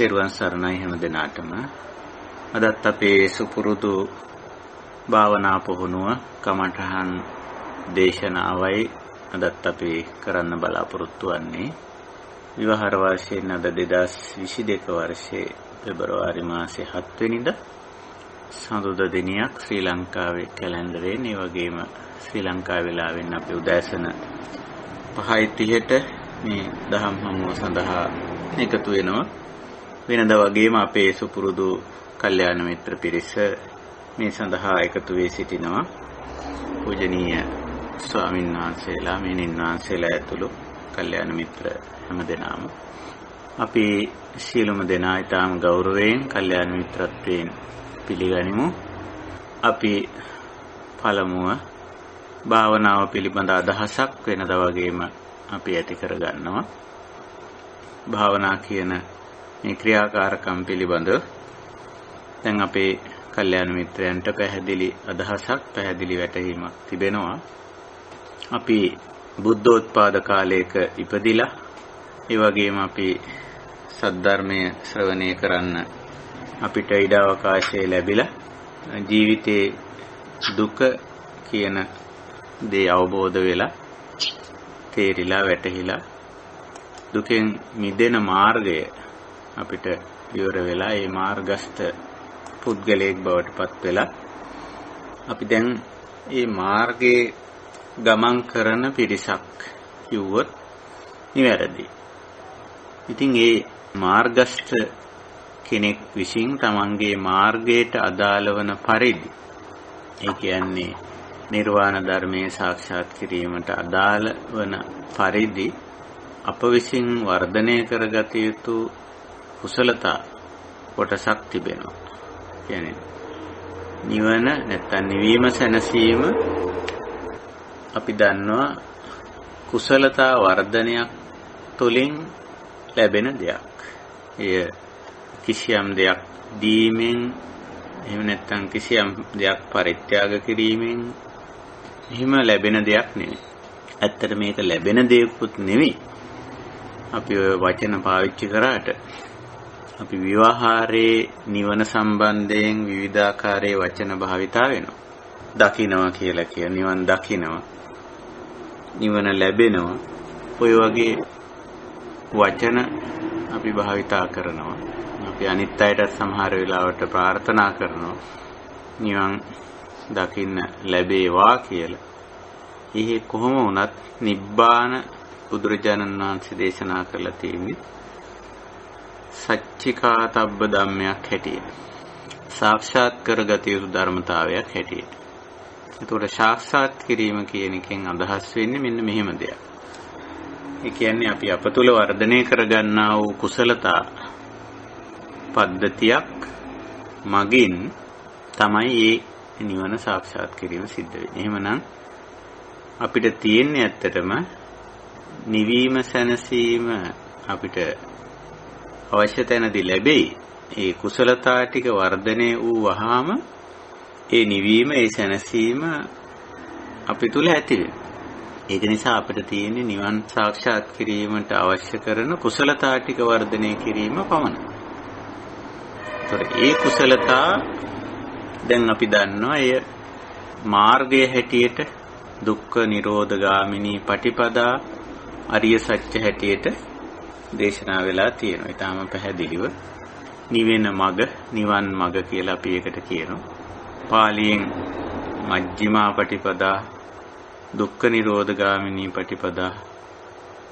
තෙරුවන් සරණයි හැම දිනාටම. අදත් අපේ සුපුරුදු භාවනා පුහුණුව කමඨහන් දේශනාවයි අදත් අපි කරන්න බලාපොරොත්තු වෙන්නේ. විවාහ වර්ෂයෙන් අද 2022 වර්ෂයේ පෙබරවාරි මාසේ 7 වෙනිදා සඳුදා දිනයක් ශ්‍රී ලංකාවේ කැලෙන්ඩරේ මේ වගේම ශ්‍රී ලංකා වේලාවෙන් අපි උදෑසන 5:30ට මේ දහම් හමුව සඳහා එකතු වෙනවා. වෙනදා වගේම අපේ සුපුරුදු කල්යාණ මිත්‍ර පිරිස මේ සඳහා එකතු වී සිටිනවා. පූජනීය ස්වාමීන් වහන්සේලා, මෙනින් වහන්සේලා ඇතුළු කල්යාණ මිත්‍ර හැමදෙනාම අපි සියලුම දෙනා ඊටාම ගෞරවයෙන් කල්යාණ මිත්‍රත්වයෙන් පිළිගනිමු. අපි පළමුව භාවනාව පිළිබඳ අදහසක් වෙනදා වගේම අපි ඇති කරගන්නවා. භාවනා කියන මේ ක්‍රියාකාරකම් පිළිබඳව දැන් අපේ කල්යාණ මිත්‍රයන්ට පැහැදිලි අදහසක්, පැහැදිලි වැටහීමක් තිබෙනවා. අපි බුද්ධෝත්පාද කාලයක ඉපදිලා ඒ වගේම අපි සද්ධර්මය ශ්‍රවණය කරන්න අපිට ඉඩ අවකාශය ලැබිලා ජීවිතේ දුක කියන දේ අවබෝධ වෙලා තේරිලා වැටහිලා දුකෙන් මිදෙන මාර්ගය අපිට ඉවර වෙලා ඒ මාර්ගස්ත පුද්ගලයෙක් බවට පත් වෙලා අපි දැන් මේ මාර්ගයේ ගමන් කරන පිරිසක් කිව්වොත් නිවැරදි. ඉතින් මේ මාර්ගස්ත කෙනෙක් විසින් තමන්ගේ මාර්ගයට අදාළ වන පරිදි, ඒ කියන්නේ නිර්වාණ ධර්මයේ සාක්ෂාත් කිරීමට අදාළ වන පරිදි අප විසින් වර්ධනය කරගත යුතු කුසලතා කොටසක් තිබෙනවා. කියන්නේ නිවන නැත්නම් නිවීම සැනසීම අපි දන්නවා කුසලතා වර්ධනයක් තුළින් ලැබෙන දෙයක්. එය කිසියම් දෙයක් දීමෙන්, එහෙම නැත්නම් කිසියම් දෙයක් පරිත්‍යාග කිරීමෙන් එහෙම ලැබෙන දෙයක් නෙවෙයි. ඇත්තට මේක ලැබෙන දෙයක්වත් නෙවෙයි. අපි ඔය වචන පාවිච්චි කරාට අපි විවාහාරේ නිවන සම්බන්ධයෙන් විවිධාකාරයේ වචන භාවිතා වෙනවා. දකින්නවා කියලා කියන නිවන් දකින්නවා, නිවන ලැබෙනවා, ඔය වගේ වචන අපි භාවිතා කරනවා. අපි අනිත් අයට සමහර වෙලාවට ප්‍රාර්ථනා කරනවා නිවන් දකින්න ලැබේවා කියලා. ඉහි කොහොම වුණත් නිබ්බාන බුදුරජාණන් වහන්සේ දේශනා කරලා තියෙන්නේ සච්චිකාතබ්බ ධම්මයක් හැටියට, සාක්ෂාත් කරගත යුතු ධර්මතාවයක් හැටියට. ඒතකොට සාක්ෂාත් කිරීම කියන එකෙන් අදහස් වෙන්නේ මෙන්න මෙහෙම දෙයක්. ඒ කියන්නේ අපි අප තුළ වර්ධනය කරගන්නා වූ කුසලතා පද්ධතියක් මගින් තමයි මේ නිවන සාක්ෂාත් කිරීම සිද්ධ වෙන්නේ. එහෙමනම් අපිට තියෙන්නේ ඇත්තටම නිවීම සැනසීම අපිට අවශ්‍ය තැනදී ලැබෙයි. ඒ කුසලතා ටික වර්ධනය වූ වහාම ඒ නිවීම, ඒ සැනසීම අපි තුල ඇති වෙනවා. ඒක නිසා අපිට තියෙන්නේ නිවන් සාක්ෂාත් කිරීමට අවශ්‍ය කරන කුසලතා ටික වර්ධනය කිරීම පමණයි. ඒතර ඒ කුසලතා දැන් අපි දන්නවා එය මාර්ගය හැටියට දුක්ඛ නිරෝධ ගාමිනී පටිපදා අරිය සත්‍ය හැටියට දේශනා වෙලා තියෙනවා. ඊටාම පැහැදිලිව නිවෙන මඟ, නිවන් මඟ කියලා අපි ඒකට කියනවා. පාලියෙන් මජ්ක්‍ධිමා පටිපදා, දුක්ඛ නිරෝධ ගාමිනී පටිපදා,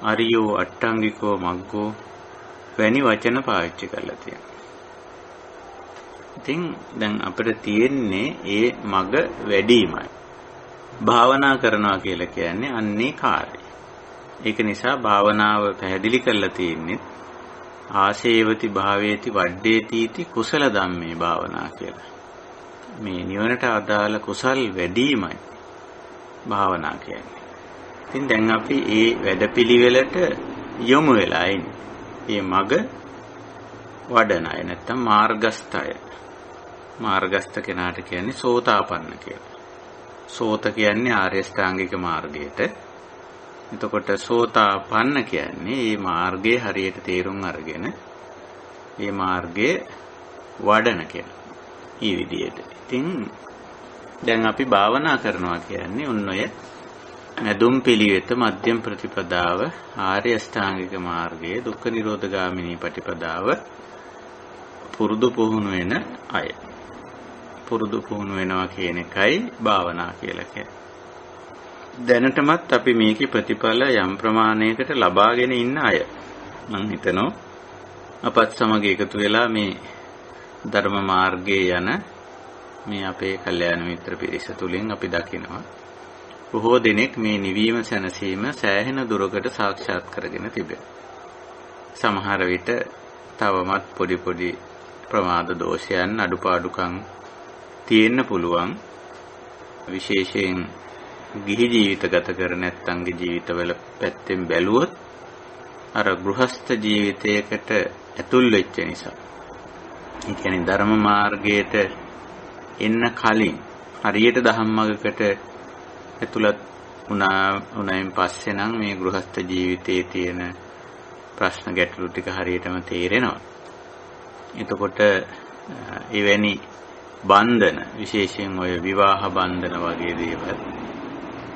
අරියෝ අට්ටංගිකෝ මග්ගෝ වැනි වචන පාවිච්චි කරලා තියෙනවා. ඉතින් දැන් අපිට තියෙන්නේ ඒ මඟ වැඩිමයි. භාවනා කරනවා කියලා කියන්නේ අන්නේ කාර්යය. ඒක නිසා භාවනාව පැහැදිලි කරලා තියෙන්නේ ආසේවති භාවේති වඩ්ඩේති කුසල ධම්මේ භාවනා කියලා. මේ නිවනට අදාළ කුසල් වැඩිමයි භාවනා කියන්නේ. ඉතින් දැන් අපි මේ වැඩපිළිවෙලට යොමු වෙලා ඉන්නේ. මේ මඟ වඩන අය නැත්තම් මාර්ගස්ථය. මාර්ගස්ථ කෙනාට කියන්නේ සෝතාපන්න කියලා. සෝත කියන්නේ ආර්ය ශ්‍රාංගික මාර්ගයට. එතකොට සෝතාපන්න කියන්නේ මේ මාර්ගයේ හරියට තේරුම් අරගෙන මේ මාර්ගයේ වඩන කියලා. ඊ විදියට. ඉතින් දැන් අපි භාවනා කරනවා කියන්නේ ඔන්නෝය මැදුම් පිළිවෙත මධ්‍යම ප්‍රතිපදාව ආර්ය අෂ්ටාංගික මාර්ගයේ දුක්ඛ නිරෝධ ගාමිනී ප්‍රතිපදාව පුරුදු පුහුණු වෙන අය. පුරුදු පුහුණු වෙනවා කියන එකයි භාවනා කියලා කියන්නේ. දැනටමත් අපි මේකේ ප්‍රතිඵල යම් ප්‍රමාණයකට ලබාගෙන ඉන්න අය. මම හිතනවා අපත් සමග එකතු වෙලා මේ ධර්ම මාර්ගයේ යන මේ අපේ කල්යාණ මිත්‍ර පිරිස තුලින් අපි දකිනවා බොහෝ දෙනෙක් මේ නිවීම සැනසීම සෑහෙන දුරකට සාක්ෂාත් කරගෙන තිබෙනවා. සමහර විට තවමත් පොඩි පොඩි ප්‍රමාද දෝෂයන් අඩුපාඩුකම් තියෙන්න පුළුවන්. විශේෂයෙන් ගිහි ජීවිත ගත කර නැත්නම්ගේ ජීවිතවල පැත්තෙන් බැලුවොත් අර ගෘහස්ත ජීවිතයකට ඇතුල් වෙච්ච නිසා. ඒ කියන්නේ ධර්ම මාර්ගයට එන්න කලින් හරියට ධම්මගකට ඇතුළත් උනායින් පස්සේ නම් මේ ගෘහස්ත ජීවිතයේ තියෙන ප්‍රශ්න ගැටලු ටික හරියටම තේරෙනවා. එතකොට එවැනි බන්ධන විශේෂයෙන් ඔය විවාහ බන්ධන වගේ දේවල්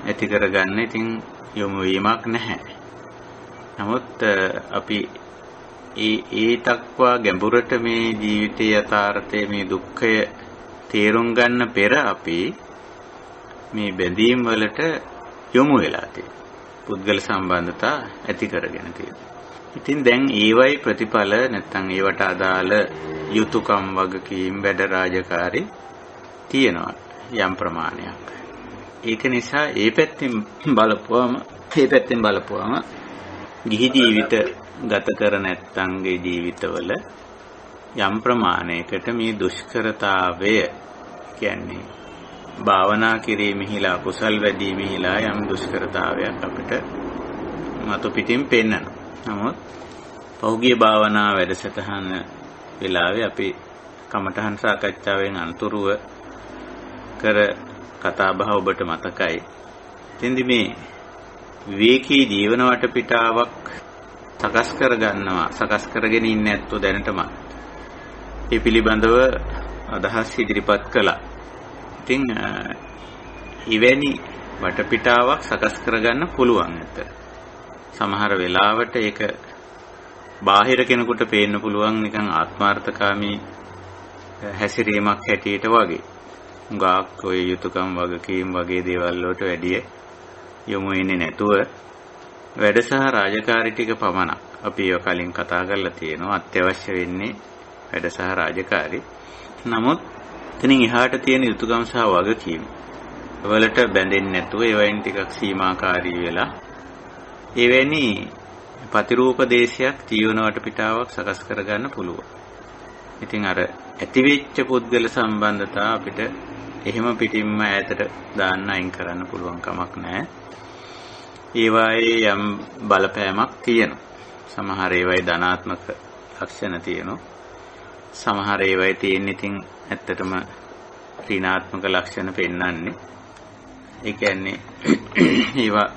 ඇති කරගන්න ඉතින් යොමු වීමක් නැහැ. නමුත් අපි ඒ තක්වා ගැඹුරට මේ ජීවිතයේ යථාර්ථයේ මේ දුක්ඛය තේරුම් ගන්න පෙර අපි මේ බැඳීම් වලට යොමු වෙලා තියෙනවා. පුද්ගල සම්බන්ධතා ඇති කරගෙන තියෙනවා. ඉතින් දැන් ඒවයි ප්‍රතිඵල නැත්නම් ඒවට අදාළ යුතුයකම් වගකීම් වැඩ රාජකාරී තියෙනවා යම් ප්‍රමාණයක්. ඒක නිසා ඒ පැත්තෙන් බලපුවාම ගිහි ජීවිත ගත කර නැත්නම්ගේ ජීවිතවල යම් ප්‍රමාණයකට මේ දුෂ්කරතාවය කියන්නේ භාවනා කිරීමෙහිලා කුසල් වැඩිමෙහිලා යම් දුෂ්කරතාවයක් අපිට මතු පිටින් පෙන්වනවා. නමුත් පෞගිය භාවනා වැඩසටහන වෙලාවේ අපි කමඨහන් සාකච්ඡාවෙන් අනතුරුව කර කතා බහ ඔබට මතකයි. එතෙන්දි මේ විවේකී ජීවන වටපිටාවක් සකස් කරගෙන ඉන්නේ නැත්තෝ දැනටම ඒ පිළිබඳව අදහස් ඉදිරිපත් කළා. ඉතින් ඉවැනි වටපිටාවක් සකස් කරගන්න පුළුවන් ඇත්ත. සමහර වෙලාවට ඒක බාහිර කෙනෙකුට පේන්න පුළුවන් නිකන් ආත්මార్థකාමී හැසිරීමක් හැටියට වගේ. උගාක් ඔය යුතුයකම් වගකීම් වගේ දේවල් වලට වැඩි යොමු වෙන්නේ නැතුව වැඩ සහ රාජකාරී ටික පමණක් අපි ඒව කලින් කතා කරලා තියෙනවා. අත්‍යවශ්‍ය වෙන්නේ වැඩ සහ රාජකාරී. නමුත් එතනින් එහාට තියෙන යුතුයකම් සහ වගකීම් වලට බැඳෙන්නේ නැතුව ඒවයින් ටිකක් සීමාකාරී වෙලා එවැනි ප්‍රතිරූප දේශයක් ජීවන වටපිටාවක් සකස් කරගන්න පුළුවන්. ඉතින් අර ඇතිවෙච්ච පුද්ගල සම්බන්ධතා අපිට එහෙම පිටින්ම ඈතට දාන්න අයින් කරන්න පුළුවන් කමක් නැහැ. ඒවායේ යම් බලපෑමක් තියෙනවා. සමහර ඒවායේ ධනාත්මක ලක්ෂණ තියෙනවා. සමහර ඒවායේ තියෙන ඉතින් ඇත්තටම ඍණාත්මක ලක්ෂණ පෙන්වන්නේ. ඒ කියන්නේ ඒවා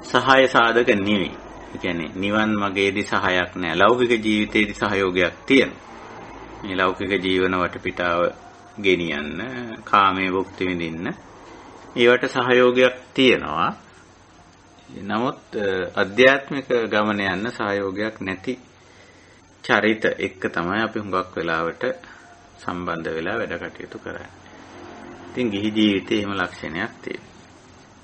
සහාය සාධක නෙවෙයි. ඒ කියන්නේ නිවන් මාර්ගයේදී සහායක් නැහැ. ලෞකික ජීවිතයේදී සහයෝගයක් තියෙනවා. මේ ලෞකික ජීවන වටපිටාව ගෙනියන්න, කාමයේ භුක්ති විඳින්න ඒවට සහයෝගයක් තියෙනවා. නමුත් අධ්‍යාත්මික ගමන යන සහයෝගයක් නැති චරිත එක්ක තමයි අපි හුඟක් වෙලාවට සම්බන්ධ වෙලා වැඩ කටයුතු කරන්නේ. ඉතින් ගිහි ජීවිතේ එහෙම ලක්ෂණයක් තියෙනවා.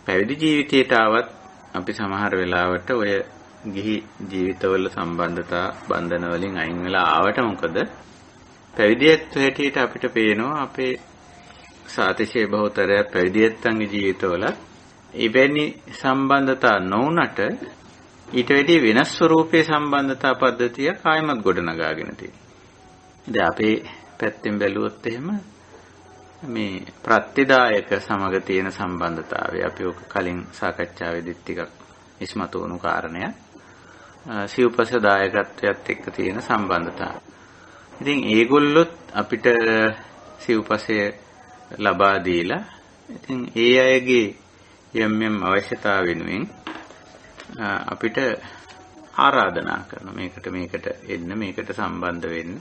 පැවිදි ජීවිතයට ආවත් අපි සමහර වෙලාවට ඔය ගිහි ජීවිතවල සම්බන්ධතා බන්ධන වලින් අයින් වෙලා ආවට මොකද පැවිදියත් හැටියට අපිට පේනවා අපේ සාතිශය බහුතරය පැවිදියත්ගේ ජීවිතවල ඉබැනි සම්බන්ධතා නොවුනට ඊට වැඩි වෙනස් ස්වරූපයේ සම්බන්ධතා පද්ධතිය කායමත් ගොඩනගාගෙන තියෙනවා. දැන් අපේ පැත්තෙන් බැලුවොත් එහෙම මේ ප්‍රත්‍යදායක සමග තියෙන සම්බන්ධතාවය අපි ඔක කලින් සාකච්ඡාවේදීත් ටිකක් ඉස්මතු වුණු කාරණයක්. සිව්පස දායකත්වයට එක්ක තියෙන සම්බන්ධතාවය. ඉතින් ඒගොල්ලොත් අපිට සිව්පසය ලබා දීලා ඉතින් ඒ අයගේ යම් අවශ්‍යතාව වෙනුවෙන් අපිට ආරාධනා කරනවා මේකට එන්න මේකට සම්බන්ධ වෙන්න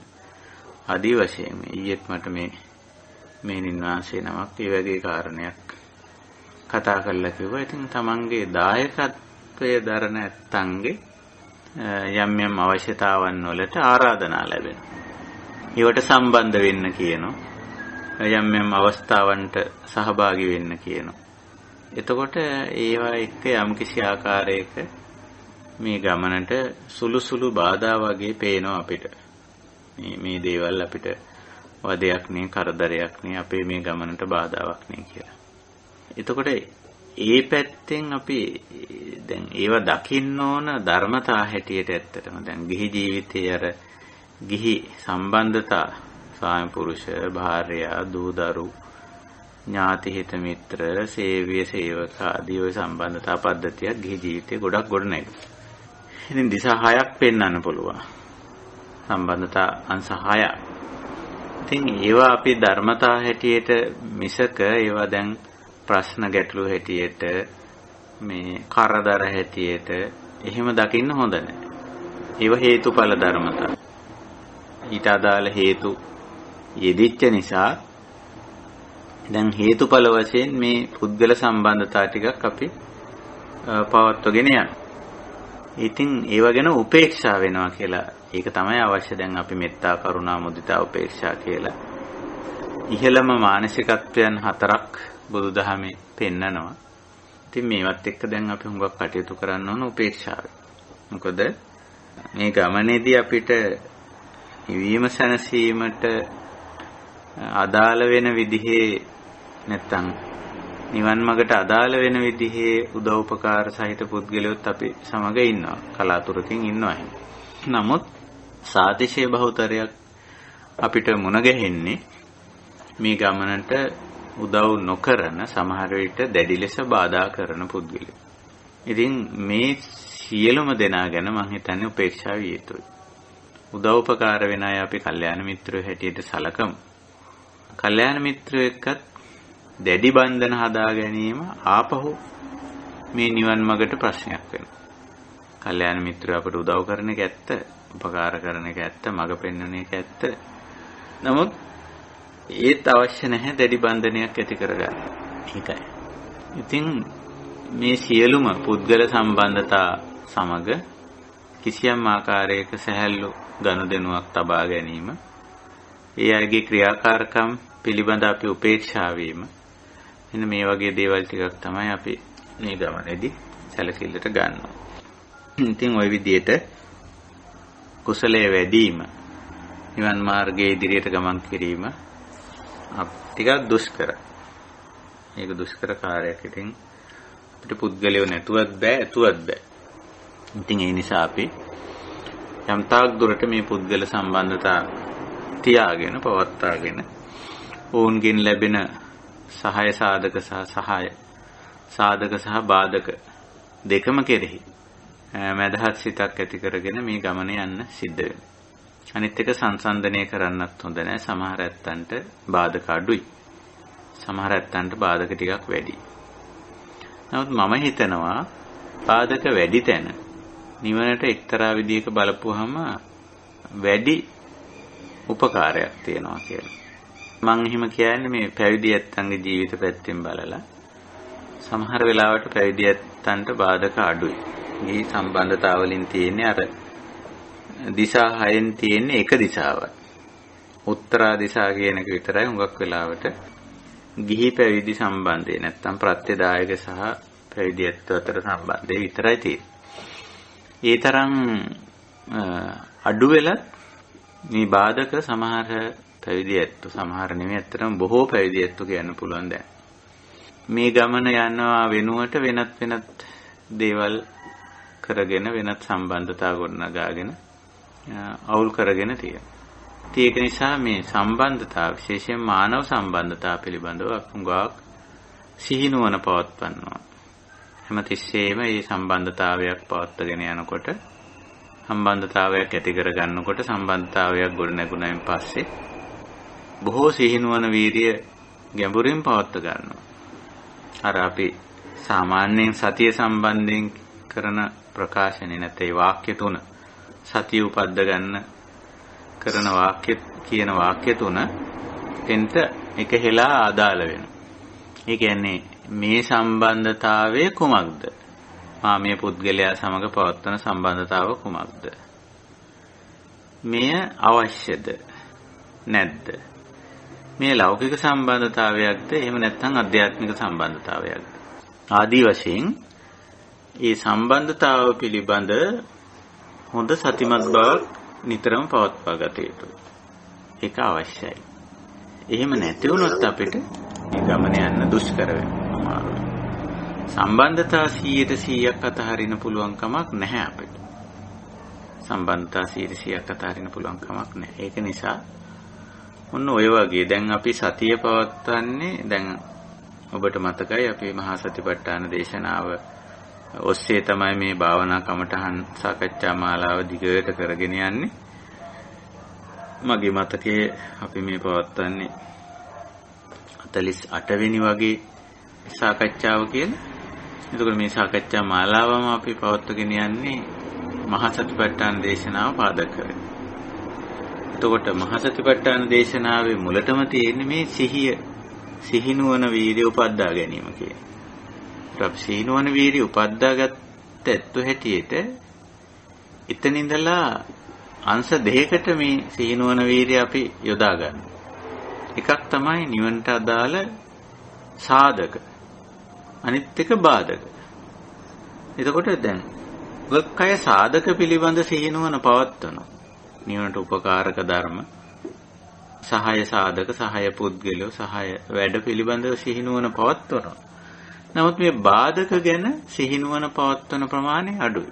ආදී වශයෙන්. ඊයේත් මට මේ නින්වාසේ නමක් ඒ වගේ කාරණයක් කතා කරලා කිව්වා. ඉතින් තමන්ගේ දායකත්වයේ දරන ඇත්තන්ගේ යම් අවශ්‍යතාවන් වලට ආරාධනා ලැබෙනවා. ඒවට සම්බන්ධ වෙන්න කියනවා. යම් අවස්ථාවන්ට සහභාගී වෙන්න කියනවා. එතකොට ඒවා එක්ක යම්කිසි ආකාරයක මේ ගමනට සුළු බාධා වගේ පේනවා අපිට. මේ දේවල් අපිට වදයක් නේ, කරදරයක් නේ, අපේ මේ ගමනට බාධාවක් නේ කියලා. එතකොට ඒ පැත්තෙන් අපි දැන් ඒව දකින්න ඕන ධර්මතා හැටියට ඇත්තටම දැන් ගිහි ජීවිතයේ අර ගිහි සම්බන්ධතා ස්වාමි පුරුෂ භාර්යා දූ දරු ඥාති හිත මිත්‍ර සේව්‍ය සේවක ආදී ඔය සම්බන්ධතා පද්ධතියක් ගිහි ජීවිතේ ගොඩක් ගොඩනැගෙනවා. ඉතින් දිශා 6ක් පෙන්වන්න පුළුවන්. සම්බන්ධතා අංශ 6ක්. ඉතින් ඒවා අපි ධර්මතා හැටියට මිසක ඒවා දැන් ප්‍රශ්න ගැටලු හැටියට මේ කරදර හැටියට එහෙම දකින්න හොඳ නැහැ. ඒව හේතුඵල ධර්මතා. ඊට අදාළ හේතු යෙදිච්ච නිසා දැන් හේතුඵල වශයෙන් මේ පුද්ගල සම්බන්ධතා ටිකක් අපි පවත්වගෙන යනවා. ඉතින් ඒව ගැන උපේක්ෂා වෙනවා කියලා ඒක තමයි අවශ්‍ය. දැන් අපි මෙත්තා කරුණා මුදිතා උපේක්ෂා කියලා ඉහළම මානසිකත්වයන් 4ක් බුදුදහමේ පෙන්නනවා. ඉතින් මේවත් එක්ක දැන් අපි හුඟක් කටයුතු කරන්න ඕන උපේක්ෂාව. මොකද මේ ගමනේදී අපිට නිවීම සැනසීමට අදාළ වෙන විදිහේ නැත්තම් නිවන් මාර්ගට අදාළ වෙන විදිහේ උදව්පකාර සහිත පුද්ගලයොත් අපි සමග ඉන්නවා. කලාතුරකින් ඉන්නවා. නමුත් සාතිශය බහුතරයක් අපිට මුණ ගැහෙන්නේ මේ ගමනට උදව් නොකරන සමහර විට දැඩි ලෙස බාධා කරන පුද්ගලයෝ. ඉතින් මේ සියලුම දෙනා ගැන මම හිතන්නේ උපේක්ෂා විය යුතුයි. උදව්පකාර වෙන අය අපි කල්යාණ මිත්‍රයෝ හැටියට සලකමු. කල්යාණ මිත්‍රයෝ එක්කත් දැඩි බන්ධන හදා ගැනීම ආපහු මේ නිවන් මාර්ගට ප්‍රශ්නයක් වෙනවා. කල්යාණ මිත්‍රයෝ අපට උදව් කරන එක ඇත්ත, උපකාර කරන එක ඇත්ත, මඟ පෙන්වන එක ඇත්ත. නමුත් ඒත් අවශ්‍ය නැහැ දැඩි බන්ධනයක් ඇති කරගන්න. ඒකයි. ඉතින් මේ සියලුම පුද්ගල සම්බන්ධතා සමග කිසියම් ආකාරයක සැහැල්ලු ගනුදෙනුවක් තබා ගැනීම, ඒ අයගේ ක්‍රියාකාරකම් පිළිබඳ අපි උපේක්ෂා වීම, එන්න මේ වගේ දේවල් ටිකක් තමයි අපි මේ ගමනේදී සැලකිල්ලට ගන්නවා. ඉතින් ওই විදිහට කුසලයේ වැඩිම නිවන් මාර්ගයේ ඉදිරියට ගමන් කිරීම ටිකක් දුෂ්කරයි. මේක දුෂ්කර කාර්යයක්. ඉතින් අපිට පුද්ගලයෝ නැතුවත් බෑ, ඇතුවත් බෑ. ඉතින් ඒ නිසා අපි යම් තාක් දුරට මේ පුද්ගල සම්බන්ධතා තියාගෙන පවත්වාගෙන ඔවුන්ගෙන් ලැබෙන සහාය සාධක සහ බාධක දෙකම කෙරෙහි මදහත් සිතක් ඇති කරගෙන මේ ගමන යන්න සිද්ධ වෙනවා. අනිත් එක සංසන්දනය කරන්නත් හොඳ නැහැ. සමහර ඇත්තන්ට බාධක අඩුයි. සමහර ඇත්තන්ට බාධක ටිකක් වැඩි. නමුත් මම හිතනවා බාධක වැඩි තැන නිවනට එක්තරා විදියක බලපුවහම වැඩි උපකාරයක් තියෙනවා කියලා. මම එහෙම කියන්නේ මේ පැවිදි ඇත්තන්ගේ ජීවිත පැත්තෙන් බලලා සමහර වෙලාවට පැවිදි ඇත්තන්ට බාධක අඩුයි. මේ සම්බන්ධතාවලින් තියෙන්නේ අර දිශා 6න් තියෙන්නේ එක දිශාවක්. උත්තරා දිශා කියන එක විතරයි හුඟක් වෙලාවට ගිහි පැවිදි සම්බන්ධය නැත්තම් ප්‍රත්‍යදායක සහ පැවිදි ඇත්ත අතර සම්බන්ධය විතරයි තියෙන්නේ. ඒ තරම් අඩු වෙලත් මේ බාධක සමහර පැවිදි ඇත්ත සමහර නෙමෙයි ඇත්තටම බොහෝ පැවිදි ඇත්ත කියන්න පුළුවන් දැන්. මේ ගමන යනවා වෙනුවට වෙනත් දේවල් කරගෙන වෙනත් සම්බන්ධතා ගොඩනගාගෙන අවුල් කරගෙන තියෙනවා. ඒක නිසා මේ සම්බන්ධතා විශේෂයෙන් මානව සම්බන්ධතා පිළිබඳව අකුඟක් සිහිනුවන පවත්වනවා. හැමතිස්සෙම මේ සම්බන්ධතාවයක් පවත්වාගෙන යනකොට සම්බන්ධතාවයක් ඇති කර ගන්නකොට සම්බන්ධතාවයක් ගොඩනැගුණායින් පස්සේ බොහෝ සිහිනුවන වීරිය ගැඹුරින් පවත්වා ගන්නවා. අර අපි සාමාන්‍යයෙන් සතිය සම්බන්ධයෙන් කරන ප්‍රකාශනේ නැත්නම් වාක්‍ය තුන සතිය උපද්ද ගන්න කරන වාක්‍ය කියන වාක්‍ය තුන එතෙන්ට එක හෙලා අදාළ වෙනවා. ඒ කියන්නේ මේ සම්බන්ධතාවය කුමක්ද? මේ පුද්ගලයා සමග පවත්වන සම්බන්ධතාව කුමක්ද? මෙය අවශ්‍යද නැද්ද? මේ ලෞකික සම්බන්ධතාවයක්ද එහෙම නැත්නම් අධ්‍යාත්මික සම්බන්ධතාවයක්ද? ආදී වශයෙන් මේ සම්බන්ධතාව පිළිබඳ හොඳ සතිමත් බවක් නිතරම පවත්වා ගත යුතුයි. ඒක අවශ්‍යයි. එහෙම නැති වුණොත් අපිට මේ ගමන යන්න දුෂ්කර වෙනවා. සම්බන්ධතා 100% අතහරින්න පුළුවන් කමක් නැහැ අපිට. සම්බන්ධතා 100% අතහරින්න පුළුවන් කමක් නැහැ. ඒක නිසා ඔන්න ඔය වගේ දැන් අපි සතිය පවත්වන්නේ දැන් ඔබට මතකයි අපි මහා සතිපට්ඨාන දේශනාව ඔස්සේ තමයි මේ භාවනා කමඨහන් සාකච්ඡා මාලාව දිගට කරගෙන යන්නේ. මගේ මතකයේ අපි මේ පවත්වන්නේ 48 වෙනි වගේ සාකච්ඡාව කියලා. එතකොට මේ සාකච්ඡා මාලාවම අපි පවත්වගෙන යන්නේ මහා සතිපට්ඨාන දේශනාව පාදක කරගෙන. එතකොට මහා සතිපට්ඨාන දේශනාවේ මුලටම තියෙන්නේ මේ සිහිනුවන වීර්ය උපද්දා ගැනීම කියන්නේ. අපි සිහිනුවන වීර්ය උපද්දාගත්ත ඇත්තු හැටියට එතන ඉඳලා අංශ දෙකකට මේ සිහිනුවන වීර්ය අපි යොදා ගන්නවා. එකක් තමයි නිවනට අදාළ සාධක. අනිත් එක බාධක. එතකොට දැන් ඔක්කය සාධක පිළිබඳ සිහිනුවන පවත්වනවා. නිවනට උපකාරක ධර්ම, සහාය සාධක, සහාය පුද්ගලයෝ, සහාය වැඩ පිළිබඳව සිහිනුවන පවත්වනවා. නමුත් මේ බාධක ගැන සිහිනුවන පවත්වන ප්‍රමාණය අඩුයි.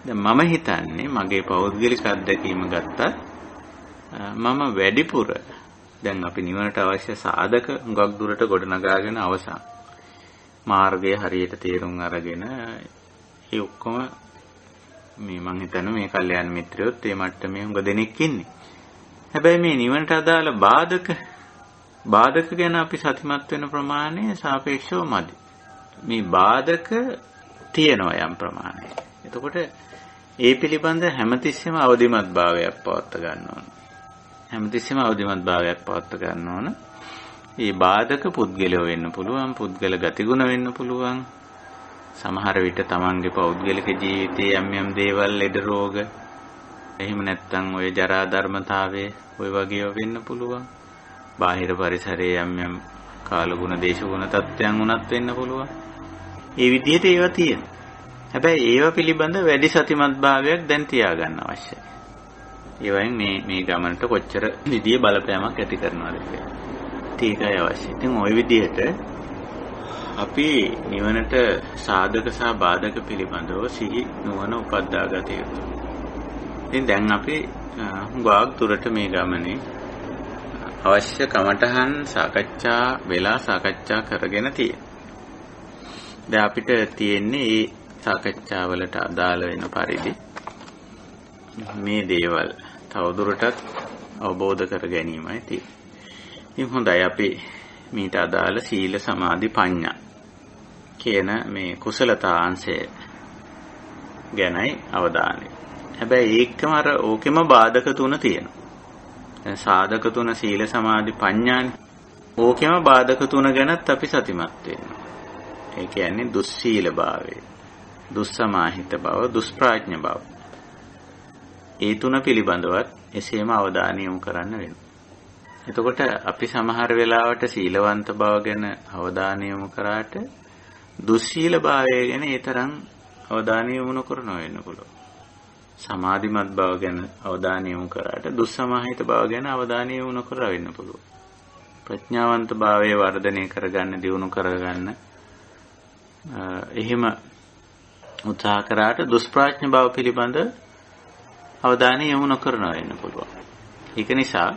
දැන් මම හිතන්නේ මගේ පෞද්ගලික අත්දැකීම ගත්තා මම වැඩිපුර දැන් අපි නිවනට අවශ්‍ය සාධක හුඟක් දුරට ගොඩනගාගෙන අවසන් මාර්ගය හරියට තේරුම් අරගෙන ඒ ඔක්කොම මේ මං හිතන්නේ මේ කල්යාණ මිත්‍රයොත් මේ මට්ටමේ හුඟ දෙනෙක් ඉන්නේ. හැබැයි මේ නිවනට අදාළ බාධක ගැන අපි සතිමත් වෙන ප්‍රමාණය සාපේක්ෂව මදි. මේ බාධක තියෙනවා යම් ප්‍රමාණයක. එතකොට ඒ පිළිබඳ හැමතිස්සෙම අවදිමත් භාවයක් පවත්වා ගන්න ඕන. හැමතිස්සෙම අවදිමත් භාවයක් පවත්වා ගන්න ඕන. මේ බාධක පුද්ගලයෝ වෙන්න පුළුවන්, පුද්ගල ගතිගුණ වෙන්න පුළුවන්. සමහර විට තමන්ගේ පෞද්ගලික ජීවිතයේ යම් දේවල් ලෙඩ රෝග එහෙම නැත්නම් ඔය ජරා ධර්මතාවයේ ඔය වගේ වෙන්න පුළුවන්. බාහිර පරිසරයේ යම් කාලගුණ දේශගුණ තත්ත්වයන් උනත් වෙන්න පුළුවන්. ඒ විදිහට ඒවා තියෙනවා. හැබැයි ඒවා පිළිබඳ වැඩි සතිමත් භාවයක් දැන් තියාගන්න අවශ්‍යයි. ඒවයින් මේ ගමනට කොච්චර විදිය බලපෑමක් ඇති කරනවද කියලා. ඒකයි අවශ්‍ය. ඉතින් ওই විදිහට අපි නිවනට සාධක සහ බාධක පිළිබඳව සිහි නුවණ උපද්දා ගත යුතුයි. ඉතින් දැන් අපි හුඟක් දුරට මේ ගමනේ අවශ්‍ය කමඨහන් සාකච්ඡා කරගෙන තියෙනවා. දැන් අපිට තියෙන්නේ මේ සාකච්ඡාවලට අදාළ වෙන පරිදි මේ දේවල් තවදුරටත් අවබෝධ කර ගැනීමයි තියෙන්නේ. ඉතින් හොඳයි අපි මීට අදාළ සීල සමාධි ප්‍රඥා කියන මේ කුසලතාංශය ගැනයි අවධානය. හැබැයි ඒකම ඕකෙම බාධක තුන තියෙනවා. දැන් සාධක තුන සීල සමාධි ප්‍රඥානේ. ඕකෙම බාධක තුන ගැනත් අපි සතිමත් වෙනවා. ඒ කියන්නේ දුස්සීල භාවය, දුස්සමාහිත බව, දුෂ්ප්‍රඥ බව. ඒ තුන පිළිබඳවත් එසේම අවධානය යොමු කරන්න වෙනවා. එතකොට අපි සමහර වෙලාවට සීලවන්ත බව ගැන අවධානය යොමු කරාට දුස්සීල භාවය ගැන ඒ තරම් අවධානය යොමු නොකරන වෙන්න පුළුවන්. සමාධිමත් බව ගැන අවධානය යොමු කරාට දුස්සමාහිත බව ගැන අවධානය යොමු නොකර වෙන්න පුළුවන්. ප්‍රඥාවන්ත භාවය වර්ධනය කරගන්න, දියුණු කරගන්න එහෙම උත්සාහ කරාට දුෂ්ප්‍රඥ බව පිළිබඳ අවධානය යොමු නොකරන වෙන්න පුළුවන්. ඒක නිසා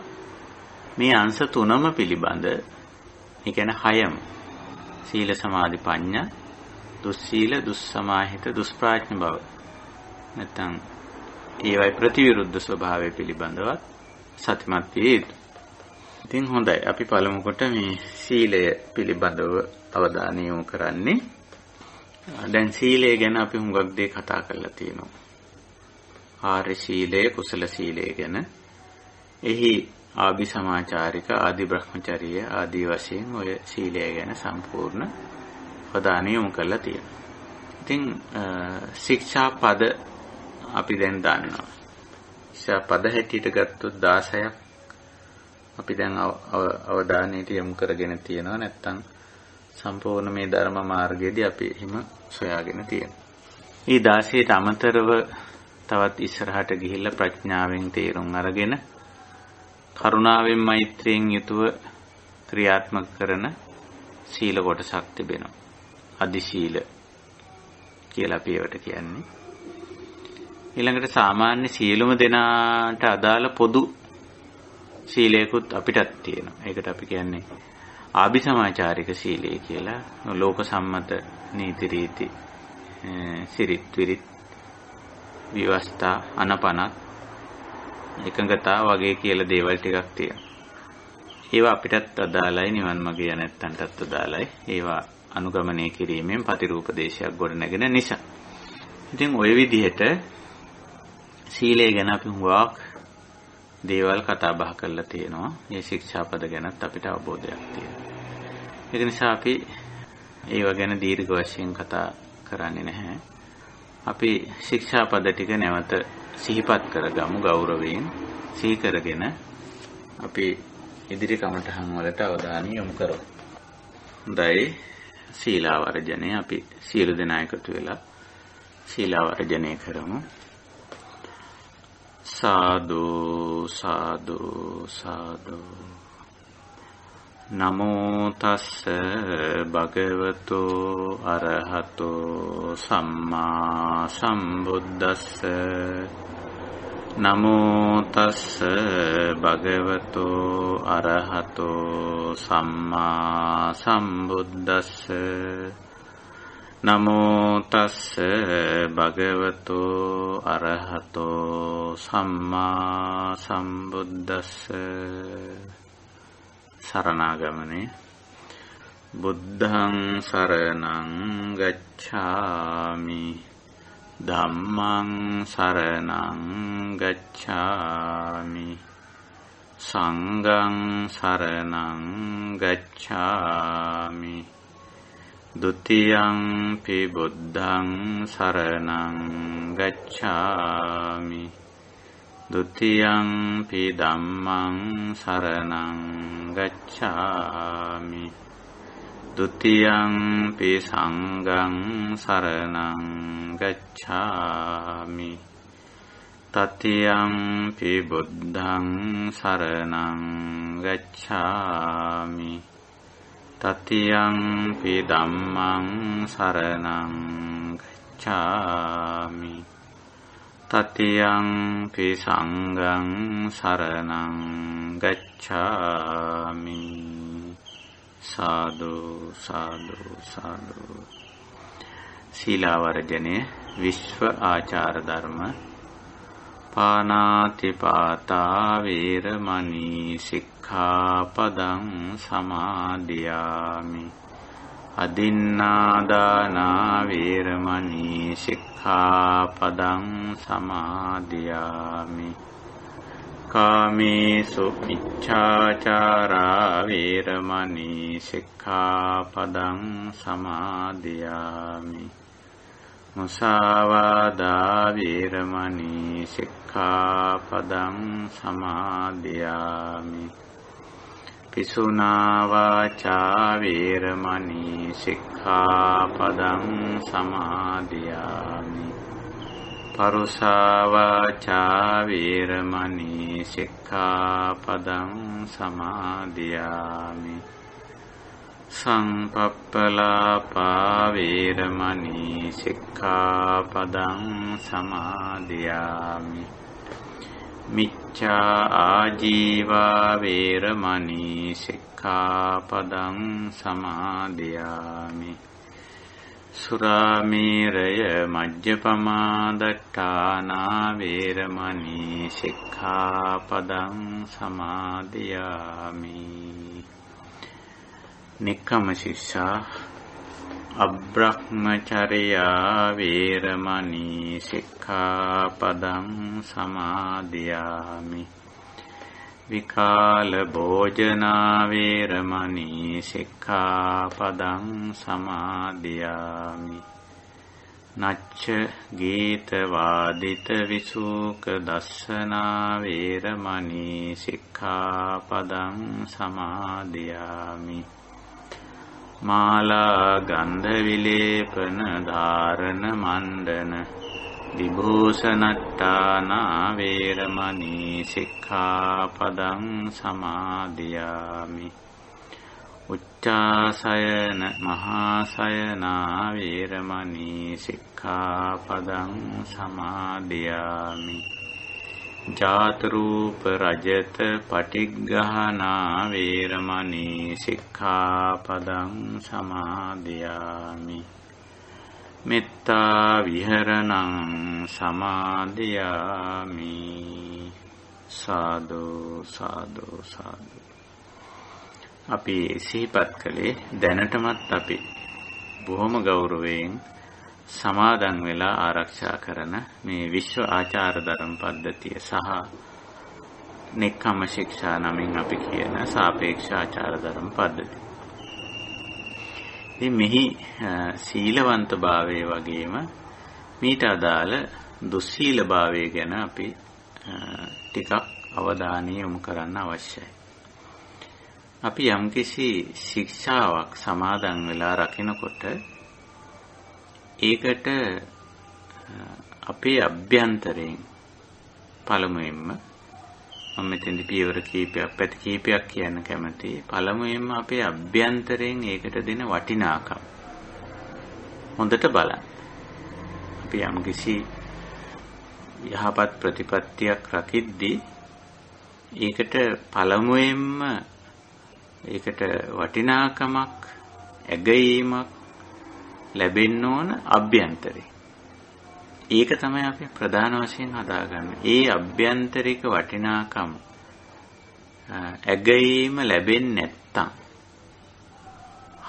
මේ අංශ තුනම පිළිබඳ, ඒ කියන්නේ හයම සීල සමාධි ප්‍රඥා, දුස්සීල, දුස්සමාහිත, දුෂ්ප්‍රඥ බව නැත්නම් ඒවයි ප්‍රතිවිරුද්ධ ස්වභාවය පිළිබඳව සතිමත් විය යුතුයි. ඉතින් හොඳයි අපි පළමු කොට මේ සීලය පිළිබඳව අවධානය යොමු කරන්නේ. දැන් සීලය ගැන අපි හුඟක් දේ කතා කරලා තියෙනවා. ආර්ය සීලය, කුසල සීලය ගැන. එහි ආභි සමාචාරික, ආදි බ්‍රහ්මචර්ය ආදී වශයෙන් ඔය සීලය ගැන සම්පූර්ණ අවධානය යොමු කරලා තියෙනවා. ඉතින් ශික්ෂා පද අපි දැන් දන්නවා. ශික්ෂා පද හැටියට ගත්තොත් 16ක් අපි දැන් අවධානයට යොමු කරගෙන තියෙනවා. නැත්තම් සම්පූර්ණ මේ ධර්ම මාර්ගයේදී අපි හිම සොයාගෙන තියෙනවා. මේ 16ට අමතරව තවත් ඉස්සරහට ගිහිල්ලා ප්‍රඥාවෙන් තේරුම් අරගෙන කරුණාවෙන් මෛත්‍රියෙන් යුතුව ක්‍රියාත්මක කරන සීල කොටසක් තිබෙනවා. අදි සීල කියලා අපි ඒවට කියන්නේ. ඊළඟට සාමාන්‍ය සියලුම දෙනාට අදාළ පොදු සීලයකුත් අපිටත් තියෙනවා. ඒකට අපි කියන්නේ ආභි සමාචාරික සීලය කියලා. ලෝක සම්මත නීති රීති සිරිත් විරිත් විවස්ථා අනපනත් එකඟතා වගේ කියලා දේවල් ටිකක් තියෙනවා. ඒවා අපිටත් අදාළයි, නිවන් මාර්ගය නැත්තන්ටත් අදාළයි. ඒවා අනුගමනය කිරීමෙන් ප්‍රතිරූපදේශයක් ගොඩනගෙන නිසා. ඉතින් ওই විදිහට සීලය ගැන අපි හුඟක් දේවල් කතා බහ කරලා තියෙනවා. මේ ශික්ෂාපද ගැනත් අපිට අවබෝධයක් තියෙනවා. ඒක නිසා අපි ඒව ගැන දීර්ඝ වශයෙන් කතා කරන්නේ නැහැ. අපි ශික්ෂාපද ටික නැවත සිහිපත් කරගමු ගෞරවයෙන්. සිහි කරගෙන අපි ඉදිරි කමටහන් වලට අවධානය යොමු කරමු. හොඳයි. සීලාවර්ජනය අපි සියලු දෙනා එකතු වෙලා සීලාවර්ජනය කරමු. සාදු සාදු සාදු. නමෝ තස්ස භගවතු අරහතෝ සම්මා සම්බුද්දස්ස. නමෝ තස්ස භගවතු අරහතෝ සම්මා සම්බුද්දස්ස. නමෝ තස්ස භගවතු අරහතෝ සම්මා සම්බුද්දස්ස. සරණාගමනේ. බුද්ධං සරණං ගච්ඡාමි. ධම්මං සරණං ගච්ඡාමි. සංඝං සරණං ගච්ඡාමි. ဒုတိယံ පි බුද්ධං සරණං ගච්ඡාමි. ဒုတိယံ පි ධම්මං සරණං ගච්ඡාමි. ဒုတိယံ පි සංඝං සරණං ගච්ඡාමි. තතියං පි බුද්ධං සරණං ගච්ඡාමි. තතියං පි ධම්මං සරණං ගච්ඡාමි. තතියං පි සංඝං සරණං ගච්ඡාමි. සාදු සාදු සාදු. සීලාවර්ජනය විශ්ව ආචාර ධර්ම. පානාතිපාතා වේරමණී සික්ඛාපදං සමාදියාමි. අදින්නාදානා වේරමණී සික්ඛාපදං සමාදියාමි. කාමේසු මිච්ඡාචාරා වේරමණී සික්ඛාපදං සමාදියාමි. මුසාවාදා වේරමණී සික්ඛාපදං සමාදියාමි. පිසුනා වාචා වේරමණී සික්ඛාපදං සමාදියාමි. පරුසා වාචා වේරමණී සික්ඛාපදං සමාදියාමි. සංපප්පලාපා වේරමණී සික්ඛාපදං සමාදියාමි. මිච්ඡා ආජීවා වේරමණී සික්ඛාපදං සමාදියාමි. සුරාමේරය මජ්ජපමා දට්ඨානා වේරමණී සික්ඛාපදං සමාදියාමි. නික්කම ශික්ෂා අබ්‍රහ්මචර්යා වේරමණී සික්ඛාපදං සමාදියාමි. විකාල භෝජනා වේරමණී සික්ඛාපදං සමාදියාමි. නච්ච ගීත වාදිත විසූක දස්සනා වේරමණී සික්ඛාපදං සමාදියාමි. මාලා ගන්ධ විලේපන ධාරණ මණ්ඩන විභූෂණට්ටානා වේරමණී සික්ඛාපදං සමාදියාමි. උච්චාසයන මහාසයනා වේරමණී සික්ඛාපදං සමාදියාමි. ජාතරූප රජත පටිග්ගහනා වේරමණී සික්ඛාපදං සමාදියාමි. මෙත්තා විහරණං සමාදියාමි. සාදු සාදු සාදු. අපි සිහිපත් කළේ දැනටමත් අපි බොහොම ගෞරවයෙන් සමාදන් වෙලා ආරක්ෂා කරන මේ විශ්ව ආචාර ධර්ම පද්ධතිය සහ නෙක්ඛම්ම ශික්ෂා නමින් අපි කියන සාපේක්ෂ ආචාර ධර්ම පද්ධතිය. ඉතින් මෙහි සීලවන්තභාවය වගේම මීට අදාළ දුස්සීලභාවය ගැන අපි ටිකක් අවධානය යොමු කරන්න අවශ්‍යයි. අපි යම්කිසි ශික්ෂාවක් සමාදන් වෙලා රකිනකොට ඒකට අපේ අභ්‍යන්තරයෙන් පළමුවෙන්ම මම මෙතෙන්දි පියවර කීපයක් පැති කීපයක් කියන්න කැමතියි. පළමුවෙන්ම අපේ අභ්‍යන්තරයෙන් ඒකට දෙන වටිනාකම හොඳට බලන්න. අපි යම්කිසි යහපත් ප්‍රතිපත්තියක් රකිද්දී ඒකට පළමුවෙන්ම ඒකට වටිනාකමක් ඇගීමක් ලැබෙන්න ඕන අභ්‍යන්තරේ. ඒක තමයි අපි ප්‍රධාන වශයෙන් හදාගන්නේ. ඒ අභ්‍යන්තරික වටිනාකම ඇගීම ලැබෙන්නේ නැත්තම්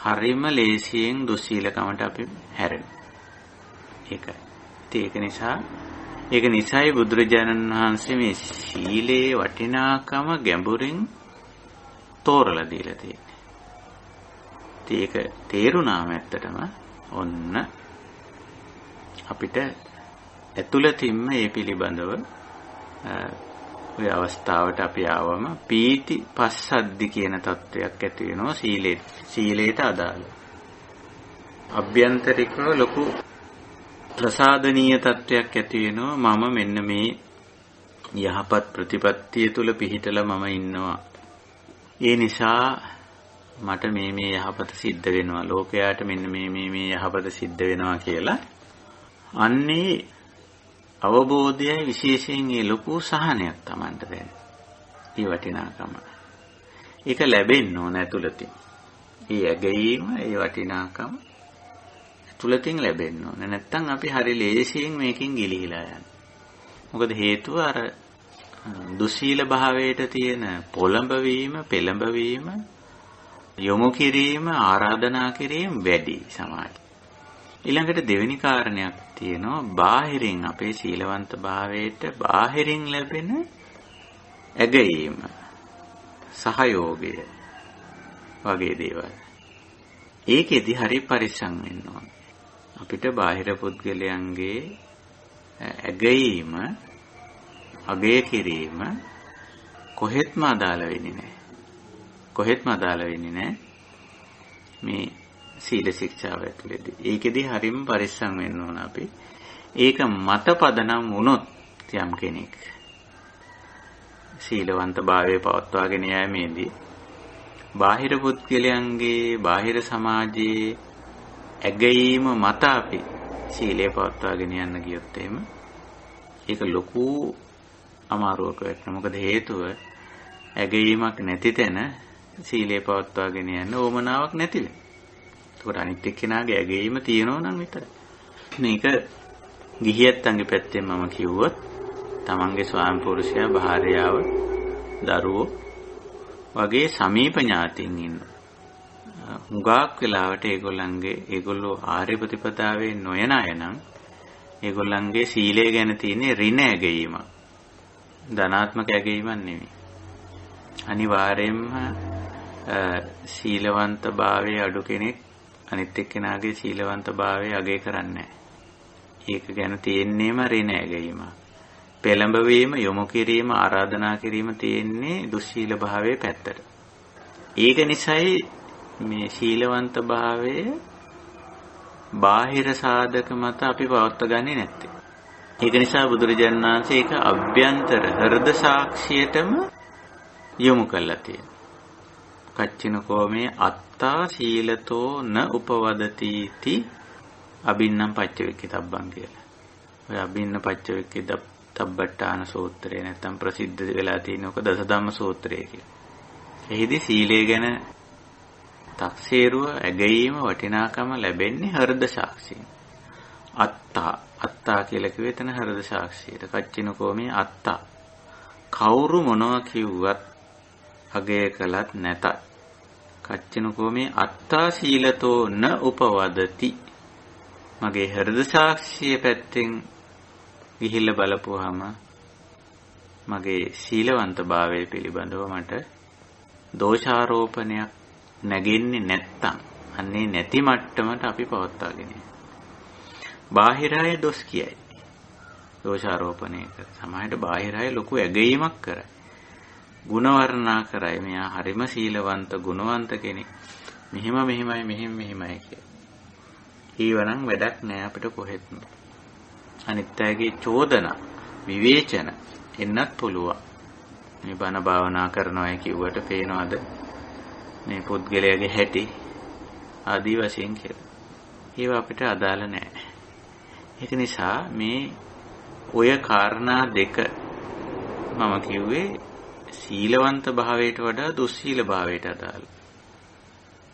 හරිම ලේසියෙන් දුස්සීලකමට අපි හැරෙනවා. ඒකයි. ඒක නිසායි බුදුරජාණන් වහන්සේ මේ සීලේ වටිනාකම ගැඹුරින් තෝරලා දීලා තියෙන්නේ. ඒක තේරුණාම ඇත්තටම ඔන්න අපිට ඇතුළතින්ම මේ පිළිබඳව ඔය අවස්ථාවට අපි ආවම පීති පස්සද්දි කියන තත්වයක් ඇති වෙනවා සීලයට අදාළ. අභ්‍යන්තරිකව ලොකු ප්‍රසාදනීය තත්වයක් ඇති වෙනවා. මම මෙන්න මේ යහපත් ප්‍රතිපත්තිය තුල පිහිටලා මම ඉන්නවා. ඒ නිසා මට මේ යහපත සිද්ධ වෙනවා. ලෝකයාට මෙන්න මේ යහපත සිද්ධ වෙනවා කියලා. අන්නේ අවබෝධයයි විශේෂයෙන් මේ ලොකු සහනයක් Tamanට දැනෙන. ඒ වටිනාකම. ඒක ලැබෙන්න ඕන ඇතුළතින්. ඒ ඇගීම, ඒ වටිනාකම ඇතුළතින් ලැබෙන්න ඕන. නැත්තම් අපි හරි ලේසියෙන් මේකෙන් ගිලිහිලා යනවා. මොකද හේතුව අර දුස්සීල භාවයට තියෙන පොළඹවීම, පෙළඹවීම, යොමු කිරීම, ආරාධනා කිරීම වැඩි සමාජය. ඊළඟට දෙවෙනි කාරණයක් තියෙනවා බාහිරින් අපේ සීලවන්ත භාවයට බාහිරින් ලැබෙන ඇගීම, සහයෝගය වගේ දේවල්. ඒකෙදි හරි පරිස්සම් වෙන්න ඕනේ. අපිට බාහිර පුද්ගලයන්ගේ ඇගීම, අගය කිරීම කොහෙත්ම අදාළ වෙන්නේ නැහැ. මේ සීල ශික්ෂාව ඇතුළේදී. ඒකෙදි හරිම පරිස්සම් වෙන්න ඕන අපි. ඒක මත පදනම් වුණොත් යම් කෙනෙක් සීලවන්තභාවයේ පවත්වාගෙන යෑමේදී බාහිර පුද්ගලයන්ගේ, බාහිර සමාජයේ ඇගීම මත අපි සීලය පවත්වාගෙන යන්න ගියොත් එහෙම ඒක ලොකු අමාරුවක වෙනවා. මොකද හේතුව ඇගීමක් නැති තැන සීලය පවත්වාගෙන යන්න ඕමනාවක් නැතිව. ඒකට අනිත් එක්කෙනාගේ ඇගීම තියෙනවා නම් විතරයි. මේක ගිහියත්න්ගේ පැත්තෙන් මම කිව්වොත් තමන්ගේ ස්වාමි පුරුෂයා, භාර්යාව, දරුවෝ වගේ සමීප ඥාතීන් ඉන්නවා. හුඟක් වෙලාවට ඒගොල්ලෝ ආර්ය ප්‍රතිපදාවේ නොයන අය නම් ඒගොල්ලන්ගේ සීලය ගැන තියෙන ඍණ ඇගීම. ධනාත්මක ඇගීමක් නෙමෙයි. අනිවාර්යයෙන්ම සීලවන්තභාවයේ අඩු කෙනෙක් අනිත් එක්කෙනාගේ සීලවන්තභාවය අගය කරන්නේ නැහැ. ඒක ගැන තියෙන්නේම ඍණ ඇගීම. පෙළඹවීම, යොමු කිරීම, ආරාධනා කිරීම තියෙන්නේ දුස්සීල භාවයේ පැත්තට. ඒක නිසායි මේ සීලවන්ත භාවය බාහිර සාධක මත අපි පවත්වාගන්නේ නැත්තේ. ඒක නිසා බුදුරජාණන් වහන්සේ ඒක අභ්‍යන්තර හෘද සාක්ෂියටම යොමු කළා තියෙනවා. කච්චිනකෝ මේ අත්තා සීලතෝ න උපවදති ති අබින්නම් පච්චවෙක්කිතබ්බං කියලා. ඔය අබින්න පච්චවෙක්කිතබ්බට්ඨාන සූත්‍රය නැත්තම් ප්‍රසිද්ධ වෙලා තියෙන ඔක දසධම්ම සූත්‍රය කියලා. එහිදී සීලය ගැන තක්සේරුව ඇගීම වටිනාකම ලැබෙන්නේ හෘද සාක්ෂියෙන්. අත්තා කියලා කිව්වේ එතන හෘද සාක්ෂියට. කච්චිනකෝ මේ අත්තා කවුරු මොනවා කිව්වත් අගය කළත් නැතත් කච්චිනකෝ මේ අත්තා සීලතෝ න උපවදති. මගේ හෘද සාක්ෂිය පැත්තෙන් ගිහිල්ලා බලපුවාම මගේ සීලවන්තභාවය පිළිබඳව මට දෝෂාරෝපණයක් නැගෙන්නේ නැත්තම් අන්නේ නැති මට්ටමට අපි පවත්වාගෙන යනවා. බාහිර අය දොස් කියයි. දෝෂාරෝපණය කර. සමහරට බාහිර අය ලොකු ඇගීමක් කරයි. ගුණ වර්ණනා කරයි. මෙයා හරිම සීලවන්ත ගුණවන්ත කෙනෙක්. මෙහෙමයි කියලා. ඊවනම් වැඩක් නෑ අපිට කොහෙත්ම. අනිත් අයගේ චෝදනා විවේචන එන්නත් පුළුවන්. මේ බණ භාවනා කරනවා කියුවට පේනවද මේ පුද්ගලයාගේ හැටි ආදී වශයෙන් කියලා. ඒව අපිට අදාළ නෑ. ඒක නිසා මේ ඔය කාරණා දෙක මම කිව්වේ සීලවන්ත භාවයට වඩා දුස්සීල භාවයට අදාළ.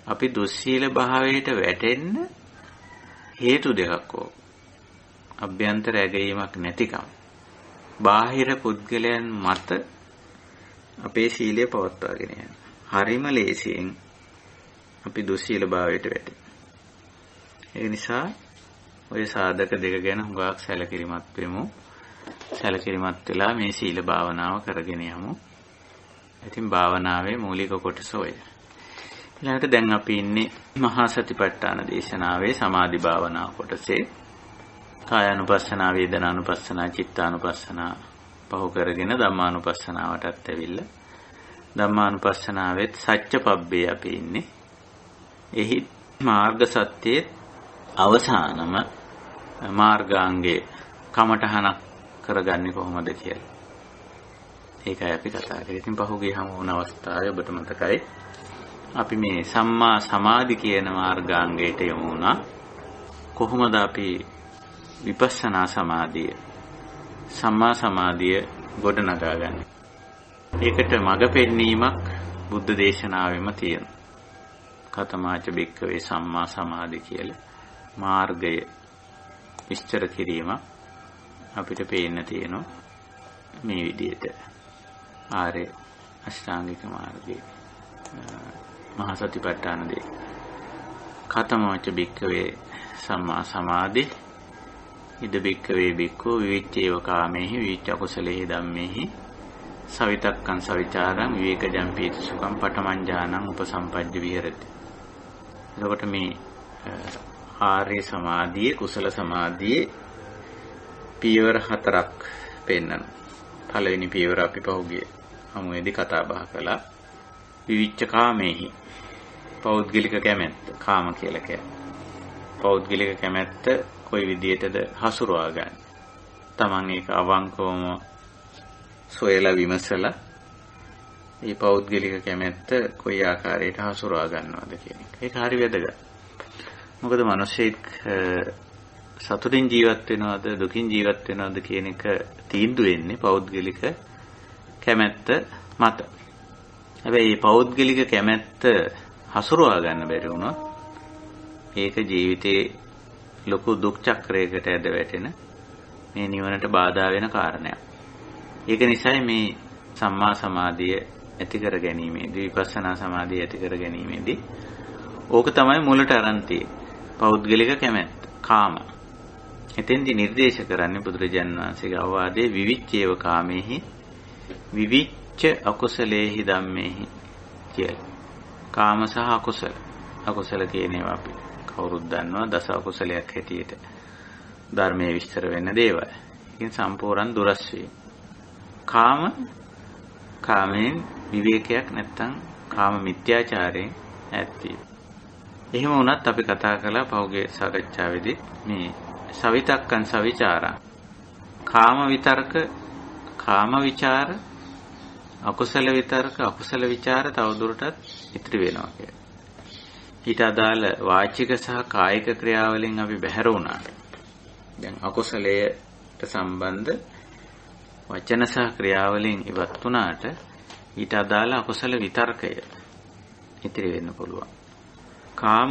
අපි දුස්සීල භාවයට වැටෙන්න හේතු දෙකක් ඕක. අභ්‍යන්තර ඇගීමක් නැතිකම. බාහිර පුද්ගලයන් මත අපේ සීලය පවත්වාගෙන යන්න. හරිම ලේසියෙන් අපි දුස්සීල භාවයට වැටෙනවා. ඒ නිසා ඔය සාධක දෙක ගැන හුඟක් සැලකිලිමත් වෙමු. සැලකිලිමත් වෙලා මේ සීල භාවනාව කරගෙන යමු. ඉතින් භාවනාවේ මූලික කොටස ඔය. ඊළඟට දැන් අපි ඉන්නේ මහා සතිපට්ඨාන දේශනාවේ සමාධි භාවනාව කොටසේ. කායानुපස්සනා, වේදනානුපස්සනා, චිත්තානුපස්සනා පහු කරගෙන ධම්මානුපස්සනාවටත් ඇවිල්ලා ධම්මානුපස්සනාවෙත් සත්‍යපබ්බේ අපි ඉන්නේ. එහි මාර්ග සත්‍යයේ අවසානම මාර්ගාංගයේ කමඨහනක් කරගන්නේ කොහොමද කියලා. ඒකයි අපි කතා කරේ. ඉතින් පහුගිය හමු වුණ අවස්ථාවේ ඔබට මතකයි අපි මේ සම්මා සමාධි කියන මාර්ගාංගයට යමු වුණා. කොහොමද අපි විපස්සනා සමාධිය සම්මා සමාධිය ගොඩනගාගන්නේ? ඒකට මඟ පෙන්වීමක් බුද්ධ දේශනාවෙම තියෙනවා. කතමාච බික්කවේ සම්මා සමාධි කියලා මාර්ගය විස්තර කිරීම අපිට පේන්න තියෙනවා මේ විදිහට. ආර්ය අෂ්ටාංගික මාර්ගයේ මහා සතිපට්ඨාන දේ. කතමාච බික්කවේ සම්මා සමාධි ඉද බික්කවේ බික්කෝ විවිච්ඡේව කාමේහි විවිච්ඡ කුසලේහි ධම්මේහි සවිතක්කං සවිචාරං විවේකජං පීති සුඛං පඨමං ඥානං උපසම්පජ්ජ විහෙරති. එතකොට මේ ආර්ය සමාධියේ කුසල සමාධියේ පියවර 4ක් පෙන්වනවා. පළවෙනි පියවර අපි පහුගිය හමුවේදී කතා බහ කළා. විවිච්ඡ කාමේහි පෞද්ගලික කැමැත්ත කාම කියලා කියන්නේ. පෞද්ගලික කැමැත්ත කොයි විදිහටද හසුරවා ගන්න. Taman ඒක අවංකවම සොයලා විමසලා මේ පෞද්ගලික කැමැත්ත කොයි ආකාරයට හසුරවා ගන්නවද කියන එක. ඒක හරි වැදගත්. මොකද මිනිස්සෙක් සතුටින් ජීවත් වෙනවද දුකින් ජීවත් වෙනවද කියන එක තීන්දුව වෙන්නේ පෞද්ගලික කැමැත්ත මත. හැබැයි මේ පෞද්ගලික කැමැත්ත හසුරවා ගන්න බැරි වුණොත් ඒක ජීවිතේ ලොකු දුක් චක්‍රයකට ඇද වැටෙන මේ නිවනට බාධා වෙන කාරණයක්. ඒක නිසායි මේ සම්මා සමාධිය ඇති කර ගැනීමේදී විපස්සනා සමාධිය ඇති කර ගැනීමේදී ඕක තමයි මුලට අරන් තියෙන්නේ. පෞද්ගලික කැමැත්ත. කාම. එතෙන්දි නිර්දේශ කරන්නේ බුදුරජාණන් වහන්සේගේ අවවාදයේ විවිච්ඡේව කාමේහි විවිච්ඡ අකුසලේහි ධම්මේහි කියලා. කාම සහ අකුසල. අකුසල කියන ඒවා අපි කවුරුත් දන්නවා දස අකුසලයක් හැටියට ධර්මයේ විස්තර වෙන දේවල්. ඒකෙන් සම්පූර්ණ දුරස් වේ. කාමයෙන් විවේකයක් නැත්තම් කාම මිත්‍යාචාරයෙන් ඈත්වීම. එහෙම වුණත් අපි කතා කළා පහුගිය සාකච්ඡාවේදී මේ සවිතක්කං සවිචාරා කාම විතර්ක කාම විචාර අකුසල විතර්ක අකුසල විචාර තවදුරටත් ඉතිරි වෙනවා කියලා. ඊට අදාළ වාචික සහ කායික ක්‍රියාවලින් අපි බැහැර වුණාට දැන් අකුසලයට සම්බන්ධ වචන සහ ක්‍රියාවලින් ඉවත් වුණාට ඊට අදාළ අකුසල විතර්කය ඉතිරි වෙන්න පුළුවන්. කාම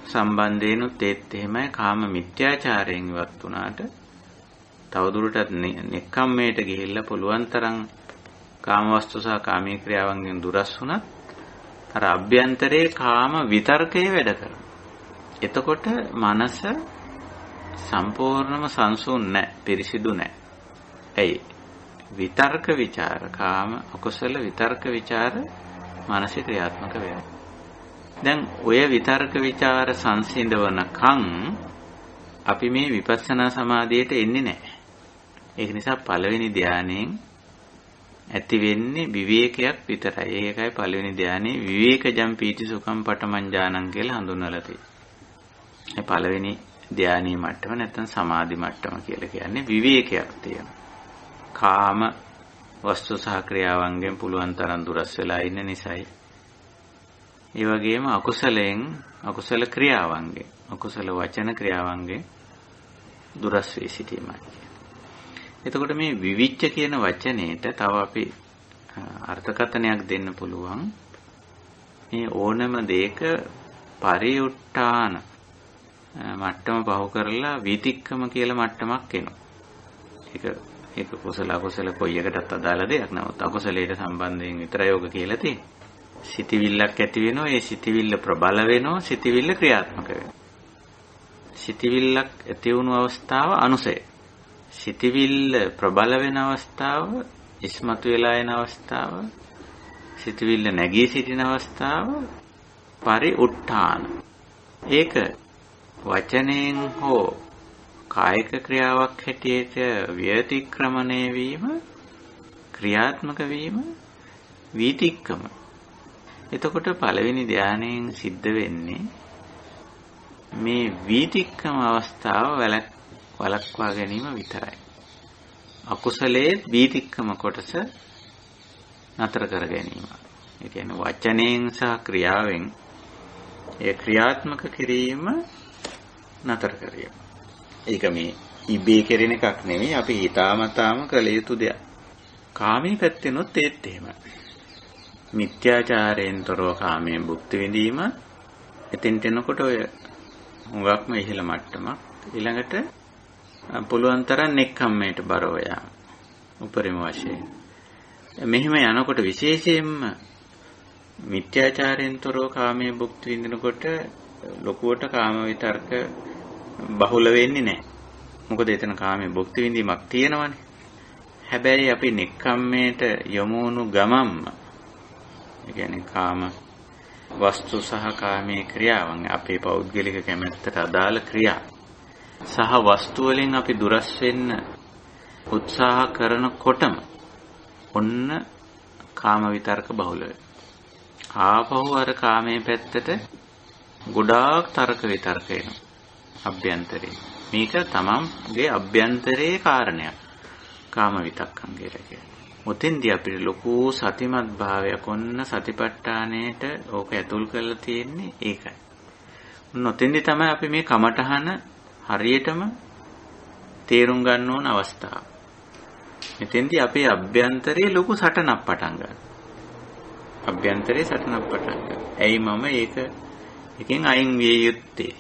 සම්බන්ධේනුත් ඒත් එහෙමයි කාම මිත්‍යාචාරයෙන් ඉවත් වුණාට තවදුරටත් නෙක්ඛම්මයට ගිහිල්ලා පුළුවන් තරම් කාම වස්තු සහ කාමී ක්‍රියාවන්ගෙන් දුරස් වුණත් අර අභ්‍යන්තරයේ කාම විතර්කයේ වැඩ කරනවා. එතකොට මනස සම්පූර්ණම සංසුන් නැහැ, පිරිසිදු නැහැ. ඇයි? විතර්ක ਵਿਚාර කාම අකුසල විතර්ක ਵਿਚාර මානසික ක්‍රියාත්මක වෙනවා. දැන් ඔය විතර්ක ਵਿਚාර සංසිඳවනකම් අපි මේ විපස්සනා සමාධියට එන්නේ නැහැ. ඒක නිසා පළවෙනි ධානයෙන් ඇති වෙන්නේ විවේකයක් විතරයි. ඒකයි පළවෙනි ධානයේ විවේකජම් පීති සුඛම් පඨමං ඥානං කියලා හඳුන්වලා තියෙන්නේ. ඒ පළවෙනි ධානීය මට්ටම නැත්නම් සමාධි මට්ටම කියලා කියන්නේ විවේකයක් තියෙනවා. කාම වස්තු සහ ක්‍රියාවන්ගෙන් පුළුවන් තරම් දුරස් වෙලා ඉන්න නිසායි. ඒ වගේම අකුසලයෙන් අකුසල ක්‍රියාවන්ගෙන් අකුසල වචන ක්‍රියාවන්ගෙන් දුරස් වී සිටීමයි. එතකොට මේ විවිච්ඡ කියන වචනේට තව අපි අර්ථකථනයක් දෙන්න පුළුවන්. මේ ඕනම දෙයක පරිඋට්ටාන මට්ටම පහු කරලා විතික්කම කියලා මට්ටමක් එනවා. ඒක කුසල අකුසල කොයි එකටත් අදාළ දෙයක්. නමුත් අකුසලයට සම්බන්ධයෙන් විතරයි යෝග කියලා තියෙන්නේ. සිතවිල්ලක් ඇති වෙනවා, ඒ සිතවිල්ල ප්‍රබල වෙනවා, සිතවිල්ල ක්‍රියාත්මක වෙනවා. සිතවිල්ලක් ඇති වුණු අවස්ථාව අනුසය. සිතවිල්ල ප්‍රබල වෙන අවස්ථාව, ඉස්මතු වෙලා එන අවස්ථාව, සිතවිල්ල නැගී සිටින අවස්ථාව පරිඋට්ඨාන. ඒක වචනයෙන් හෝ කායික ක්‍රියාවක් හැටියට ව්‍යතික්‍රමණය වීම, ක්‍රියාත්මක වීම වීතික්කම. එතකොට පළවෙනි ධානයෙන් සිද්ධ වෙන්නේ මේ වීතික්කම අවස්ථාව වළක්වා ගැනීම විතරයි. අකුසලයේ වීතික්කම කොටස නතර කර ගැනීම. ඒ කියන්නේ වචනයෙන් සහ ක්‍රියාවෙන් ඒ ක්‍රියාත්මක කිරීම නතර කිරීම. ඒක මේ ඉබේ කෙරෙන එකක් නෙවෙයි, අපි හිතාමතාම කළ යුතු දෙයක්. කාමී පැත්තෙනොත් ඒත් එහෙමයි. මිත්‍යාචාරයෙන් තොරව කාමයෙන් භුක්ති විඳීම එතෙන්ට එනකොට ඔය හුඟක්ම ඉහළ මට්ටමක්. ඊළඟට පුළුවන් තරම් නෙක්ඛම්මයට බරව යාම උපරිම වශයෙන්. මෙහිම යනකොට විශේෂයෙන්ම මිත්‍යාචාරයෙන් තොරව කාමයේ භුක්ති විඳිනකොට ලොකුවට කාම විතර්ක බහුල වෙන්නේ නැහැ. මොකද එතන කාමයේ භුක්ති විඳීමක් තියෙනවනේ. හැබැයි අපි නෙක්ඛම්මයට යමුණු ගමම්ම ඒ කියන්නේ කාම වස්තු සහ කාමයේ ක්‍රියාවන් අපේ පෞද්ගලික කැමැත්තට අදාළ ක්‍රියා සහ වස්තු වලින් අපි දුරස් වෙන්න උත්සාහ කරනකොටම ඔන්න කාම විතර්ක බහුල වෙනවා. ආපහු අර කාමයේ පැත්තට ගොඩාක් තර්ක විතර්ක එනවා අභ්‍යන්තරේ. මේක තමන්ගේ අභ්‍යන්තරයේ කාරණයක්. කාම විතක්කම් කියලා කියන්නේ. ඔතෙන්දී අපිට ලොකු සතිමත් භාවයක් ඔන්න සතිපට්ඨානයට ඕක ඇතුල් කරලා තියෙන්නේ ඒකයි. ඔන්න ඔතෙන්දී තමයි අපි මේ කමඨහන හරියටම තේරුම් ගන්න ඕන අවස්ථාව. මෙතෙන්දී අපේ අභ්‍යන්තරයේ ලොකු සටනක් පටන් ගන්නවා. අභ්‍යන්තරයේ සටනක් පටන් ගන්නවා. ඇයි මම එකෙන් අයින් විය යුත්තේ?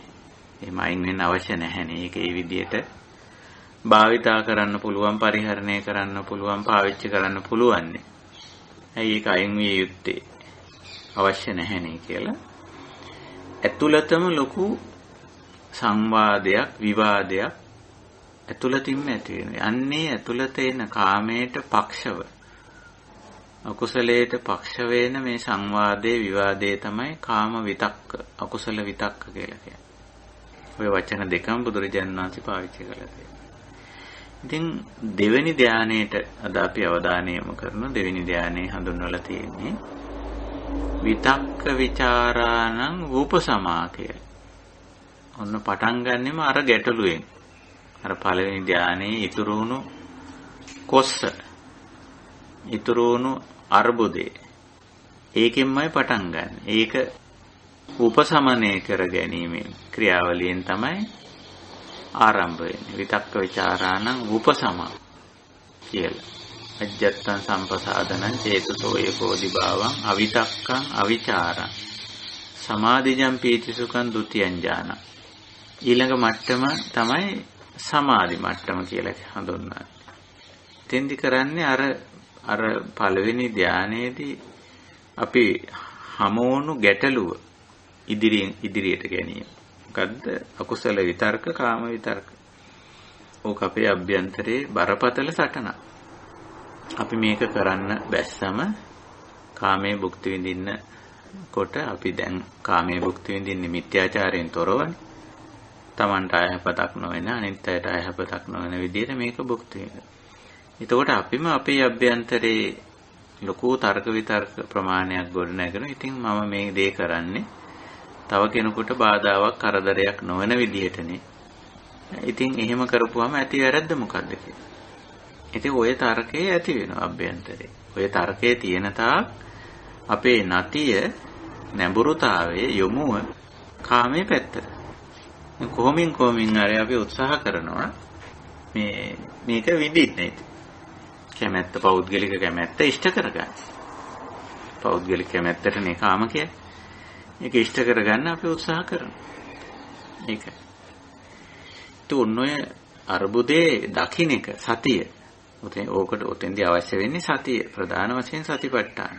එහෙම අයින් වෙන්න අවශ්‍ය නැහැනේ. ඒක ඒ විදිහට භාවිතා කරන්න පුළුවන්, පරිහරණය කරන්න පුළුවන්, පාවිච්චි කරන්න පුළුවන්. ඇයි ඒක අයින් විය යුත්තේ? අවශ්‍ය නැහැනේ කියලා ඇතුළතම ලොකු සංවාදයක් විවාදයක් ඇතුළතින්ම ඇති වෙනවා. අන්නේ ඇතුළත එන කාමයට පක්ෂව අකුසලයට පක්ෂ වෙන මේ සංවාදයේ විවාදයේ තමයි කාම විතක්ක අකුසල විතක්ක කියලා කියන්නේ. ඔය වචන දෙකම බුදුරජාණන් වහන්සේ පාවිච්චි කළා තියෙනවා. ඉතින් දෙවෙනි ධානයේට අද අපි අවධානය යොමු කරන දෙවෙනි ධානයේ හඳුන්වලා තියෙන්නේ විතක්ක ਵਿਚාරාණං රූපසමා කියලා. ඔන්න පටන් ගන්නෙම අර ගැටලුවෙන්. අර පළවෙනි ධානයේ ඉතුරු වුණු කොස්ස ඉතුරු වුණු අර්බුදේ ඒකෙන්මයි පටන් ගන්න. ඒක උපසමනය කර ගැනීමෙන් ක්‍රියාවලියෙන් තමයි ආරම්භ වෙන්නේ. විතක්ක ਵਿਚාරාණං උපසමා කියලා. අජ්ජත්තං සම්පසාදනං චේතසෝ ඒකෝදි භාවං අවිතක්කං අවිචාරං සමාධිජං පීතිසුඛං ဒ ුතියං ඥාන. ඊළඟ මට්ටම තමයි සමාධි මට්ටම කියලා හඳුන්වන්නේ. තෙන්දි කරන්නේ අර පළවෙනි ධානයේදී අපි හමෝණු ගැටලුව ඉදිරියට ගැනීම. මොකද්ද? අකුසල විතර්ක, කාම විතර්ක. ඕක අපේ අභ්‍යන්තරයේ බරපතල සටනක්. අපි මේක කරන්න බැස්සම කාමයේ භුක්ති විඳින්න කොට අපි දැන් කාමයේ භුක්ති විඳින්නේ මිත්‍යාචාරයෙන් තොරවනේ. Tamanට අයහපතක් නොවන අනිත් අයට අයහපතක් නොවන විදිහට මේක භුක්ති විඳිනවා. එතකොට අපිම අපේ අභ්‍යන්තරයේ ලොකු තර්ක විතර්ක ප්‍රමාණයක් ගොඩ නැගෙන. ඉතින් මම මේ දේ කරන්නේ තව කෙනෙකුට බාධාවක් කරදරයක් නොවන විදිහටනේ. ඉතින් එහෙම කරපුවාම ඇති වැරද්ද මොකද්ද කියලා. ඉතින් ওই තර්කයේ ඇති වෙනවා අභ්‍යන්තරේ. ওই තර්කයේ තියෙන තාක් අපේ නතිය නැඹුරුතාවයේ යොමුව කාමයේ පැත්තට. කොහොමින් හරි අපි උත්සාහ කරනවා මේක විඳින්න. කැමැත්ත පෞද්ගලික කැමැත්ත ඉෂ්ට කරගන්න. පෞද්ගලික කැමැත්තටනේ කාම කියන්නේ. ඒක ඉෂ්ට කරගන්න අපි උත්සාහ කරනවා. ඒකයි. ඔය අර්බුදේ දකින්න එක සතිය. ඔතෙන්දී අවශ්‍ය වෙන්නේ සතිය. ප්‍රධාන වශයෙන් සතිපට්ඨාන.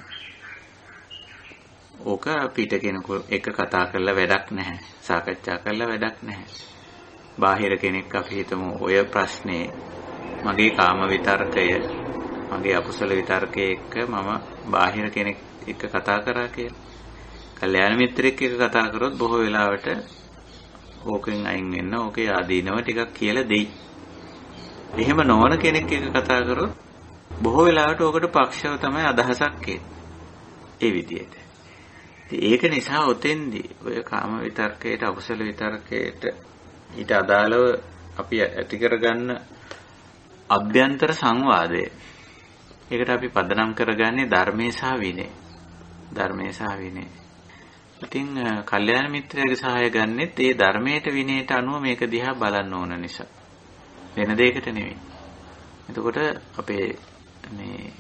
ඕක පිට කෙනෙකු එක කතා කරලා වැඩක් නැහැ. සාකච්ඡා කරලා වැඩක් නැහැ. බාහිර කෙනෙක් අපි හිතමු ඔය ප්‍රශ්නේ මගේ කාම විතර්කය මගේ අකුසල විතර්කයේ එක්ක මම බාහිර කෙනෙක් එක්ක කතා කරා කියලා. කල්යාණ මිත්‍රෙක් එක්ක කතා කරොත් බොහෝ වෙලාවට ඕකෙන් අයින් වෙන්න ඕකේ ආදීනව ටිකක් කියලා දෙයි. එහෙම නොවන කෙනෙක් එක්ක කතා කරොත් බොහෝ වෙලාවට ඕකට පක්ෂව තමයි අදහසක් ඒ විදිහට. ඒක නිසා ඔතෙන්දී ඔය කාම විතර්කයට අකුසල විතර්කයට ඊට අදාළව අපි ඇති කරගන්න අභ්‍යන්තර සංවාදය. ඒකට අපි පදනම් කරගන්නේ ධර්මයේ සහ විනය. ධර්මයේ සහ විනය. ඉතින් කල්යාණ මිත්‍රයාගේ සහාය ගන්නෙත් ඒ ධර්මයට විනයට අනුව මේක දිහා බලන්න ඕන නිසා. වෙන දෙයකට නෙවෙයි. එතකොට අපේ මේ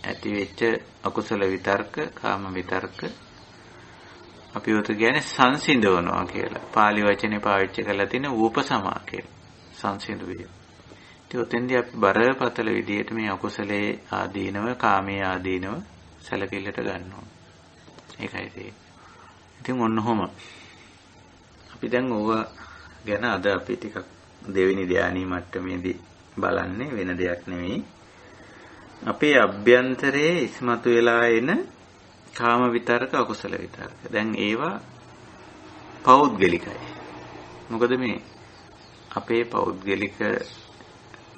ඇති වෙච්ච අකුසල විතර්ක, කාම විතර්ක අපි උත කියන්නේ සංසිඳවනවා කියලා. පාලි වචනේ පාවිච්චි කරලා තියෙන උපසමා කියලා. සංසිඳුවේ. ඉතින් ඔතෙන්දී අපි බරපතල විදියට මේ අකුසලයේ ආදීනව, කාමයේ ආදීනව සැලකිල්ලට ගන්නවා. ඒකයි තියෙන්නේ. ඉතින් ඔන්නෝම අපි දැන් ඕව ගැන අද අපි ටිකක් දෙවෙනි ධානී මට්ටමේදී බලන්නේ වෙන දෙයක් නෙවෙයි. අපේ අභ්‍යන්තරයේ ඉස්මතු වෙලා එන කාම විතර්ක, අකුසල විතර්ක. දැන් ඒවා පෞද්ගලිකයි. මොකද මේ අපේ පෞද්ගලික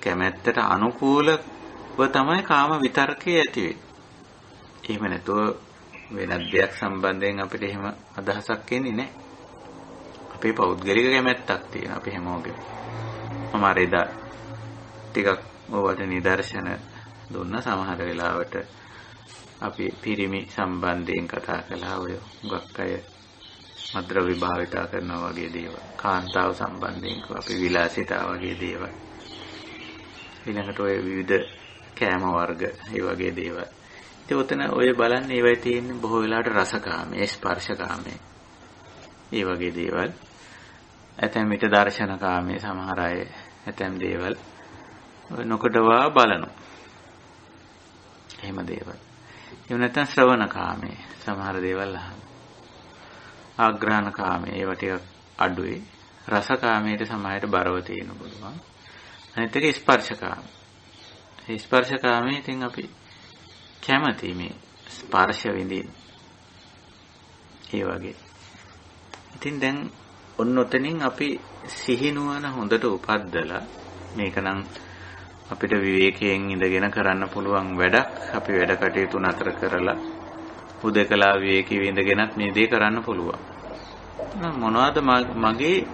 කැමැත්තට අනුකූලව තමයි කාම විතර්කයේ ඇති වෙන්නේ. එහෙම නැතුව වෙනත් දෙයක් සම්බන්ධයෙන් අපිට එහෙම අදහසක් එන්නේ නැහැ. අපේ පෞද්ගලික කැමැත්තක් තියෙනවා අපි හැමෝගෙම. මම අර එදා ටිකක් ඔයාලට නිදර්ශන දුන්න සමහර වෙලාවට අපි පිරිමි සම්බන්ධයෙන් කතා කළා. ඔය හුඟක් අය මද්ද්‍රව්‍ය භාවිතා කරනවා වගේ දේවල්. කාන්තාව සම්බන්ධයෙන් අපි විලාසිතා වගේ දේවල්. ඊළඟට ඔය විවිධ කෑම වර්ග ඒ වගේ දේවල්. ඉතින් ඔතන ඔය බලන්න ඒවයි තියෙන්නේ බොහෝ වෙලාවට රසකාමයේ, ස්පර්ශකාමයේ. ඒ වගේ දේවල්. ඇතැම් විට දර්ශනකාමයේ සමහර අය ඇතැම් දේවල් නොකඩවා බලනවා. එහෙම දේවල්. එහෙම නැත්නම් ශ්‍රවණකාමයේ සමහර දේවල් අහනවා. ආග්‍රහණ කාමයේ ඒව ටික අඩුයි. රස කාමයේ සමහරට බරව තියෙන පුළුවන්. අනිත් එක ස්පර්ශ කාමය. ඒ ස්පර්ශ කාමයේ ඉතින් අපි කැමති මේ ස්පර්ශ විඳින්න. ඒ වගේ. ඉතින් දැන් ඔන්න ඔතනින් අපි සිහිනුවන හොඳට උපද්දලා මේක නම් අපිට විවේකයෙන් ඉඳගෙන කරන්න පුළුවන් වැඩක්. අපි වැඩ කටයුතු නතර කරලා හුදකලා විවේකීව ඉඳගෙනත් මේ දේ කරන්න පුළුවන්. මොනවද මගේ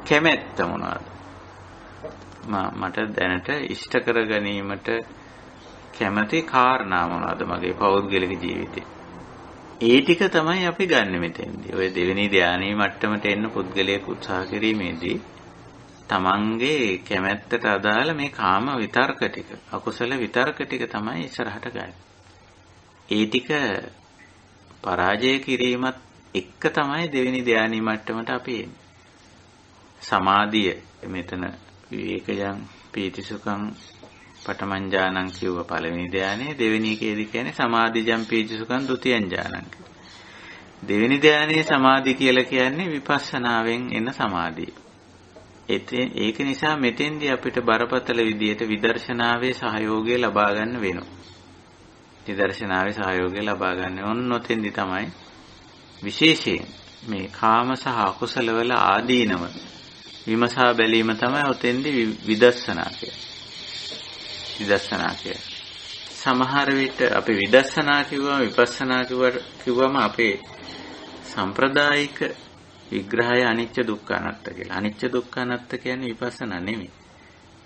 කැමැත්ත මොනවද? මට දැනට ඉෂ්ට කර ගැනීමට කැමති කාරණා මොනවද මගේ පෞද්ගලික ජීවිතේ? ඒ ටික තමයි අපි ගන්න මෙතෙන්දී. ඔය දෙවෙනි ධානයේ මට්ටමට එන්න පුද්ගලයෙක් උත්සාහ කිරීමේදී තමන්ගේ කැමැත්තට අදාළ මේ කාම විතර්ක ටික, අකුසල විතර්ක ටික තමයි ඉස්සරහට ගන්න. ඒ ටික පරාජය කිරීමත් එක්ක තමයි දෙවෙනි ධානයේ මට්ටමට අපි එන්නේ. සමාධිය මෙතන විවේකයන් පීතිසුඛං පඨමං ඥානං කියව පළවෙනි ධානයේ, දෙවෙනි එකේදී කියන්නේ සමාධිජං පීතිසුඛං ဒုတိ ය ඥානං. දෙවෙනි ධානයේ සමාධි කියලා කියන්නේ විපස්සනාවෙන් එන සමාධිය. ඒක නිසා මෙතෙන්දී අපිට බරපතල විදියට විදර්ශනාවේ සහයෝගය ලබා ගන්න වෙනවා. විදර්ශනාවේ සහයෝගය ලබා ගන්න ඕන ඔතෙන්දී තමයි විශේෂයෙන් මේ කාම සහ අකුසල වල ආදීනව විමසා බැලීම තමයි ඔතෙන්දී විදර්ශනා කියන්නේ. විදර්ශනා කියන්නේ. සමහර විට අපි විදර්ශනා කිව්වම විපස්සනා කිව්වම අපේ සම්ප්‍රදායික විග්‍රහය අනිච්ච දුක්ඛ අනාත්ත කියලා. අනිච්ච දුක්ඛ අනාත්ත කියන්නේ විපස්සනා නෙමෙයි.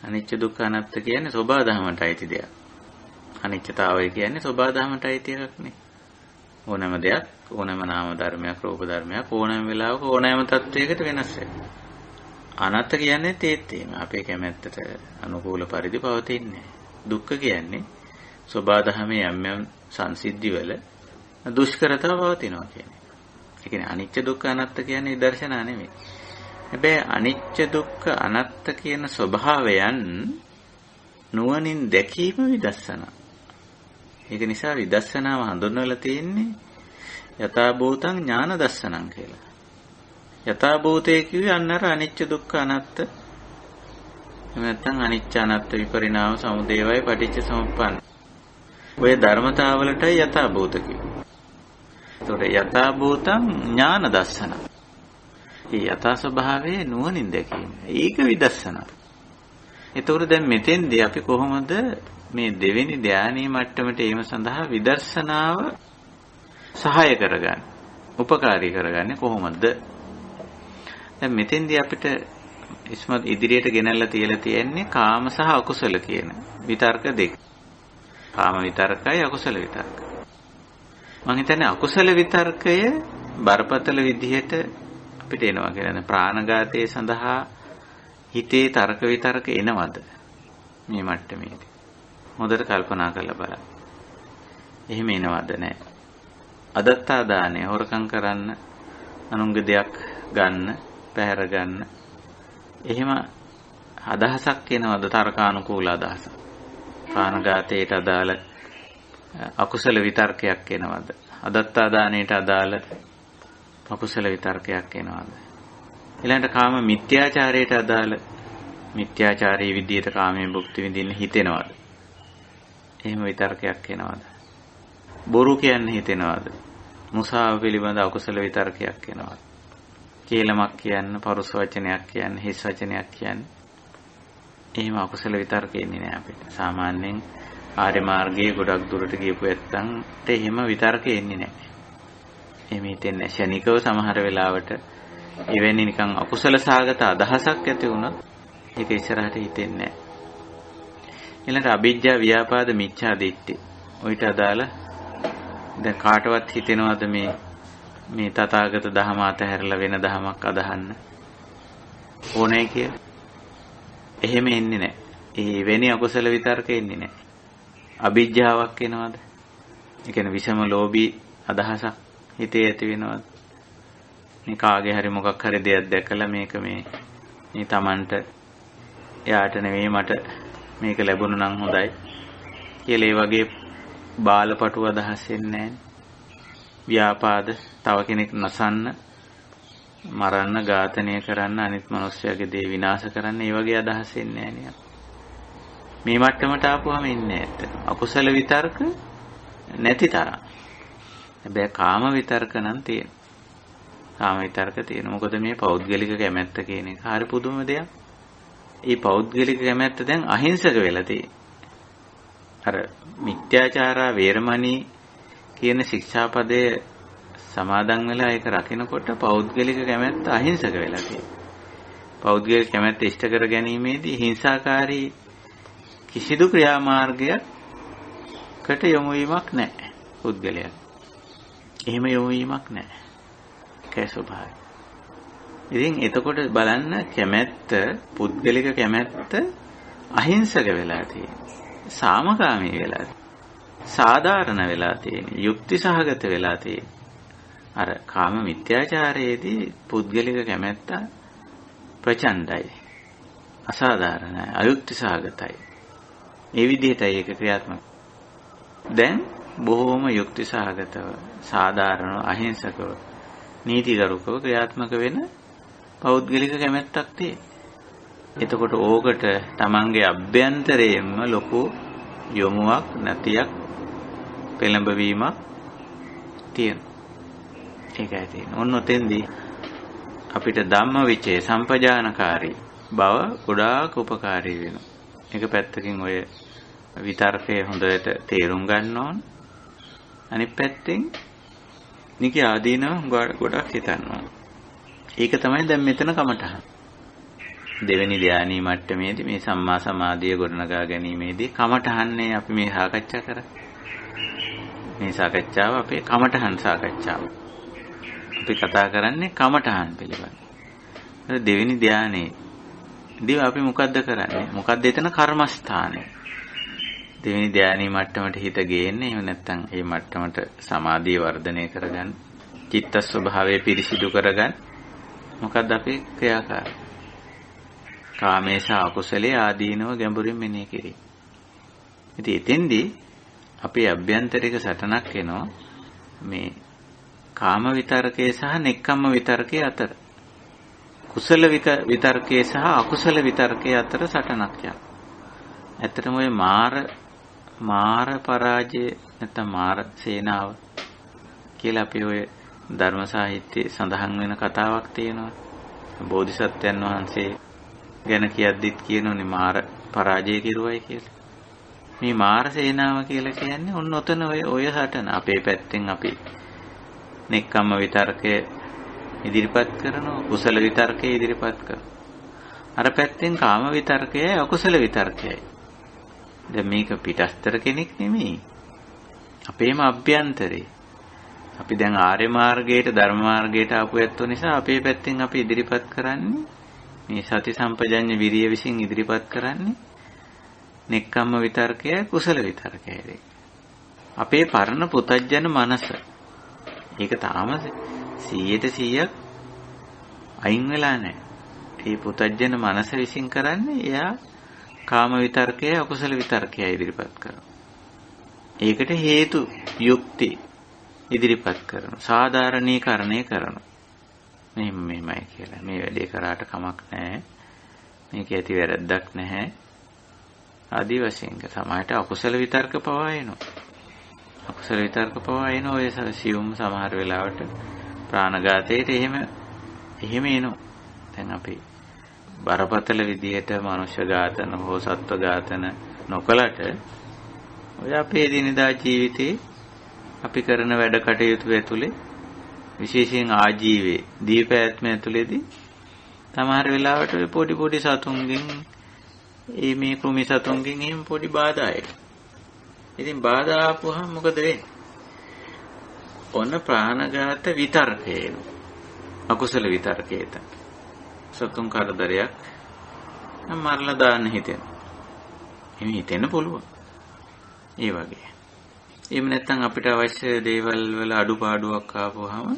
අනිච්ච දුක්ඛ අනාත්ත කියන්නේ සෝබා දහමට අයිති දෙයක්. අනිච්චතාවය කියන්නේ සෝබා දහමට අයිති එකක් නේ. ඕනෑම දෙයක්, ඕනෑම නාම ධර්මයක්, රූප ධර්මයක් ඕනෑම වෙලාවක ඕනෑම තත්වයකට වෙනස් වෙනවා. අනාත්ත කියන්නේ තේත් එහෙම. අපේ කැමැත්තට අනුකූල පරිදි පවතින්නේ. දුක්ඛ කියන්නේ සෝබා දහමේ යම් සංසිද්ධිවල දුෂ්කරතාව පවතිනවා කියන්නේ. ඒ කියන්නේ අනිච්ච දුක්ඛ අනාත්ත කියන්නේ විදර්ශනා නෙමෙයි. හැබැයි අනිච්ච දුක්ඛ අනාත්ත කියන ස්වභාවයන් නුවණින් දැකීම විදර්ශනා. ඒක නිසා විදර්ශනාව හඳුන්වලා තියෙන්නේ යථා භූතං ඥාන දස්සනං කියලා. යථා භූතේ කිව්වේ අන්නර අනිච්ච දුක්ඛ අනාත්ත. එහෙම නැත්නම් අනිච්ච අනාත්ත විපරිණාම සමුදේවය පටිච්ච සමුප්පන්න. ඔය ධර්මතාවලටයි යථා භූත කිව්වේ. ඒතකොට යථා භූතං ඥාන දස්සන. මේ යථා ස්වභාවයේ නුවණින් දැකීම. ඒක විදර්ශනා. ඒතකොට දැන් මෙතෙන්දී අපි කොහොමද මේ දෙවෙනි ධානයේ මට්ටමට ඒම සඳහා විදර්ශනාව සහාය කරගන්නේ? උපකාරී කරගන්නේ කොහොමද? දැන් මෙතෙන්දී අපිට ඉස්මත් ඉදිරියට ගෙනල්ලා තියලා තියෙන්නේ කාම සහ අකුසල කියන විතර්ක දෙක. කාම විතර්කයි අකුසල විතර්කයි. මම හිතන්නේ අකුසල විතර්කය බරපතල විදිහට අපිට එනවා කියන්නේ ප්‍රාණඝාතයේ සඳහා හිතේ තර්ක විතර්ක එනවද මේ මට්ටමේදී? හොඳට කල්පනා කරලා බලන්න. එහෙම එනවද නැහැ. අදත්තා දානය හොරකම් කරන්න, අනුන්ගේ දෙයක් ගන්න, පැහැර ගන්න. එහෙම අදහසක් එනවද? තර්කානුකූල අදහසක්. ප්‍රාණඝාතයට අදාළ අකුසල විතර්කයක් එනවද? අදත්තා දානයට අදාළ අකුසල විතර්කයක් එනවද? ඊළඟට කාම මිත්‍යාචාරයට අදාළ මිත්‍යාචාරී විදියට කාමයේ භුක්ති විඳින්න හිතෙනවද? එහෙම විතර්කයක් එනවද? බොරු කියන්න හිතෙනවද? මුසාව පිළිබඳ අකුසල විතර්කයක් එනවද? කේලමක් කියන්න, පරුස වචනයක් කියන්න, හිස් වචනයක් කියන්න. එහෙම අකුසල විතර්ක එන්නේ නැහැ අපිට. සාමාන්‍යයෙන් ආර්ය මාර්ගයේ ගොඩක් දුරට ගියපු ඇත්තන්ට එහෙම විතර්ක එන්නේ නැහැ. එහෙම හිතෙන්නේ ශනිකව සමහර වෙලාවට එවැනි නිකන් අකුසල සාගත අදහසක් ඇති වුණොත් ඒක ඉස්සරහට හිතෙන්නේ නැහැ. ඊළඟට අවිජ්ජා ව්‍යාපාද මිච්ඡා දිට්ඨි. ඔయిత අදාළ දැන් කාටවත් හිතෙනවද මේ තථාගත දහම අතහැරලා වෙන දහමක් අදහන්න ඕනේ කියලා? එහෙම එන්නේ නැහැ. ඒ වෙණි අකුසල විතර්ක එන්නේ නැහැ. අවිජ්ජාවක් එනවද? ඒ කියන්නේ විෂම ලෝභී අදහසක් හිතේ ඇති වෙනවද? මේ කාගේ හරි මොකක් හරි දෙයක් දැකලා මේක මේ Tamanට එයාට නෙවෙයි මට මේක ලැබුණා නම් හොඳයි කියලා ඒ වගේ බාලපටු අදහස් එන්නේ නැහැ. ව්‍යාපාද තව කෙනෙක් නසන්න මරන්න, ඝාතනය කරන්න, අනිත් මිනිස්සුගේ දේ විනාශ කරන්න, ඒ වගේ අදහස් එන්නේ නැහැ නේ. මේ මට්ටමට ආපුවම ඉන්නේ ඇත්තට. අකුසල විතර්ක නැති තරම්. හැබැයි කාම විතර්ක නම් තියෙනවා. කාම විතර්ක තියෙනවා. මොකද මේ පෞද්ගලික කැමැත්ත කියන එක හරි පුදුම දෙයක්. මේ පෞද්ගලික කැමැත්ත දැන් අහිංසක වෙලා තියෙන්නේ. අර මිත්‍යාචාරා වේරමණී කියන ශික්ෂාපදයේ සමාදන් වෙලා ඒක රකින්නකොට පෞද්ගලික කැමැත්ත අහිංසක වෙලා තියෙනවා. පෞද්ගලික කැමැත්ත ඉෂ්ට කර ගැනීමේදී හිංසාකාරී කිසිදු ක්‍රියාමාර්ගයකට යොමු වීමක් නැහැ පුද්ගලයා. එහෙම යොමු වීමක් නැහැ. ඒකේ ස්වභාවය. ඉතින් එතකොට බලන්න කැමැත්ත, පුද්ගලික කැමැත්ත අහිංසක වෙලා තියෙනවා. සාමකාමී වෙලා තියෙනවා. සාධාරණ වෙලා තියෙනවා. යුක්ති සහගත වෙලා තියෙනවා. අර කාම මිත්‍යාචාරයේදී පුද්ගලික කැමැත්ත ප්‍රචණ්ඩයි. අසාධාරණයි. අයුක්ති සහගතයි. ඒ විදිහටයි ඒක ක්‍රියාත්මක. දැන් බොහෝම යුක්ති සහගතව, සාධාරණව, අහිංසකව, නීතිගරුකව ක්‍රියාත්මක වෙන පෞද්ගලික කැමැත්තක් තියෙනවා. එතකොට ඕකට තමන්ගේ අභ්‍යන්තරයෙන්ම ලොකු යොමුවක් නැතියක් පෙළඹවීමක් තියෙනවා. ඒකයි තියෙන්නේ. ඔන්න ඔතෙන්දී අපිට ධම්මවිචේ සම්පජානකාරී බව ගොඩාක් උපකාරී වෙනවා. එක පැත්තකින් ඔය විතර්කය හොඳට තේරුම් ගන්න ඕන. අනිත් පැත්තෙන් නික ආදීනව ගොඩක් හිතන්න ඕන. ඒක තමයි දැන් මෙතන කමටහන්. දෙවෙනි ධානී මට්ටමේදී මේ සම්මා සමාධිය ගොඩනගා ගැනීමේදී කමටහන්නේ අපි මේ සාකච්ඡා කරා. මේ සාකච්ඡාව අපේ කමටහන් සාකච්ඡාව. අපි කතා කරන්නේ කමටහන් පිළිබඳ. දෙවෙනි ධානයේදී අපි මොකද්ද කරන්නේ? මොකද්ද එතන කර්මස්ථානය. දෙවෙනි ධානී මට්ටමට හිත ගේන්නේ. එහෙම නැත්නම් මේ මට්ටමට සමාධිය වර්ධනය කරගන්න, චිත්ත ස්වභාවය පිරිසිදු කරගන්න. මොකද්ද අපේ ක්‍රියාකාරී? කාමේශ අකුසලයේ ආදීනව ගැඹුරින් මෙනෙහි කිරීම. ඉතින් එතෙන්දී අපේ අභ්‍යන්තරික සටනක් එනවා මේ කාම විතර්කයේ සහ නෙක්ඛම්ම විතර්කයේ අතර. කුසල විතර්කයේ සහ අකුසල විතර්කයේ අතර සටනක් යනවා. ඇත්තටම ඔය මාර පරාජය නැත්නම් මාර සේනාව කියලා අපි ඔය ධර්ම සාහිත්‍යයේ සඳහන් වෙන කතාවක් තියෙනවා. බෝධිසත්වයන් වහන්සේ ගැන කියද්දිත් කියනෝනේ මාර පරාජය කෙරුවයි කියලා. මේ මාර සේනාව කියලා කියන්නේ ඔන්න ඔතන ඔය සටන. අපේ පැත්තෙන් අපි නෙක්ඛම්ම විතර්කය ඉදිරිපත් කරනවා, කුසල විතර්කය ඉදිරිපත් කරනවා. අර පැත්තෙන් කාම විතර්කයයි අකුසල විතර්කයයි. දැන් මේක පිටස්තර කෙනෙක් නෙමෙයි. අපේම අභ්‍යන්තරේ. අපි දැන් ආර්ය මාර්ගයට, ධර්ම මාර්ගයට ආපු ඇත්තෝ නිසා අපේ පැත්තෙන් අපි ඉදිරිපත් කරන්නේ මේ සති සම්පජඤ්ඤ විරිය විසින් ඉදිරිපත් කරන්නේ නෙක්ඛම්ම විතර්කයයි කුසල විතර්කයයි. අපේ පරණ පුතජන මනස ඒක තාම 100% අයින් වෙලා නැහැ. මේ පුතජන මනස විසින් කරන්නේ එයා කාම විතර්කය අකුසල විතර්කය ඉදිරිපත් කරනවා. ඒකට හේතු යුක්ති ඉදිරිපත් කරනවා. සාධාරණීකරණය කරනවා. මෙහෙමයි කියලා. මේ වැඩේ කරාට කමක් නැහැ. මේක ඇති වැරද්දක් නැහැ. ආදි වශයෙන් සමායට අකුසල විතර්ක පවා එනවා. අකුසල විතර්ක පවා එන ඔය සියුම් සමහර වෙලාවට ප්‍රාණඝාතයට එහෙම එනවා. දැන් අපි බරපතල විදිහට මනුෂ්‍ය ඝාතන හෝ සත්ව ඝාතන නොකලට ඔය අපේ දිනදා ජීවිතේ අපි කරන වැඩ කටයුතු ඇතුලේ විශේෂයෙන් ආජීවයේ දීපෑත්ම ඇතුලේදී සමහර වෙලාවට ඔය පොඩි සතුන්ගෙන් මේ කෘමි සතුන්ගෙන් එහෙම පොඩි බාධා එනවා. ඉතින් බාධා ආපුවහම මොකද වෙන්නේ? ඔන්න ප්‍රාණඝාත විතර්කය එනවා. අකුසල විතර්කයට. සතුන් කරදරයක් මරලා දාන්න හිතෙනවා. එහෙම හිතෙන්න පුළුවන්. ඒ වගේ. එහෙම නැත්නම් අපිට අවශ්‍ය දේවල් වල අඩුපාඩුවක් ආපුවහම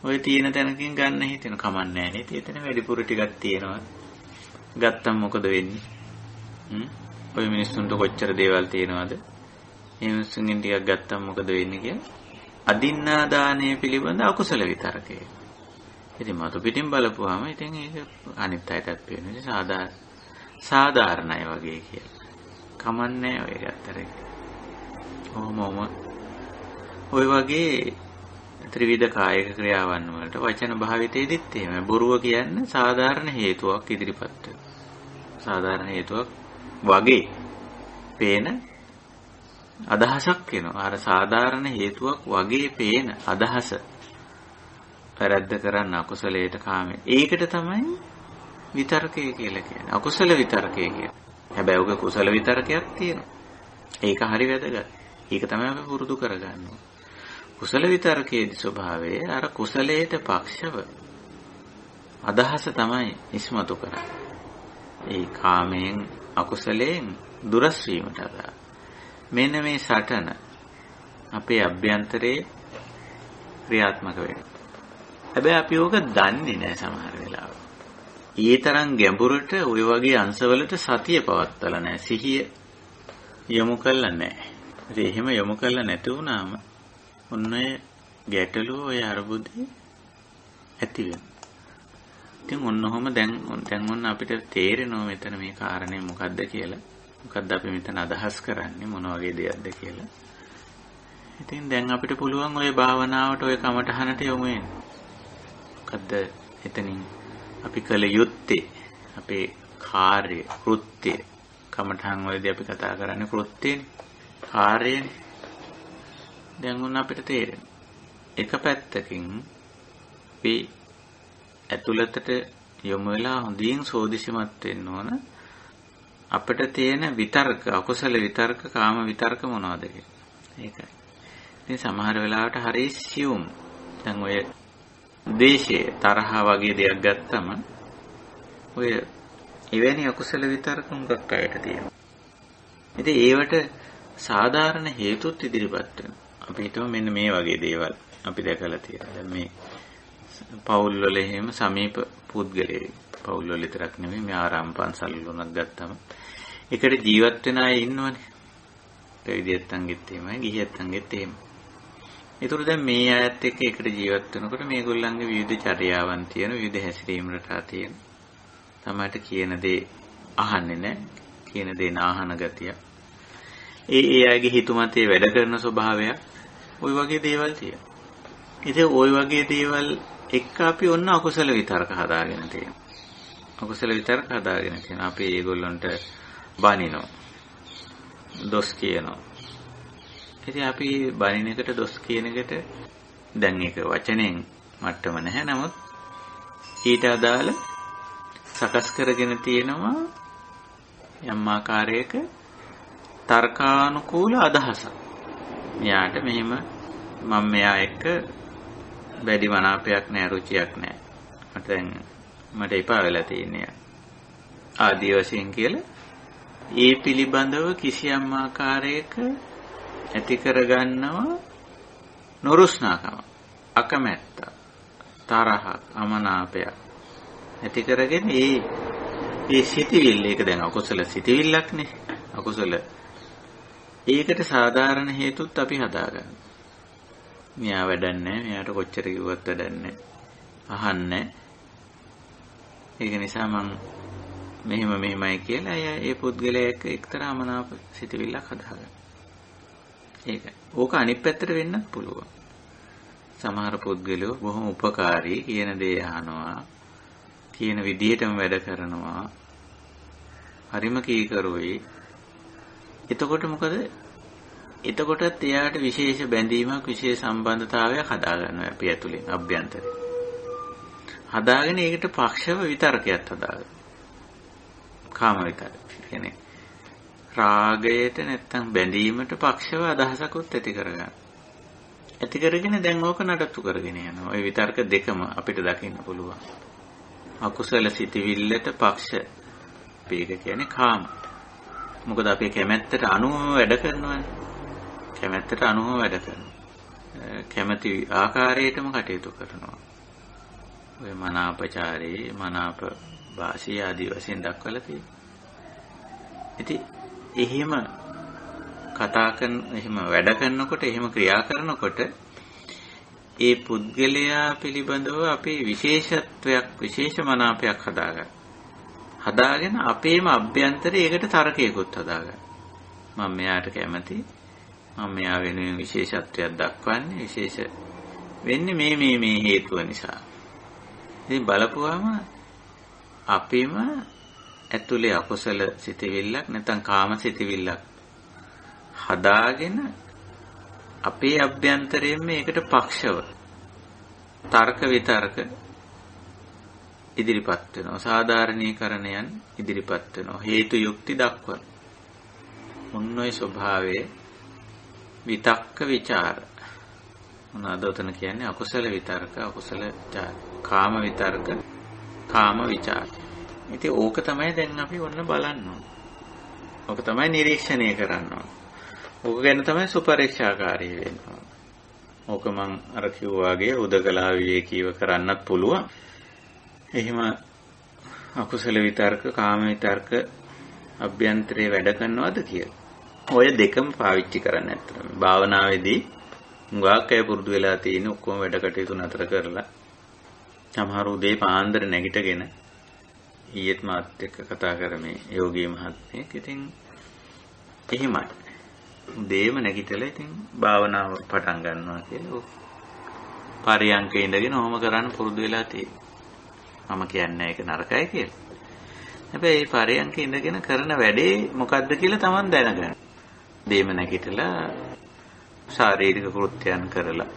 ඔය තියෙන තැනකින් ගන්න හිතෙන කමක් නැහැ නේද? එතන වැඩිපුර ටිකක් තියෙනවා. ගත්තම මොකද වෙන්නේ? ඔය මිනිස්සුන්ට කොච්චර දේවල් තියෙනවද? මේ මිනිස්සුන්ගෙන් ටිකක් ගත්තම මොකද වෙන්නේ කියලා? අදින්නා දානය පිළිබඳ අකුසල විතර්කය. ඉතින් මතු පිටින් බලපුවාම ඉතින් ඒක අනිත් අයටත් පේනවා සාධාරණයි වගේ කියලා. කමන්නේ ඔය ඇත්තරේ. ඔය වගේ ත්‍රිවිධ කායික ක්‍රියාවන් වලට වචන භාවිතයේදීත් එහෙම බොරුව කියන්නේ සාධාරණ හේතුවක් ඉදිරිපත් වෙනවා. සාධාරණ හේතුවක් වගේ පේන අදහසක් එනවා. අර සාධාරණ හේතුවක් වගේ පේන අදහස වැරද්ද කරන්න අකුසලයට කාමෙන්. ඒකට තමයි විතර්කය කියලා කියන්නේ. අකුසල විතර්කය කියන්නේ. හැබැයි ඔක කුසල විතර්කයක් තියෙනවා. ඒක හරි වැදගත්. ඒක තමයි අපි පුරුදු කරගන්නේ. කුසල විතර්කයේ ස්වභාවය අර කුසලයට පක්ෂව අදහස තමයි ඉස්මතු කරන්නේ. ඒ කාමයෙන් අකුසලයෙන් දුරස් වීමට අදාළ. මෙන්න මේ සටන අපේ අභ්‍යන්තරයේ ක්‍රියාත්මක වෙනවා. හැබැයි අපි ඕක දන්නේ නැහැ සමහර වෙලාවට. ඊ තරම් ගැඹුරට ওই වගේ අංශවලට සතිය පවත්තලා නැහැ. සිහිය යොමු කළා නැහැ. ඉතින් එහෙම යොමු කළා නැති වුණාම ඔන්න ගැටලුව ඔය අරුබුදේ ඇති වෙනවා. ඉතින් ඔන්නෝම දැන් ඔන්න අපිට තේරෙනවා මෙතන මේ කාරණේ මොකද්ද කියලා. මොකද්ද අපි මෙතන අදහස් කරන්නේ මොන වගේ දෙයක්ද කියලා. ඉතින් දැන් අපිට පුළුවන් ওই භාවනාවට ওই කමටහනට යොමු වෙන්න. මොකද්ද එතනින් අපි කළ යුත්තේ අපේ කාර්ය කෘත්‍ය කමටහන් වලදී අපි කතා කරන්නේ කෘත්‍යනේ කාර්යනේ. දැන් උන් අපිට තේරෙනවා. එක පැත්තකින් අපි ඇතුළතට යොමු වෙලා හොඳින් සෝදිසිමත් වෙන්න ඕන. අපිට තියෙන විතර්ක, අකුසල විතර්ක, කාම විතර්ක මොනවද කියලා. ඒකයි. ඉතින් සමහර වෙලාවට හරි සියුම්. දැන් ඔය දේශයේ තරහ වගේ දෙයක් ගත්තම ඔය එවැනි අකුසල විතර්ක මුගක් අයට තියෙනවා. ඉතින් ඒවට සාධාරණ හේතුත් ඉදිරිපත් වෙනවා. අපි හිතමු මෙන්න මේ වගේ දේවල් අපි දැකලා තියෙනවා. දැන් මේ පවුල් වල එහෙම සමීප පුද්ගලයෙක් පවුල් වල විතරක් නෙමෙයි මේ ආරාම පන්සල් වලුණක් ගත්තම එකට ජීවත් වෙන අය ඉන්නවනේ. පැවිදියත්තන්ගෙත් එහෙමයි ගිහියත්තන්ගෙත් එහෙම. ඒතර දැන් මේ අයත් එක්ක එකට ජීවත් වෙනකොට මේගොල්ලන්ගේ විවිධ චර්යාවන් තියෙන විවිධ හැසිරීම් රටා තියෙන. තමයි කියන දේ අහන්නේ නැහැ. කියන දේ නාහන ගතිය. ඒ අයගේ හිතුමතේ වැඩ කරන ස්වභාවයක් ওই වගේ දේවල් තියෙනවා. ඉතින් ওই වගේ දේවල් එක්ක අපි ඔන්න අකුසල විතර්ක හදාගෙන තියෙනවා. අකුසල විතර්ක හදාගෙන තියෙනවා. අපි ඒගොල්ලන්ට බනිනවා. දොස් කියනවා. ඉතින් අපි බනින එකට දොස් කියන එකට දැන් ඒක වචනෙන් මට්ටම නැහැ. නමුත් ඊට අදාළ සකස් කරගෙන තියෙනවා යම් ආකාරයක තර්කානුකූල අදහසක්. මෙයාට මෙහෙම මම මෙයා එක්ක වැඩි මනාපයක් නැහැ, රුචියක් නැහැ. මට එපා වෙලා තියෙන්නේ. ආදී වශයෙන් කියලා ඒ පිළිබඳව කිසියම් ආකාරයක ඇති කරගන්නවා නොරුස්නාකම, අකමැත්ත, තරහ, අමනාපය ඇති කරගෙන ඒ සිටිවිල්ල ඒක දැන් අකුසල සිටිවිල්ලක්නේ. අකුසල ඒකට සාධාරණ හේතුත් අපි හදාගන්න. මෙයා වැඩන්නේ, මෙයාට කොච්චර කිව්වත් වැඩන්නේ, අහන්නේ. ඒක නිසා මං මෙහෙමයි කියලා ඒ පුද්ගලයා එක්ක එක්තරා මනාප සිටිවිල්ලක් හදාගන්න. ඒකයි. ඕක අනිත් පැත්තට වෙන්නත් පුළුවන්. සමහර පුද්ගලයෝ බොහොම උපකාරී කියන දේ අහනවා, කියන විදිහටම වැඩ කරනවා, හරිම කීකරුයි. එතකොට මොකද? එතකොටත් එයාට විශේෂ බැඳීමක්, විශේෂ සම්බන්ධතාවයක් හදාගන්නවා අපි ඇතුලේ අභ්‍යන්තරේ. හදාගෙන ඒකට පක්ෂව විතර්කයක් හදාගන්න. කාම විතර්ක. කියන්නේ රාගයට නැත්තම් බැඳීමට පක්ෂව අදහසකුත් ඇති කරගන්න. ඇති කරගෙන දැන් ඕක නඩත්තු කරගෙන යනවා. ওই විතර්ක දෙකම අපිට දකින්න පුළුවන්. අකුසල සිටිවිල්ලට පක්ෂ මේක කියන්නේ කාම. මොකද අපි කැමැත්තට අනුව වැඩ කරනවානේ. කැමැත්තට අනුව වැඩ කරනවා. කැමැති ආකාරයටම කටයුතු කරනවා. ඔය මනාපචාරේ, මනාප වාසිය ආදී වශයෙන් දක්වලා තියෙනවා. ඉතින් එහෙම කතා කරන, එහෙම වැඩ කරනකොට, එහෙම ක්‍රියා කරනකොට ඒ පුද්ගලයා පිළිබඳව අපි විශේෂ මනාපයක් හදාගෙන අපේම අභ්‍යන්තරේ ඒකට තර්කයකුත් හදාගන්න. මම මෙයාට කැමති. මම මෙයා වෙනුවෙන් විශේෂත්වයක් දක්වන්නේ විශේෂ වෙන්නේ මේ හේතුව නිසා. ඉතින් බලපුවාම අපේම ඇතුලේ අකුසල සිතවිල්ලක් නැත්නම් කාම සිතවිල්ලක් හදාගෙන අපේ අභ්‍යන්තරයෙන් මේකට පක්ෂව තර්ක විතර්ක ඉදිරිපත් වෙනවා. සාධාරණීකරණයන් ඉදිරිපත් වෙනවා. හේතු යුක්ති දක්වන. මොන ඔය ස්වභාවයේ විතක්ක ਵਿਚාර. මොනවාද උතන කියන්නේ? අකුසල විතර්ක, අකුසල විචාර, කාම විතර්ක, කාම විචාර. ඉතින් ඕක තමයි දැන් අපි ඔන්න බලන්න ඕන. ඕක තමයි නිරීක්ෂණය කරන්න ඕන. ඕක ගැන තමයි සුපරීක්ෂාකාරී වෙන්න ඕන. ඕක මං අර කිව්වාගේ උදකලා විවේකීව කරන්නත් පුළුවන්. එහෙම අකුසල විතර්ක, කාම විතර්ක අභ්‍යන්තරේ වැඩ කරනවද කියලා. ඔය දෙකම පාවිච්චි කරන්න ඇත්තටම. භාවනාවේදී හුඟක් අය පුරුදු වෙලා තියෙන ඔක්කොම වැඩ කටයුතු නතර කරලා සමහර උදේ පාන්දර නැගිටගෙන ඊයේත් මාත් එක්ක කතා කරමේ යෝගී මහත්මයෙක්. ඉතින් එහෙමයි. උදේම නැගිටලා ඉතින් භාවනාව පටන් ගන්නවා කියලා පරියන්කේ ඉඳගෙන ඔහොම කරන්න පුරුදු වෙලා තියෙනවා. මම කියන්නේ ඒක නරකයි කියලා. හැබැයි මේ පරියන්කේ ඉඳගෙන කරන වැඩේ මොකද්ද කියලා Taman දැනගන්න. උදේම නැගිටලා ශාරීරික කෘත්‍යයන් කරලා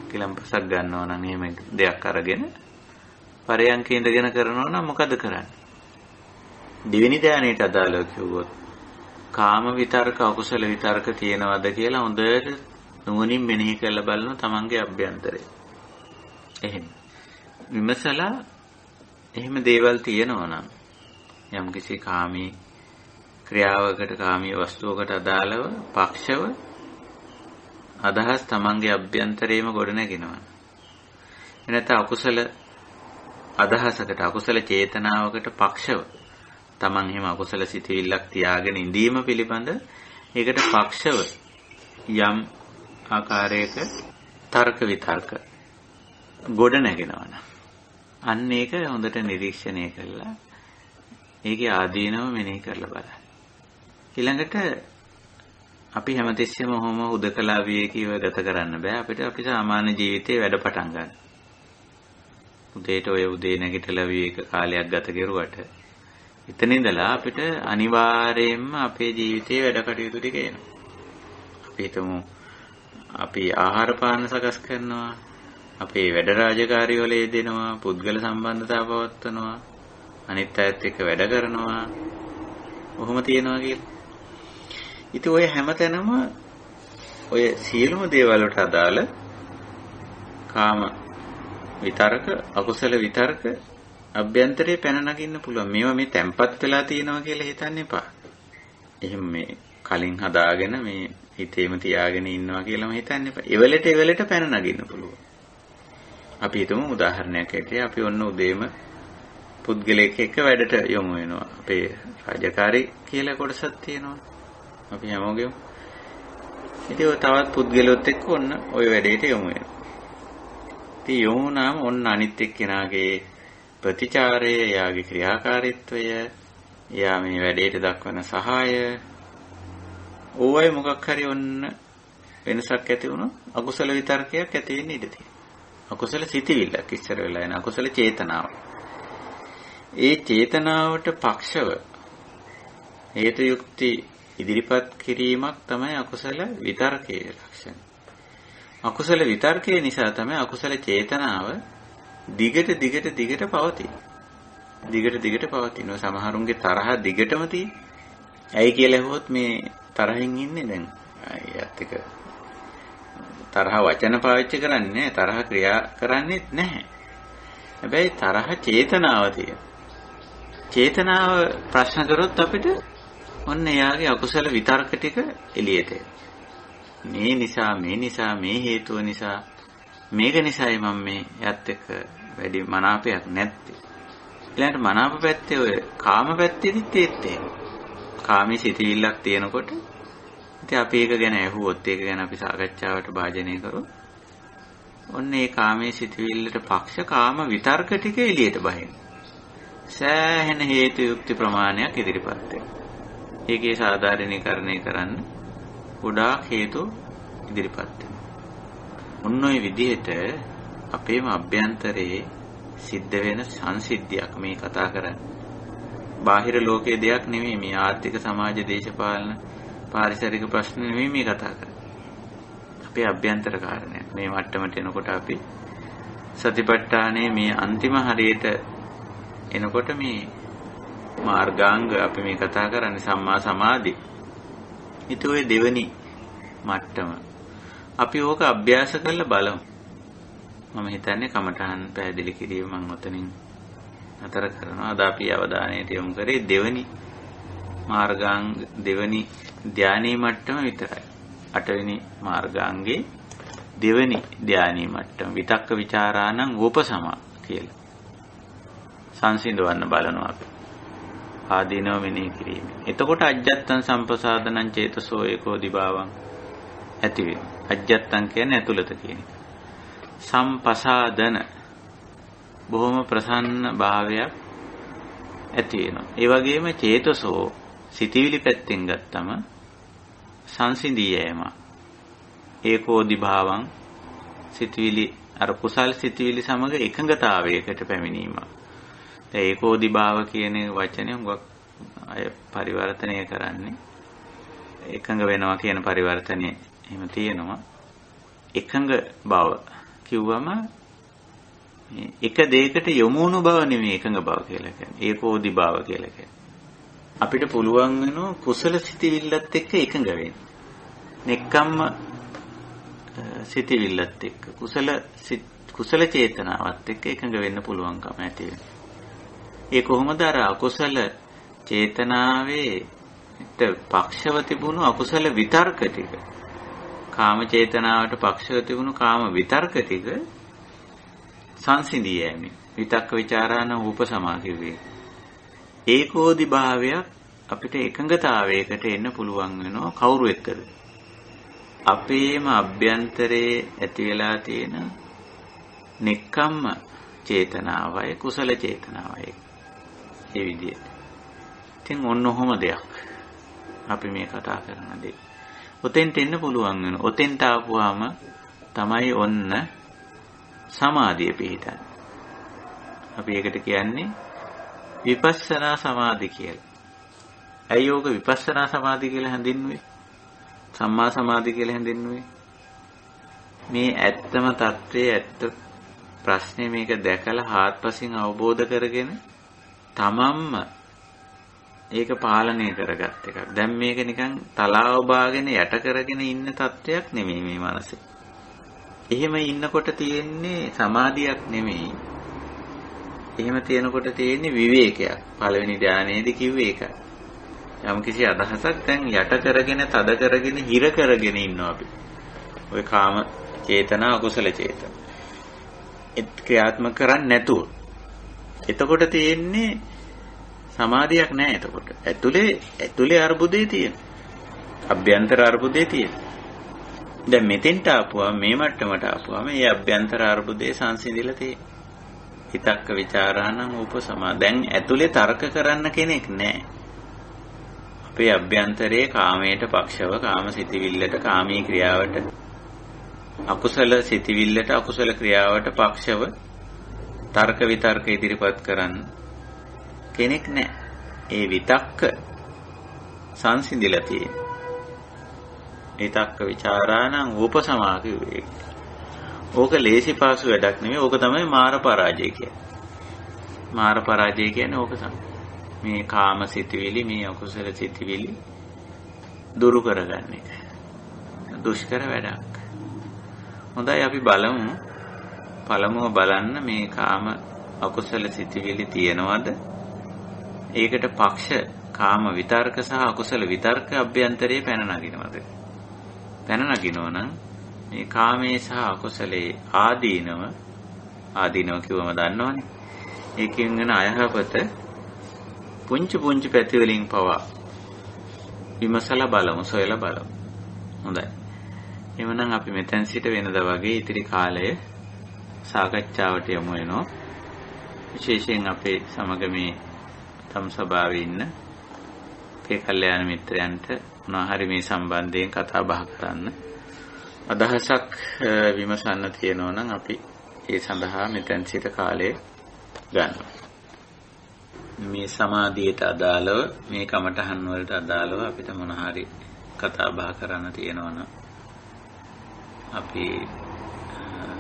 කිලම්පසක් ගන්නවා නම් එහෙම දෙයක් අරගෙන පරයන්කේ ඉඳගෙන කරනවා නම් මොකද කරන්නේ? දෙවෙනි ධානයට අදාළව කිව්වොත් කාම විතර්ක අකුසල විතර්ක තියෙනවද කියලා හොඳට නුවණින් මෙනෙහි කරලා බලන තමන්ගේ අභ්‍යන්තරය. එහෙම විමසලා එහෙම දේවල් තියෙනවා නම් යම්කිසි කාමී ක්‍රියාවකට කාමී වස්තුවකට අදාළව පක්ෂව අදහස් තමන්ගේ අභ්‍යන්තරයේම ගොඩනගෙනවා. එනත අකුසල අදහසකට අකුසල චේතනාවකට පක්ෂව තමන් එහෙම අකුසල සිතවිල්ලක් තියාගෙන ඉඳීම පිළිබඳ ඒකට පක්ෂව යම් ආකාරයක තර්ක විතර්ක ගොඩනගෙනවා. අන්න ඒක හොඳට නිරීක්ෂණය කරලා ඒකේ ආදීනව මෙනෙහි කරලා බලන්න. ඊළඟට අපි හැමතිස්සෙම ඔහොම උදකලා විවේකීව ගත කරන්න බෑ. අපිට අපි සාමාන්‍ය ජීවිතේ වැඩ පටන් ගන්න. උදේට ඔය උදේ නැගිටලා විවේක කාලයක් ගත කරුවට එතන ඉඳලා අපිට අනිවාර්යයෙන්ම අපේ ජීවිතේ වැඩ කටයුතු ටික එනවා. අපි හිතමු අපි ආහාර පාන සකස් කරනවා, අපේ වැඩ රාජකාරී වල යෙදෙනවා, පුද්ගල සම්බන්ධතා පවත්වනවා, අනිත් අයත් එක්ක වැඩ කරනවා. ඔහොම තියනවා කියලා. ඉතින් ඔය හැමතැනම ඔය සියලුම දේවල් වලට අදාළ කාම විතර්ක අකුසල විතර්ක අභ්‍යන්තරේ පැන නගින්න පුළුවන්. මේවා මේ තැම්පත් වෙලා තියෙනවා කියලා හිතන්න එපා. එහෙම මේ කලින් හදාගෙන මේ හිතේම තියාගෙන ඉන්නවා කියලාම හිතන්න එපා. එවලට පැන නගින්න පුළුවන්. අපි හිතමු උදාහරණයක් ඇටිය අපි ඔන්න උදේම පුද්ගලයෙක් එක්ක වැඩට යොමු වෙනවා. අපේ රාජකාරී කියලා කොටසක් තියෙනවා. අපි හැමෝගෙම. ඉතින් ඔය තවත් පුද්ගලයෙක් එක්ක ඔන්න ওই වැඩේට යොමු වෙනවා. ඉතින් යොමු නම් ඔන්න අනිත් එක්කෙනාගේ ප්‍රතිචාරය, එයාගේ ක්‍රියාකාරීත්වය, එයා මේ වැඩේට දක්වන සහාය, ඕවයි මොකක් හරි ඔන්න වෙනසක් ඇති වුණොත් අකුසල විතර්කයක් ඇති වෙන්න ඉඩ තියෙනවා. අකුසල සිතිවිල්ලක් ඉස්සර වෙලා එන අකුසල චේතනාව. ඒ චේතනාවට පක්ෂව හේතු යුක්ති ඉදිරිපත් කිරීමක් තමයි අකුසල විතර්කයේ ලක්ෂණ. අකුසල විතර්කයේ නිසා තමයි අකුසල චේතනාව දිගට පවතින. දිගට පවතින. සමහරුන්ගේ තරහ දිගටම තියෙන. ඇයි කියලා ඇහුවොත් මේ තරහින් ඉන්නේ දැන්. අයත් එක තරහ වචන පාවිච්චි කරන්නේ නැහැ. තරහ ක්‍රියා කරන්නේත් නැහැ. හැබැයි තරහ චේතනාව තියෙන. චේතනාව ප්‍රශ්න කරොත් අපිට ඔන්න එයාගේ අකුසල විතර්ක ටික එළියට එනවා. මේ නිසා මේ හේතුව නිසා මේක නිසායි මම මේ යත් එක්ක වැඩි මනාපයක් නැත්තේ. ඊළඟට මනාප පැත්තේ ඔය කාම පැත්තේදීත් ඒත් එහෙම. කාමී සිතිවිල්ලක් තියෙනකොට ඉතින් අපි ඒක ගැන ඇහුවොත් ඒක ගැන අපි සාකච්ඡාවට භාජනය කරොත් ඔන්න ඒ කාමයේ සිතුවිල්ලට පක්ෂ කාම විතර්ක ටික එළියට බහින. සෑහෙන හේතු යුක්ති ප්‍රමාණයක් ඉදිරිපත් වෙනවා. ඒකේ සාධාරණීකරණය කරන්න ගොඩාක් හේතු ඉදිරිපත් වෙනවා. ඔන්න ඔය විදිහට අපේම අභ්‍යන්තරයේ සිද්ධ වෙන සංසිද්ධියක් මේ කතා කරන්නේ. බාහිර ලෝකයේ දෙයක් නෙමෙයි මේ ආර්ථික සමාජ දේශපාලන පාරිසරික ප්‍රශ්න නෙමෙයි මේ කතා කරන්නේ. අපේ අභ්‍යන්තර කාරණයක්. මේ මට්ටමට එනකොට අපි සතිපට්ඨානයේ මේ අන්තිම හරියට එනකොට මේ මාර්ගාංග අපි මේ කතා කරන්නේ සම්මා සමාධි. ඊට ඔය දෙවෙනි මට්ටම අපි ඕක අභ්‍යාස කරලා බලමු. මම හිතන්නේ කමඨහන් පැහැදිලි කිරීම මම ඔතනින් අතර කරනවා. අද අපි අවධානයට යොමු කරේ දෙවෙනි මාර්ගාංග දෙවෙනි ධානී මට්ටම විතරයි. 8 වෙනි මාර්ගාංගේ දෙවෙනි ධානී මට්ටම විතක්ක ਵਿਚාරාණං උපසමා කියලා. සංසිඳවන්න බලනවා අපි. ආදීනව මෙනෙහි කිරීම. එතකොට අජ්ජත්තං සම්පසාදනං චේතසෝ ඒකෝදි භාවං ඇති වෙනවා. අජ්ජත්තං කියන්නේ ඇතුළත කියන එක. සම්පසාදන බොහොම ප්‍රසන්න භාවයක් ඇති වෙනවා. ඒ වගේම චේතසෝ සිතවිලි පැත්තෙන් ගත්තම සංසිඳී යෑම. ඒකෝදි භාවං සිතවිලි අර කුසල් සිතවිලි සමග එකඟතාවයකට පැමිණීම. ඒකෝදි භාව කියන වචනේ හුඟක් අය පරිවර්තනය කරන්නේ එකඟ වෙනවා කියන පරිවර්තනය එහෙම තියෙනවා. එකඟ බව කිව්වම එක දෙයකට යොමු වුණු බව නෙමෙයි එකඟ බව කියලා කියන්නේ. ඒකෝදි භාව කියලා කියන්නේ. අපිට පුළුවන් වෙනවා කුසල සිතිවිල්ලත් එක්ක එකඟ වෙන්න. නෙක්කම්ම සිතිවිල්ලත් එක්ක කුසල චේතනාවත් එක්ක එකඟ වෙන්න පුළුවන්කම ඇති වෙනවා. ඒ කොහොමද අර අකුසල චේතනාවේ පක්ෂව තිබුණු අකුසල විතර්ක ටික කාම චේතනාවට පක්ෂව තිබුණු කාම විතර්ක ටික සංසිඳී යෑමේ විතක්ක ਵਿਚාරාණ උපසමා කිව්වේ. ඒකෝදි භාවයක් අපිට එකඟතාවයකට එන්න පුළුවන් වෙනවා කවුරු එක්කද? අපේම අභ්‍යන්තරයේ ඇති වෙලා තියෙන නෙක්ඛම්ම චේතනාවයි කුසල චේතනාවයි. ඒ විදිහට. ඉතින් ඔන්න ඔහොම දෙයක්. අපි මේ කතා කරන දේ. ඔතෙන්ට එන්න පුළුවන් වෙනවා. ඔතෙන්ට ආපුවාම තමයි ඔන්න සමාධිය පිහිටන්නේ. අපි ඒකට කියන්නේ විපස්සනා සමාධි කියලා. ඇයි ඕක විපස්සනා සමාධි කියලා හැඳින්වුවේ? සම්මා සමාධි කියලා හැඳින්වුවේ? මේ ඇත්තම தત્ත්වයේ ඇත්ත ප්‍රශ්නේ මේක දැකලා හාත්පසින් අවබෝධ කරගෙන තමන්ම ඒක පාලනය කරගත් එකක්. දැන් මේක නිකන් තලාව බාගෙන යට කරගෙන ඉන්න තත්වයක් නෙමෙයි මේ මනසේ. එහෙම ඉන්නකොට තියෙන්නේ සමාධියක් නෙමෙයි. එහෙම තියෙනකොට තියෙන්නේ විවේකයක්. පළවෙනි ධානයේදී කිව්වේ ඒකයි. යම් කිසි අදහසක් දැන් යට කරගෙන, තද කරගෙන, හිර කරගෙන ඉන්නවා අපි. ඔය කාම චේතනා, අකුසල චේතනා. ඒත් ක්‍රියාත්මක කරන්නේ නැතුව. එතකොට තියෙන්නේ සමාධියක් නැහැ එතකොට. ඇතුලේ අර්බුදේ තියෙන. අභ්‍යන්තර අර්බුදේ තියෙන. දැන් මෙතෙන්ට ආපුවා මේ මට්ටමට ආපුවාම මේ අභ්‍යන්තර අර්බුදේ සංසිඳිලා තියෙනවා. හිතක්ක ਵਿਚාරාණං උපසමා. දැන් ඇතුලේ තර්ක කරන්න කෙනෙක් නැහැ. අපේ අභ්‍යන්තරයේ කාමයට පක්ෂව කාම සිතිවිල්ලට කාමී ක්‍රියාවට අකුසල සිතිවිල්ලට අකුසල ක්‍රියාවට පක්ෂව තර්ක විතර්ක ඉදිරිපත් කරන්න කෙනෙක් නැහැ. ඒ විතක්ක සංසිඳිලා තියෙනවා. විතක්ක ਵਿਚාරාණං උපසමා කිව්වේ. ඕක ලේසි පාසු වැඩක් නෙමෙයි. ඕක තමයි මාර පරාජය කියන්නේ. මාර පරාජය කියන්නේ ඕක තමයි. මේ කාම සිතිවිලි, මේ අකුසල සිතිවිලි දුරු කරගන්න එක. දුෂ්කර වැඩක්. හොඳයි අපි බලමු. පළමුව බලන්න මේ කාම අකුසල සිතිවිලි තියෙනවද? ඒකට පක්ෂ කාම විතර්ක සහ අකුසල විතර්ක අභ්‍යන්තරයේ පැන නගිනවද? පැන නගිනෝ නම් මේ කාමයේ සහ අකුසලයේ ආදීනව කිව්වම දන්නවනේ. ඒකෙන් වෙන අයහපත පුංචි පුංචි පැති වලින් පවා විමසලා බලමු, සොයලා බලමු. හොඳයි. එවනම් අපි මෙතෙන් සිට වෙනදා වගේ ඉතිරි කාලය සාකච්ඡාවට යමු වෙනවා. විශේෂයෙන් අපේ සමග මේ තම සභාවේ ඉන්න අපේ කල්යාණ මිත්‍රයන්ට මොනවා හරි මේ සම්බන්ධයෙන් කතා බහ කරන්න අදහසක් විමසන්න තියෙනවා නම් අපි ඒ සඳහා මෙතෙන් සිට කාලය ගන්නවා. මේ සමාධියට අදාළව මේ කමඨහන් වලට අදාළව අපිට මොන හරි කතා බහ කරන්න තියෙනවා නම් අපි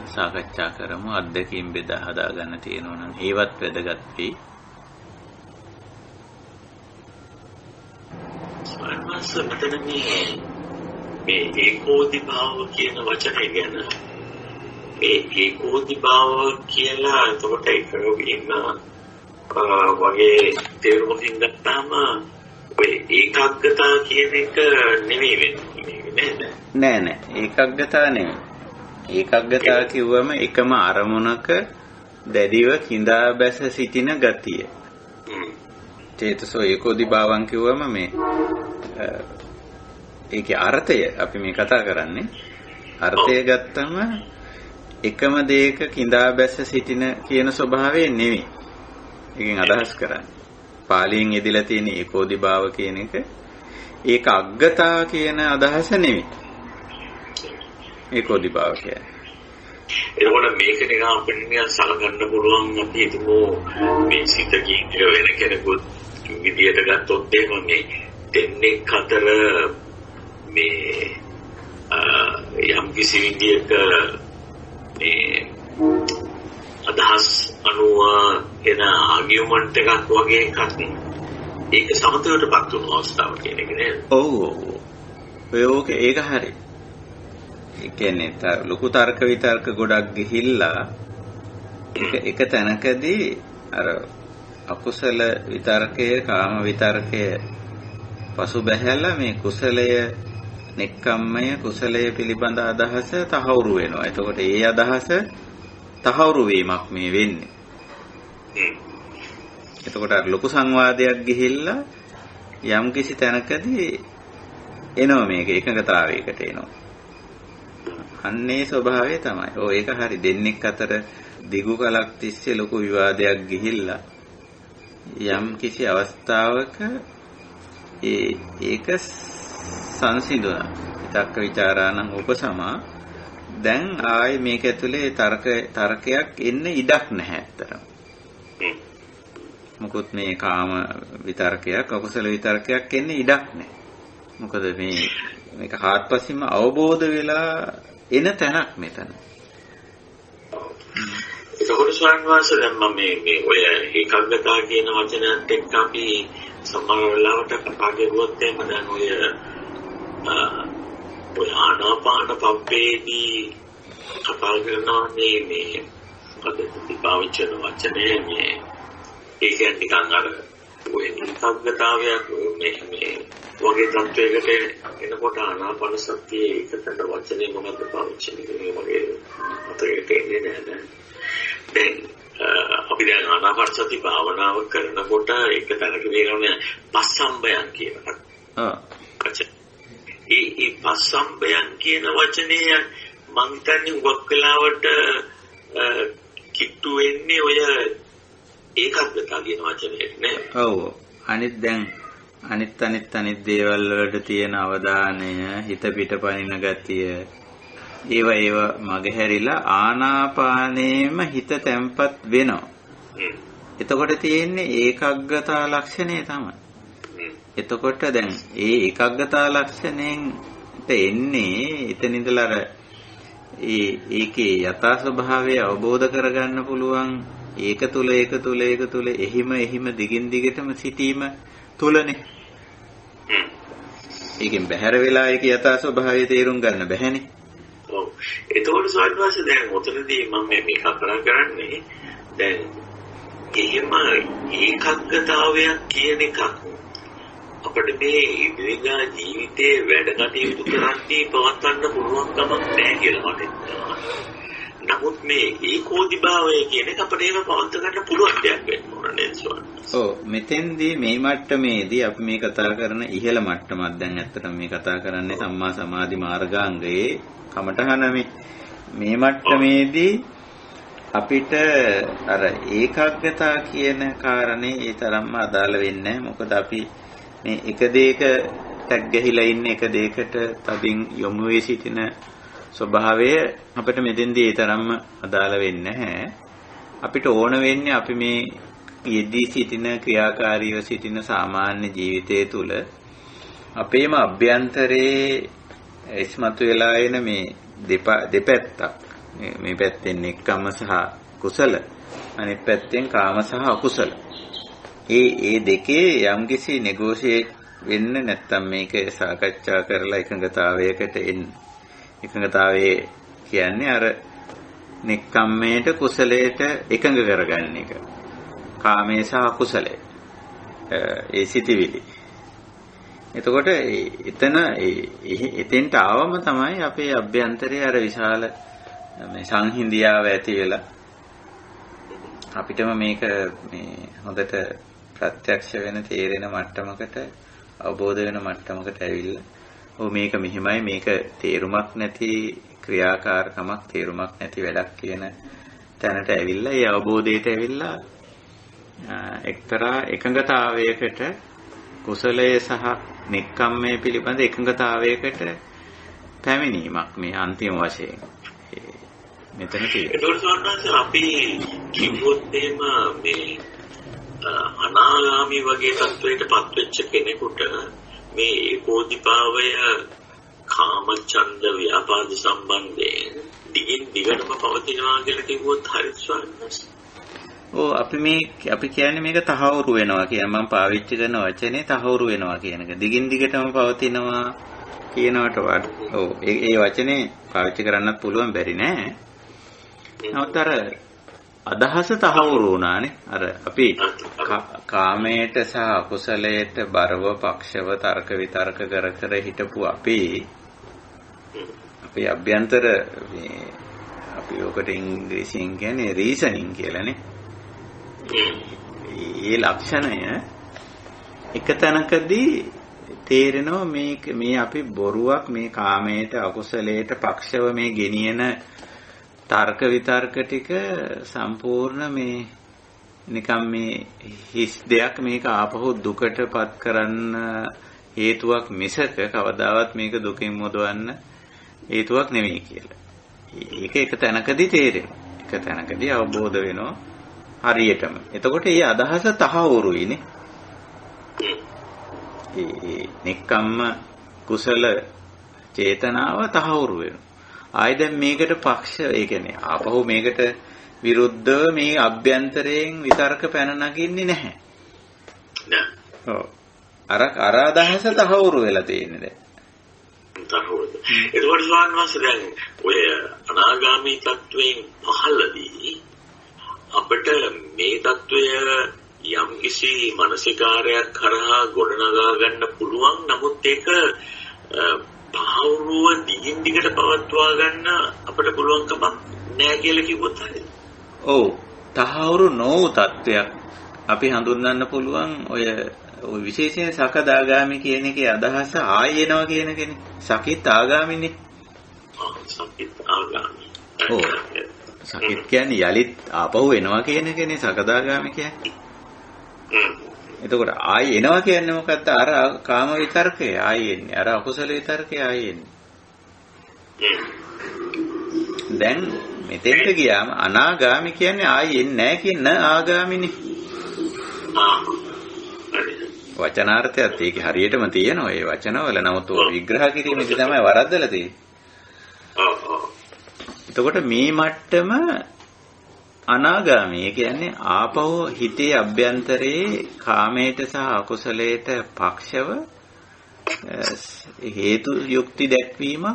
සාකච්ඡා කරමු. අත්දැකීම් බෙදා හදා ගන්න තියෙනවා නම් ඒවත් වැදගත් වෙයි. මෙතන මේ ඒකෝදි භාව කියන වචනේ ගැන මේ ඒකෝදි භාව කියලා එතකොට ඒක වීම වගේ තේරුමකින් ගත්තාම ඔය ඒකාග්‍රතාව කියන එක නෙමෙයි වෙන්නේ නෑ ඒකාග්‍රතාව නෙමෙයි. ඒකාග්‍රතාව කිව්වම එකම අරමුණක දැඩිව කිඳා බැස සිටින ගතිය. චේතසෝ ඒකෝදි භාවං කිව්වම මේ ඒකේ අර්ථය අපි මේ කතා කරන්නේ. අර්ථය ගත්තම එකම දෙයක කිඳා බැස සිටින කියන ස්වභාවය නෙමෙයි. එකෙන් අදහස් කරන්නේ. පාලියෙන් යෙදලා තියෙන ඒකෝදි භාව කියන එක ඒක අග්ගතා කියන අදහස නෙමෙයි. ඒකෝදි භාව කියන්නේ. එතකොට මේක නිකන් අපිට නිකන් සලකන්න පුළුවන් අපි හිතමු මේ සිත කියන වෙන කෙනෙකුත් විදියට ගත්තොත් එහෙම මේ දෙන්නේ අතර මේ යම් කිසි විදියක මේ අදහස් අනුව එන ආගියුමන්ට් එකක් වගේ එකක් ඒක සමතයටපත් වුණු අවස්ථාව කියන එක නේද? ඔව්. ඒක හරි. ඒ කියන්නේ ලොකු තර්ක විතර්ක ගොඩක් ගිහිල්ලා එක තැනකදී අර අකුසල විතර්කය කාම විතර්කය පසු බැහැලා මේ කුසලය නෙක්ඛම්මය කුසලය පිළිබඳ අදහස තහවුරු වෙනවා. එතකොට ඒ අදහස තහවුරු වීමක් මේ වෙන්නේ. එතකොට ලොකු සංවාදයක් ගිහිල්ලා යම් කිසි තැනකදී එනවා මේක එකඟතාවයකට එනවා. අන්නේ ස්වභාවය තමයි. ඒක හරි. දෙන්නෙක් අතර දිගු කලක් තිස්සේ ලොකු විවාදයක් ගිහිල්ලා යම් කිසි අවස්ථාවක ඒක සංසිඳුණා. විතක්ක ਵਿਚාරාණං උපසමා. දැන් ආයේ මේක ඇතුලේ තර්කයක් එන්න ඉඩක් නැහැ අතරම. මොකොත් මේ කාම විතර්කයක් අකුසල විතර්කයක් එන්න ඉඩක් නැහැ. මොකද මේක හාත්පසින්ම අවබෝධ වෙලා එන තැනක් මෙතන. ඒකෝට ස්වාමීන් වහන්සේ දැන් මම මේ ඔය ඒකාග්‍රතාව කියන වචනයත් එක්ක අපි සමහර වෙලාවට කතා කරුවොත් එහෙම දැන් ඔය ආනාපාන පබ්බේදී කතා කරනවා මේ මොකද පාවිච්චි කරන වචනේ මේ ඒක නිකන් අර ඔය ඒකාග්‍රතාවයක් මේ වගේ තත්වයකට එනකොට ආනාපාන සතියේ ඒකට වචනේ මොනවද පාවිච්චි කරන්නේ වගේ මතකෙට එන්නේ නැහැ. දැන් අපි දැන් ආනාපාන සති භාවනාව කරනකොට ඒක තනකදී කියන්නේ පස්සම්බයන් කියනවා. ඒ පස්සම්බයන් කියන වචනේ මං හිතන්නේ උගක් වෙලාවට කිට්ටු වෙන්නේ ඔය ඒකාග්‍රතාව කියන වචනයට නේ. ඔව්. අනිත් දේවල් වලට තියෙන අවධානය, හිත පිටපනින ගතිය, ඒව මගහැරිලා ආනාපානේම හිත තැම්පත් වෙනවා. එතකොට තියෙන්නේ ඒකාග්‍රතාව ලක්ෂණය තමයි. එතකොට දැන් ඒ ඒකාග්‍රතාව ලක්ෂණයෙන් එන්නේ එතන ඉඳලා අර ඒකේ යථා ස්වභාවය අවබෝධ කරගන්න පුළුවන්. ඒක තුල එහිම දිගින් දිගටම සිටීම තුලනේ. ඒකෙන් බැහැර වෙලා ඒක යථා ස්වභාවය තේරුම් ගන්න බැහැනේ. ඔව්. ඒතකොට සාධුවාස දැන් මොතනදී මම මේ කතා කරන්නේ දැන් එහෙම ඒකාග්‍රතාවයක් කියන එකක් අපිට මේ ඉදිරියදා ජීවිතේ වැඩ කටයුතු කරද්දී පවත්වන්න පුළුවන් කමක් නැහැ කියලා මට හිතෙනවා. නමුත් මේ ඒකෝදිභාවය කියන එක අපිට ඒව පවත්ව ගන්න පුළුවන් දෙයක් වෙන්න ඕන නේද ස්වාමීන් වහන්සේ? ඔව් මෙතෙන්දී මේ මට්ටමේදී අපි මේ කතා කරන ඉහළ මට්ටමක් දැන් ඇත්තටම මේ කතා කරන්නේ සම්මා සමාධි මාර්ගාංගයේ කමඨහන මේ මට්ටමේදී අපිට අර ඒකාග්‍රතාව කියන කාරණේ ඒ තරම්ම අදාළ වෙන්නේ නැහැ. මොකද අපි මේ එක දෙයකට ගැහිලා ඉන්න එක දෙයකට තදින් යොමු වෙ සිටින ස්වභාවය අපිට මෙතෙන්දී ඒ තරම්ම අදාළ වෙන්නේ නැහැ. අපිට ඕන වෙන්නේ අපි මේ යෙදී සිටින ක්‍රියාකාරීව සිටින සාමාන්‍ය ජීවිතය තුළ අපේම අභ්‍යන්තරයේ ඉස්මතු වෙලා එන මේ දෙපැත්තක් මේ පැත්තෙන් එක්කම සහ කුසල අනිත් පැත්තෙන් කාම සහ අකුසල ඒ දෙකේ යම්කිසි නෙගෝෂিয়েට් වෙන්න නැත්තම් මේක සාකච්ඡා කරලා එකඟතාවයකට එන්න එකඟතාවයේ කියන්නේ අර නික්කම්මේට කුසලයට එකඟ කරගන්න එක කාමයේ සහ අකුසලයේ ඒ සිටිවිලි එතකොට එතෙන්ට ආවම තමයි අපේ අභ්‍යන්තරයේ අර විශාල මේ සංහිඳියාව ඇති වෙලා අපිටම මේක මේ හොඳට ප්‍රත්‍යක්ෂ වෙන තේරෙන මට්ටමකට අවබෝධ වෙන මට්ටමකට ඇවිල්ලා ඔව් මේක මෙහිමයි මේක තේරුමක් නැති ක්‍රියාකාරකමක් තේරුමක් නැති වැඩක් කියන තැනට ඇවිල්ලා ඒ අවබෝධයට ඇවිල්ලා එක්තරා එකඟතාවයකට කුසලයේ සහ නික්කම්මයේ පිළිබඳ එකඟතාවයකට පැමිණීමක් මේ අන්තිම වශයෙන් මෙතන තියෙනවා. ඒකෝට අපි කිව්වොත් එහෙම මේ අනාගාමී වගේ තත්වයකටපත් වෙච්ච කෙනෙකුට මේ ඒකෝදිභාවය කාමච්ඡන්ද ව්‍යාපාද සම්බන්ධයෙන් දිගින් දිගටම පවතිනවා කියලා කිව්වොත් හරිද ස්වාමීන් වහන්සේ? ඔව් අපි කියන්නේ මේක තහවුරු වෙනවා කියන මම පාවිච්චි කරන වචනේ තහවුරු වෙනවා කියන එක. දිගින් දිගටම පවතිනවා කියනවට වඩා ඔව් ඒ වචනේ පාවිච්චි කරන්නත් පුළුවන් බැරි නෑ. නමුත් අර අදහස තහවුරු වුණානේ. අර අපි කාමයට සහ අකුසලයට බරව පක්ෂව තර්ක විතර්ක කර හිටපු අපේ අභ්‍යන්තර මේ අපි ඔකට ඉංග්‍රීසියෙන් කියන්නේ රීසනින් කියලානේ. ඒ ලක්ෂණය එක තැනකදී තේරෙනවා මේ අපි බොරුවක් මේ කාමයට අකුසලයට පක්ෂව මේ ගෙනියන තර්ක විතර්ක ටික සම්පූර්ණ මේ නිකම් මේ හිස් දෙයක් මේක ආපහු දුකටපත් කරන්න හේතුවක් මිසක කවදාවත් මේක දුකින් මුදවන්න හේතුවක් නෙවෙයි කියලා. ඒක එක තැනකදී තේරෙනවා. එක තැනකදී අවබෝධ වෙනවා හරියටම. එතකොට මේ අදහස තහවුරුයිනේ. ඒ නික්කම්ම කුසල චේතනාව තහවුරු වෙනවා. ආයි දැන් මේකට පක්ෂ ඒ කියන්නේ ආපහු මේකට විරුද්ධව මේ අභ්‍යන්තරයෙන් විතර්ක පැන නගින්නේ නැහැ. නෑ. ඔව්. අර අදහස තහවුරු වෙලා තියෙන්නේ දැන්. තහවුරු. ඒකෝට ස්වාමීන් වහන්සේ දැන් ඔය අනාගාමී තත්වයෙන් පහළදී අපිට මේ தত্ত্বය යම් කිසි මානසිකාරයක් කරහා ගොඩනගා ගන්න පුළුවන්. නමුත් ඒක භාවරුව දිගින් දිගට පවත්වා ගන්න අපිට පුළුවන්කමක් නැහැ කියලා කිව්වොත් හරියද? ඔව්. තහවුරු නොවු තත්වයක් අපි හඳුන්වන්න පුළුවන් ඔය විශේෂයෙන් සකදාගාමි කියන එකේ අදහස ආයෙ එනවා කියන කෙනේ. සකිත් ආගාමිනේ. සකිත් ආගාමි. ඔව්. සකිත් කියන්නේ යලිත් ආපහු එනවා කියන කෙනේ සකදාගාමි කියන්නේ. එතකොට ආයෙ එනවා කියන්නේ මොකද්ද? අර කාම විතර්කය ආයෙ එන්නේ. අර අකුසල විතර්කය ආයෙ එන්නේ. දැන් මෙතෙන්ට ගියාම අනාගාමි කියන්නේ ආයෙ එන්නේ නැහැ කියන ආගාමිනේ. වචනාර්ථයත් ඒක හරියටම තියෙනවා ඒ වචනවල. නමුත් ඔය විග්‍රහ කිරීමේදී තමයි වරද්දලා තියෙන්නේ. එතකොට මේ මට්ටම අනාගාමී කියන්නේ ආපහු හිතේ අභ්‍යන්තරයේ කාමයට සහ අකුසලයට පක්ෂව හේතු යුක්ති දැක්වීම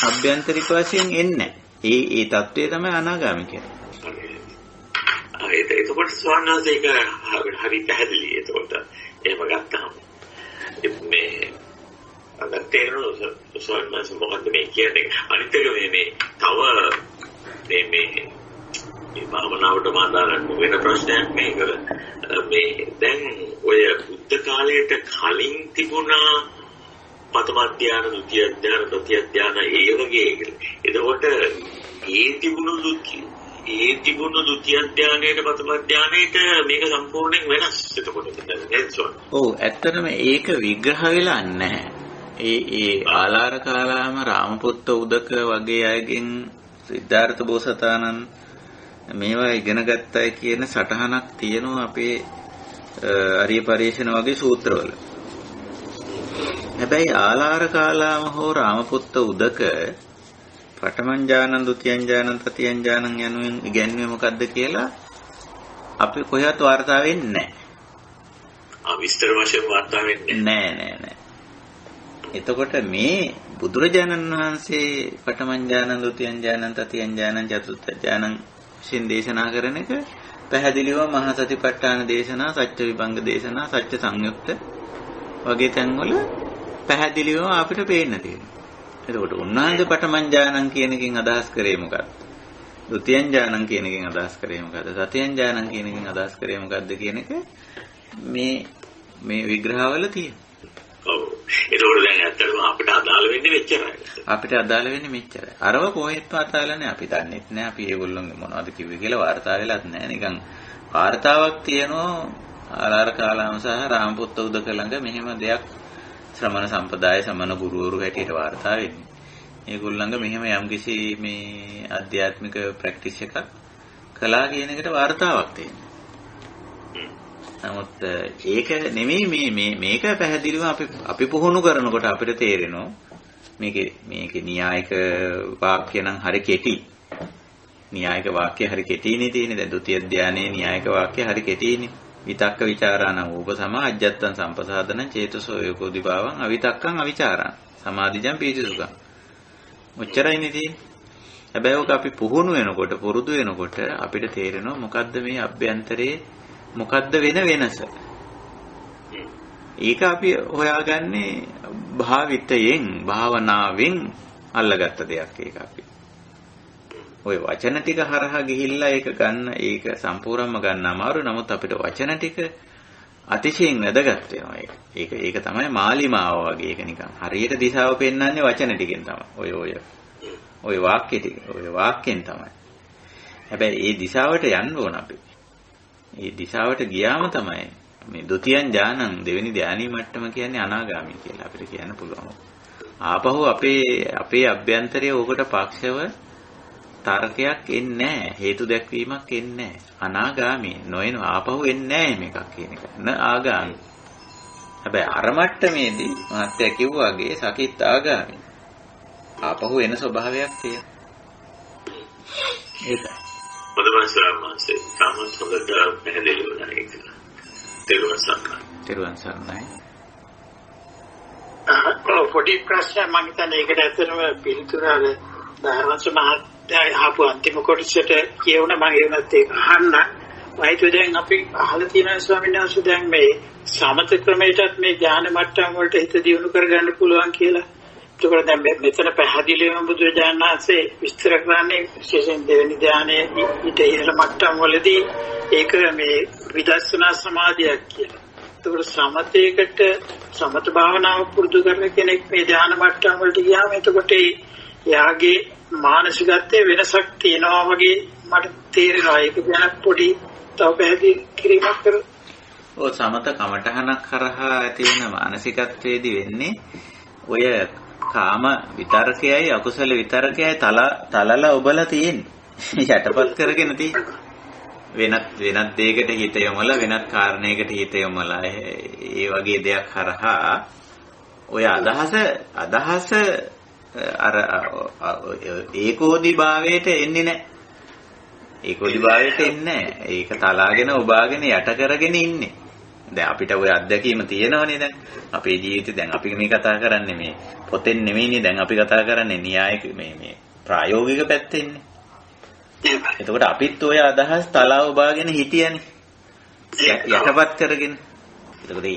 අභ්‍යන්තරික වශයෙන් එන්නේ. ඒ தත්ත්වය තමයි අනාගාමී කියන්නේ. ඒකකොට ස්වාමීන් හරි පැහැදිලි. ඒකට එහෙම ගත්තාම මේ අගතේරෝ ස්වාමීන් මොකද්ද මේ කියන්නේ? අනිත් එක මේ තව මේ සමාදාන වෙන ප්‍රශ්නයක් මේක. මේ දැන් ඔය බුද්ධ කාලයට කලින් තිබුණා ප්‍රථම ධ්‍යාන, ဒုတိ ය ධ්‍යාන, තෘතිය ධ්‍යාන ඒ වගේ. එතකොට ඒ තිබුණු ဒုတိ ය ධ්‍යානයේ ප්‍රථම ධ්‍යානයේට මේක සම්පූර්ණයෙන් වෙනස්. එතකොට නේද? ඔව් ඇත්තටම ඒක විග්‍රහ වෙලා නැහැ. ඒ ආලාර කාලාම රාමපුත්ත උදක වගේ අයගෙන් සිද්ධාර්ථ බෝසතාණන් මේවා ඉගෙන ගත්තයි කියන සටහනක් තියෙනවා අපේ අරිය පරිශන වගේ සූත්‍රවල. හැබැයි ආලාර කාලාම හෝ රාමපුත්ත උදක ප්‍රථමං ඥානං, ဒုတိ ය ඥානං, තතිය ඥානං යනුවෙන් ඉගැන්වුවේ මොකද්ද කියලා අපි කොහෙවත් වාර්තා වෙන්නේ නැහැ. විස්තර වශයෙන් වාර්තා වෙන්නේ නැහැ. එතකොට මේ බුදුරජාණන් වහන්සේ පඨම ඥානං, ဒုတိ ය ඥානං, තතිය ඥානං, චතුර්ථ ඥානං වශයෙන් දේශනා කරන එක පැහැදිලිව මහා සතිපට්ඨාන දේශනා, සත්‍ය විභංග දේශනා, සත්‍ය සංයුක්ත වගේ තැන්වල පැහැදිලිව අපිට පේන්න තියෙනවා. එතකොට උන්වහන්සේ පඨම ඥානං කියන එකෙන් අදහස් කරේ මොකක්ද? ဒုတိ ය ඥානං කියන එකෙන් අදහස් කරේ මොකද්ද? තතිය ඥානං කියන එකෙන් අදහස් කරේ මොකද්ද කියන එක මේ විග්‍රහවල තියෙනවා. ඔව්. ඒකෝර දැන් ඇත්තටම අපිට අදාළ වෙන්නේ මෙච්චරයි. අපිට අදාළ වෙන්නේ මෙච්චරයි. අරව කොහෙත්ම අදාළ නැහැ. අපි දන්නෙත් නැහැ. අපි ඒගොල්ලෝගේ මොනවද කිව්වේ කියලා වාර්තා වෙලත් නැහැ. නිකන් වාර්තාවක් තියෙනවා ආලාර කාලාම සහ රාමපුත්ත උදක ළඟ මෙහෙම දෙයක් ශ්‍රමණ සම්පදාය සමන ගුරුවරු හැටියට වාර්තා වෙන්නේ. ඒගොල්ලන්ගේ මෙහෙම යම්කිසි මේ ආධ්‍යාත්මික ප්‍රැක්ටිස් එකක් කළා කියන එකට වාර්තාවක් තියෙනවා. නමුත් ඒක නෙමෙයි මේක පැහැදිලිව අපි පුහුණු කරනකොට අපිට තේරෙනවා මේකේ න්‍යායික වාක්‍ය නම් හරි කෙටි. න්‍යායික වාක්‍ය හරි කෙටිනේ තියෙන්නේ. දැන් ဒုတိ ය ධානයේ න්‍යායික වාක්‍ය හරි කෙටිනේ. විතක්ක ਵਿਚාරාණ උපසම අජ්ජත්තං සම්පසාදනං චේතසෝ ඒකෝදි භාවං අවිතක්කං අවිචාරං සමාධිජං පීතිසුඛං. ඔච්චරයිනේ තියෙන්නේ. හැබැයි ඔක අපි පුහුණු වෙනකොට පුරුදු වෙනකොට අපිට තේරෙනවා මොකද්ද මේ අභ්‍යන්තරයේ මොකද්ද වෙන වෙනස. ඒක අපි හොයාගන්නේ භාවිතයෙන් භාවනාවෙන් අල්ලගත්ත දෙයක්. ඒක අපි ඔය වචන ටික හරහා ගිහිල්ලා ඒක ගන්න ඒක සම්පූර්ණයෙන්ම ගන්න අමාරුයි. නමුත් අපිට වචන ටික අතිශයින් වැදගත් වෙනවා. ඒක තමයි මාලිමාව වගේ. ඒක නිකන් හරියට දිශාව පෙන්වන්නේ වචන ටිකෙන් තමයි. ඔය වාක්‍ය ටික ඔය වාක්‍යෙන් තමයි. හැබැයි ඒ දිශාවට යන්න ඕන අපි. ඒ දිශාවට ගියාම තමයි මේ ဒုတိ ය ඥානං දෙවෙනි ධානී මට්ටම කියන්නේ අනාගාමී කියලා අපිට කියන්න පුළුවන්. ආපහු අපේ අභ්‍යන්තරයේ ඕකට පක්ෂව තර්කයක් එන්නේ නැහැ. හේතු දැක්වීමක් එන්නේ නැහැ. අනාගාමී නොයන ආපහු එන්නේ නැහැ මේකක් කියන එක. ආගාමී. හැබැයි අර මට්ටමේදී මහත්ය කිව්වාගේ සකිත් ආගාමී. ආපහු එන ස්වභාවයක් තියෙනවා. ඒකයි. මොදවන සරමාසේ සාමන්ත හොඳට පැහැදිලි වුණා ඒක. තෙරුවන් සරණයි. පොඩි ප්‍රශ්න මම හිතන්නේ ඒකට ඇත්තටම පිළිතුර අර ධර්මස මහත්තයා ආපු අන්තිම කොටසට කියවන මම ඒවත් ඒක අහන්න. වයිතු දැන් අපි අහලා තියෙනවා ස්වාමීන් වහන්සේ දැන් මේ සමත ක්‍රමයටත් මේ ඥාන මට්ටම් වලට හිත දියුණු කරගන්න පුළුවන් කියලා. ඒකෝර දැන් මෙතන පැහැදිලිවම බුදුරජාණන් වහන්සේ විස්තර කරන්නේ විශේෂයෙන් දෙවෙනි ධානයේ ඊට ඉහළ මට්ටම් වලදී ඒක මේ විදර්ශනා සමාධියක් කියලා. ඒකෝර සමතේකට සමත භාවනාව පුරුදු කරන කෙනෙක් මේ ධාන මට්ටම් වලට ගියාම එතකොට යාගේ මානසිකත්වයේ වෙනසක් තියෙනවා වගේ මට තේරෙනවා. ඒක ගැන පොඩි තව පැහැදිලි කිරීමක් කරමු. ඔය සමත කමඨහනක් කරහා ඇති වෙන මානසිකත්වයේදී වෙන්නේ ඔය කාම විතරකයයි අකුසල විතරකයයි තලලා ඔබලා තියෙන්නේ. යටපත් කරගෙන තියෙන්නේ. වෙනත් දෙයකට හිත යොමලා වෙනත් කාරණයකට හිත යොමලා ඒ වගේ දෙයක් හරහා ඔය අදහස අර ඒකෝදි භාවයට එන්නේ නැහැ. ඒකෝදි භාවයට එන්නේ නැහැ. ඒක තලාගෙන ඔබාගෙන යට කරගෙන ඉන්නේ. දැන් අපිට ওই අත්දැකීම තියෙනවනේ දැන්. අපේ ජීවිතේ දැන් අපි මේ කතා කරන්නේ මේ පොතෙන් නෙමෙයිනේ. දැන් අපි කතා කරන්නේ න්‍යායික මේ ප්‍රායෝගික පැත්තෙන්නේ. එතකොට අපිත් ඔය අදහස් තලාව ඔබාගෙන හිටියනේ. යටපත් කරගෙන. එතකොට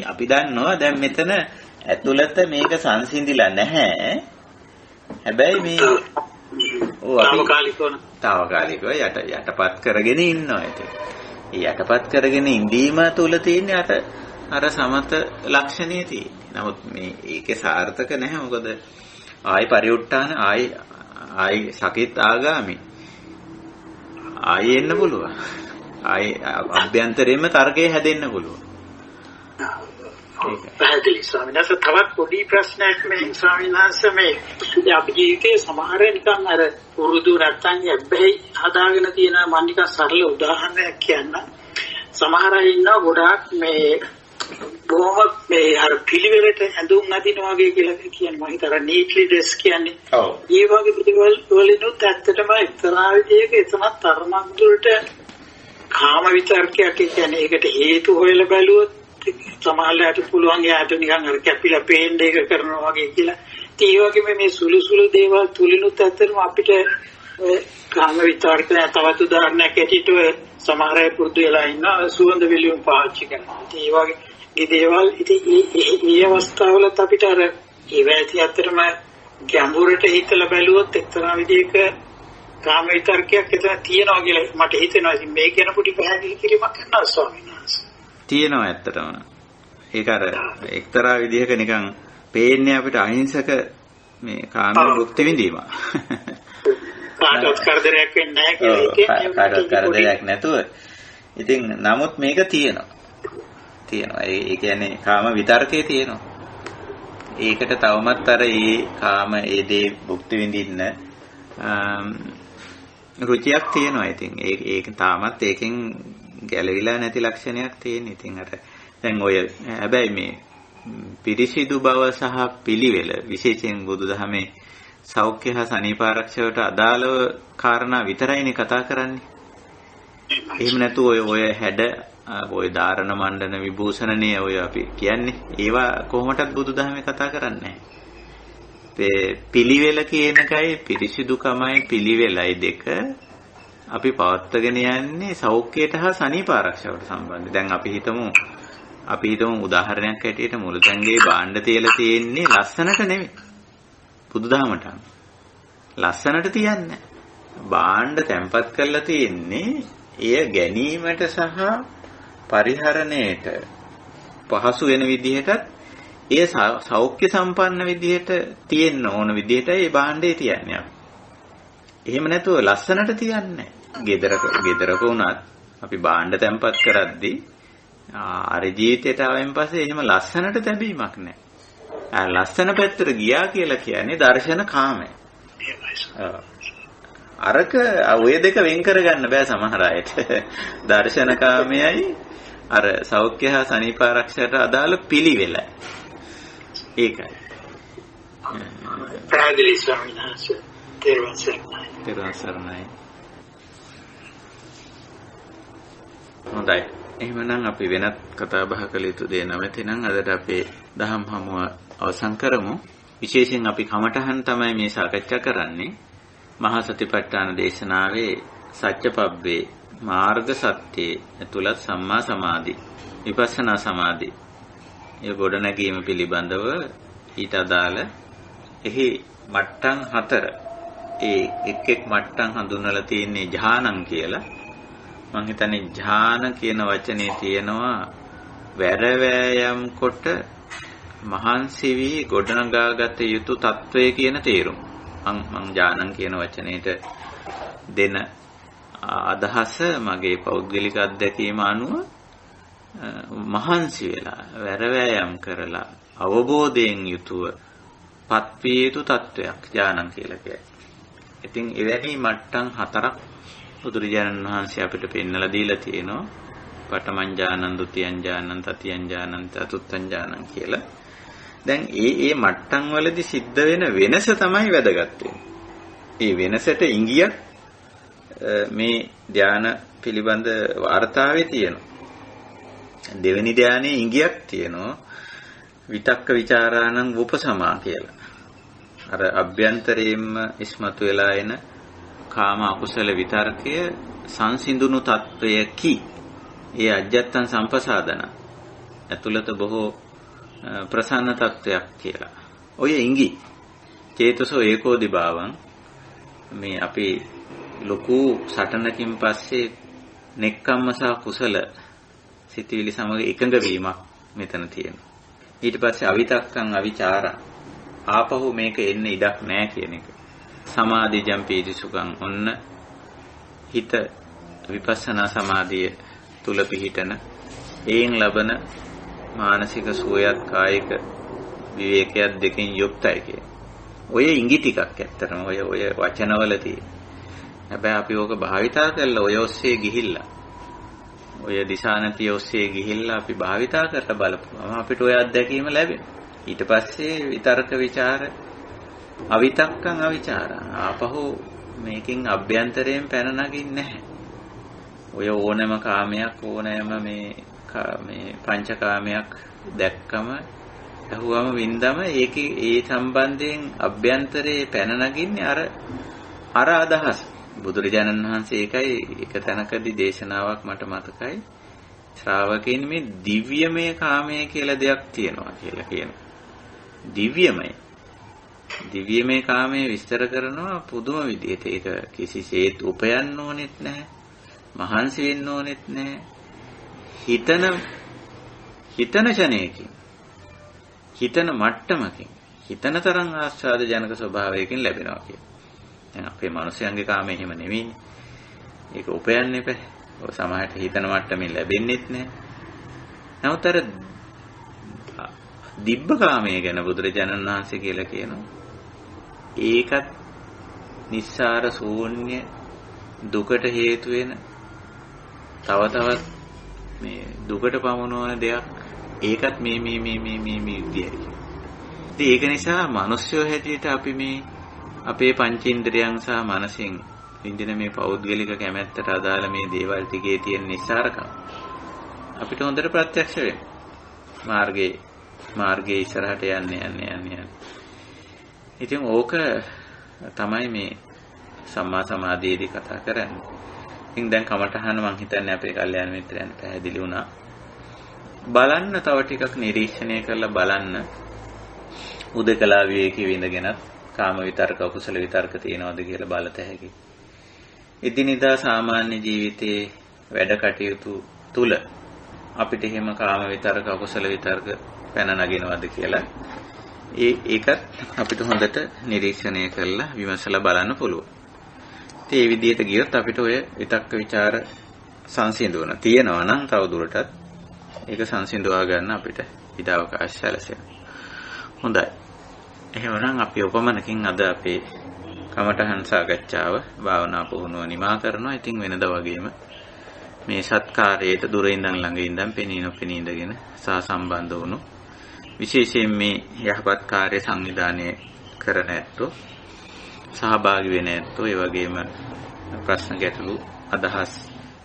අපි දන්නවා දැන් මෙතන ඇතුළත මේක සංසිඳිලා නැහැ. හැබැයි මේ తాවකාලිකව යටපත් කරගෙන ඉන්නවා. ඒ යටපත් කරගෙන ඉඳීම තුල තියෙන අර සමත ලක්ෂණය තියෙන්නේ. නමුත් මේ ඒකේ සාර්ථක නැහැ. මොකද ආයි පරිඋත්ථාන ආයි සකිත ආගාමි ආයි එන්න පුළුවන්. ආයි අභ්‍යන්තරයෙන්ම තර්කේ හැදෙන්න පුළුවන්. පැහැදිලි ස්වාමීන් වහන්සේ. තවත් පොඩි ප්‍රශ්නයක් මේ ස්වාමීන් වහන්සේ මේ අපි ජීවිතයේ සමහර නිකන් අර උරුදු නැත්තම් හැබැයි හදාගෙන තියෙන මම නිකන් සරල උදාහරණයක් කියන්න. සමහර අය ඉන්නවා ගොඩාක් මේ බොහොම මේ අර පිළිවෙලට ඇඳුම් අදිනවා වගේ කියලා කියන්නේ මම හිතara neatly dress කියන්නේ. ඔව්. ඒ වගේ පිළිවෙල වලිනුත් ඇත්තටම එක්තරා විදිහක එතනත් තරමක් දුරට කාම විචාරකයක් කියන්නේ ඒකට හේතු හොයලා බැලුවොත් සමාජයට පුළුවන් යාට නිකන් අර කැපිලා පේන්න එක කරනවා වගේ කියලා. ඒ වගේම මේ සුළු දේවල් තුලිනුත් ඇත්තටම අපිට කාම විචාරක තවත් උදාහරණයක් ඇටියට සමහර අය පුරුදු වෙලා ඉන්නවා සුවඳ විලියම් පාවිච්චි කරනවා. ඒ වගේ දේවල් ඉතින් මේ අවස්ථාවලත් අපිට අර ඒවැති ඇත්තටම ගැඹුරට හිතලා බැලුවොත් එක්තරා විදිහක කාම විතර්කයක් එතන තියෙනවා කියලා මට හිතෙනවා. ඉතින් මේ ගැන පොඩි පැහැදිලි කිරීමක් කරනවා ස්වාමීන් වහන්සේ. තියෙනවා ඇත්තටම. ඒක අර එක්තරා විදිහක නිකන් පේන්නේ අපිට අහිංසක මේ කාම භුක්ති විඳීම. කාටවත් කරදරයක් වෙන්නේ නැහැ කියලා ඒකේ කාටවත් කරදරයක් නැතුව. ඉතින් නමුත් මේක තියෙනවා. ඒ කියන්නේ කාම විතර්කේ තියෙනවා. ඒකට තවමත් අර කාම දේ භුක්ති විඳින්න රුචියක් තියෙනවා. ඉතින් ඒක තාමත් ඒකෙන් ගැලවිලා නැති ලක්ෂණයක් තියෙන. ඉතින් අර දැන් ඔය හැබැයි මේ පිරිසිදු බව සහ පිළිවෙල විශේෂයෙන් බුදුදහමේ සෞඛ්‍ය හා සනීපාරක්ෂයට අදාළව කාරණා විතරයිනේ කතා කරන්නේ. එහෙම නැතු ඔය හැඩ ඔය ධාරණ මණ්ඩන විභූෂණනේ ඔය අපි කියන්නේ ඒවා කොහොමටත් බුදුදහමේ කතා කරන්නේ නැහැ. පිළිවෙල කියන එකයි පිරිසිදුකමයි පිළිවෙලයි දෙක අපි පවත්වාගෙන යන්නේ සෞඛ්‍යයට හා සනීපාරක්ෂාවට සම්බන්ධයි. දැන් අපි හිතමු උදාහරණයක් ඇටියට මුළුතැන්ගේ භාණ්ඩ තියලා තියෙන්නේ ලස්සනට නෙමෙයි. බුදුදහමට ලස්සනට තියන්නේ. භාණ්ඩ තැම්පත් කරලා තියෙන්නේ එය ගැනීමට සහ පරිහරණයට පහසු වෙන විදිහටත් ඒ සෞඛ්‍ය සම්පන්න විදිහට තියෙන්න ඕන විදිහටයි මේ භාණ්ඩේ තියන්නේ. එහෙම නැතුව ලස්සනට තියන්නේ. ගෙදරක වුණත් අපි භාණ්ඩ තැම්පත් කරද්දී අර ජීවිතයට ආවෙන් පස්සේ එහෙම ලස්සනට තැබීමක් නැහැ. ලස්සන පැත්තට ගියා කියලා කියන්නේ දර්ශන කාමය. අරක ඔය දෙක වෙන් කරගන්න බෑ සමහර අයට. දර්ශන කාමයයි අර සෞඛ්‍ය හා සනීපාරක්ෂයට අදාළ පිළිවෙල. ඒකයි. පැහැදිලි ස්වාමීන් වහන්සේ. තෙරුවන් සරණයි. හොඳයි. එහෙමනම් අපි වෙනත් කතා බහ කළ යුතු දේ නැවතිනම් අදට අපේ දහම් හමුව අවසන් කරමු. විශේෂයෙන් අපි කමඨහන් තමයි මේ සාකච්ඡා කරන්නේ. මහා සතිපට්ඨාන දේශනාවේ සත්‍යපබ්බේ මාර්ග සත්‍යයේ ඇතුළත් සම්මා සමාධි විපස්සනා සමාධි ඒ ගොඩනැගීම පිළිබඳව ඊට අදාළ එහි මට්ටම් 4 ඒ එක් මට්ටම් හඳුන්වලා තියෙන්නේ ධානං කියලා. මම හිතන්නේ ධාන කියන වචනේ තියෙනවා වැරවැයම් කොට මහන්සි වී ගොඩනගාගත යුතු తත්වයේ කියන තේරුම. මම ධානං කියන වචනේට දෙන අදහස මගේ පෞද්ගලික අත්දැකීම අනුව මහන්සි වෙලා වැරවැයම් කරලා අවබෝධයෙන් යුතුව පත්විය යුතු තත්වයක් ධානං කියලා කියයි. ඉතින් එවැනි මට්ටම් 4ක් බුදුරජාණන් වහන්සේ අපිට පෙන්නලා දීලා තියෙනවා. පඨමං ඥානං ဒုတိ යං ඥානං තතියං ඥානං චතුත්ථං ඥානං කියලා. දැන් මේ මට්ටම් වලදී සිද්ධ වෙන වෙනස තමයි වැදගත් වෙන්නේ. මේ වෙනසට ඉඟියක් මේ ධාන පිළිබඳ වාර්තාවේ තියෙනවා. දෙවෙනි ධානයේ ඉඟියක් තියෙනවා. විතක්ක ਵਿਚාරාණං උපසමා කියලා. අර අභ්‍යන්තරයෙන්ම ඉස්මතු වෙලා එන කාම අකුසල විතර්කය සංසිඳුණු තත්වයකි. ඒ අජ්ජත්තං සම්පසාදන ඇතුළත බොහෝ ප්‍රසන්න තත්වයක් කියලා. ඔය ඉඟි චේතසෝ ඒකෝදි භාවං මේ අපි ලොකු සටනකින් පස්සේ නෙක්ඛම්ම සහ කුසල සිතවිලි සමග එකඟ වීමක් මෙතන තියෙනවා. ඊට පස්සේ අවිතක්කං අවිචාරං ආපහු මේක එන්නේ ඉඩක් නැහැ කියන එක. සමාධිජම් පීතිසුඛං ඔන්න හිත විපස්සනා සමාධිය තුල පිහිටන ඒන් ලබන මානසික සුවයත් කායික විවේකයක් දෙකෙන් යුක්තයි කියන. ඔය ඉඟි ටිකක් ඇත්තටම ඔය වචනවල තියෙන. හැබැයි අපි ඕක භාවිතා කරලා ඔය ඔස්සේ ගිහිල්ලා ඔය දිශානතිය ඔස්සේ ගිහිල්ලා අපි භාවිතා කරලා බලපුවම අපිට ඔය අත්දැකීම ලැබෙනවා. ඊට පස්සේ විතර්ක ਵਿਚාර අවිතක්කං අවිචාරං ආපහු මේකෙන් අභ්‍යන්තරයෙන් පැන නගින්නේ නැහැ. ඔය ඕනෑම කාමයක් ඕනෑම මේ පංචකාමයක් දැක්කම අහුවම වින්දම ඒකේ ඒ සම්බන්ධයෙන් අභ්‍යන්තරේ පැන නගින්නේ අර අදහස්. බුදුරජාණන් වහන්සේ ඒකයි එක තැනකදී දේශනාවක් මට මතකයි ශ්‍රාවකයන් මේ දිව්‍යමය කාමය කියලා දෙයක් තියෙනවා කියලා කියනවා. දිව්‍යමය කාමයේ විස්තර කරනවා පුදුම විදිහට. ඒක කිසිසේත් උපයන්න ඕනෙත් නැහැ. මහන්සි වෙන්න ඕනෙත් නැහැ. හිතන ෂණයකින් හිතන මට්ටමකින් හිතන තරම් ආස්වාද ජනක ස්වභාවයකින් ලැබෙනවා කියන්නේ. දැන් අපේ මිනිස්යන්ගේ කාමය එහෙම නෙවෙයිනේ. ඒක උපයන්නේ බෑ. ඔය සමහරට හිතන මට්ටමින් ලැබෙන්නේත් නැහැ. නමුත් අර දිබ්බ කාමයේ ගැන බුදුරජාණන් වහන්සේ කියලා කියනවා. ඒකත් නිස්සාර ශූන්‍ය දුකට හේතු වෙන තව තවත් මේ දුකට පමුණවන දෙයක්. ඒකත් මේ විදියයි. ඉතින් ඒක නිසා මිනිස්සු හැටියට අපි මේ අපේ පංචේන්ද්‍රයන් සහ මනසෙන් විඳින මේ පෞද්ගලික කැමැත්තට අදාළ මේ දේවල් ටිකේ තියෙන නිස්සාරකම් අපිට හොඳට ප්‍රත්‍යක්ෂ වෙනවා. මාර්ගයේ ඉස්සරහට යන්නේ. ඉතින් ඕක තමයි මේ සම්මා සමාධියේදී කතා කරන්නේ. ඉතින් දැන් කමඨහන මං හිතන්නේ අපේ කල්යාණ මිත්‍රයන් පැහැදිලි වුණා. බලන්න තව ටිකක් නිරීක්ෂණය කරලා බලන්න උදකලා විවේකී විඳගෙනත් කාම විතර්ක අකුසල විතර්ක තියෙනවද කියලා බලත හැකියි. එදිනෙදා සාමාන්‍ය ජීවිතයේ වැඩ කටයුතු තුල අපිට එහෙම කාම විතර්ක අකුසල විතර්ක පැන නගිනවද කියලා ඒකත් අපිට හොඳට නිරීක්ෂණය කරලා විමසලා බලන්න පුළුවන්. ඉතින් මේ විදිහට ගියොත් අපිට ඔය විතක්ක ਵਿਚාර සංසිඳුවන තියෙනවා නම් තව දුරටත් ඒක සංසිඳවා ගන්න අපිට ඉඩ අවකාශ සැලසෙනවා. හොඳයි. එහෙමනම් අපි උපමනකින් අද අපේ කමඨහන් සාකච්ඡාව භාවනා පුහුණුව නිමා කරනවා. ඉතින් වෙනදා වගේම මේ සත්කාරයට දුර ඉඳන් ළඟ ඉඳන් පෙනී නොපෙනී ඉඳගෙන සම්බන්ධ වුණු විශේෂයෙන් මේ යහපත් කාර්ය සංවිධානය කරන ඇත්තෝ සහභාගී වෙන ඇත්තෝ ඒ වගේම ප්‍රශ්න ගැටළු අදහස්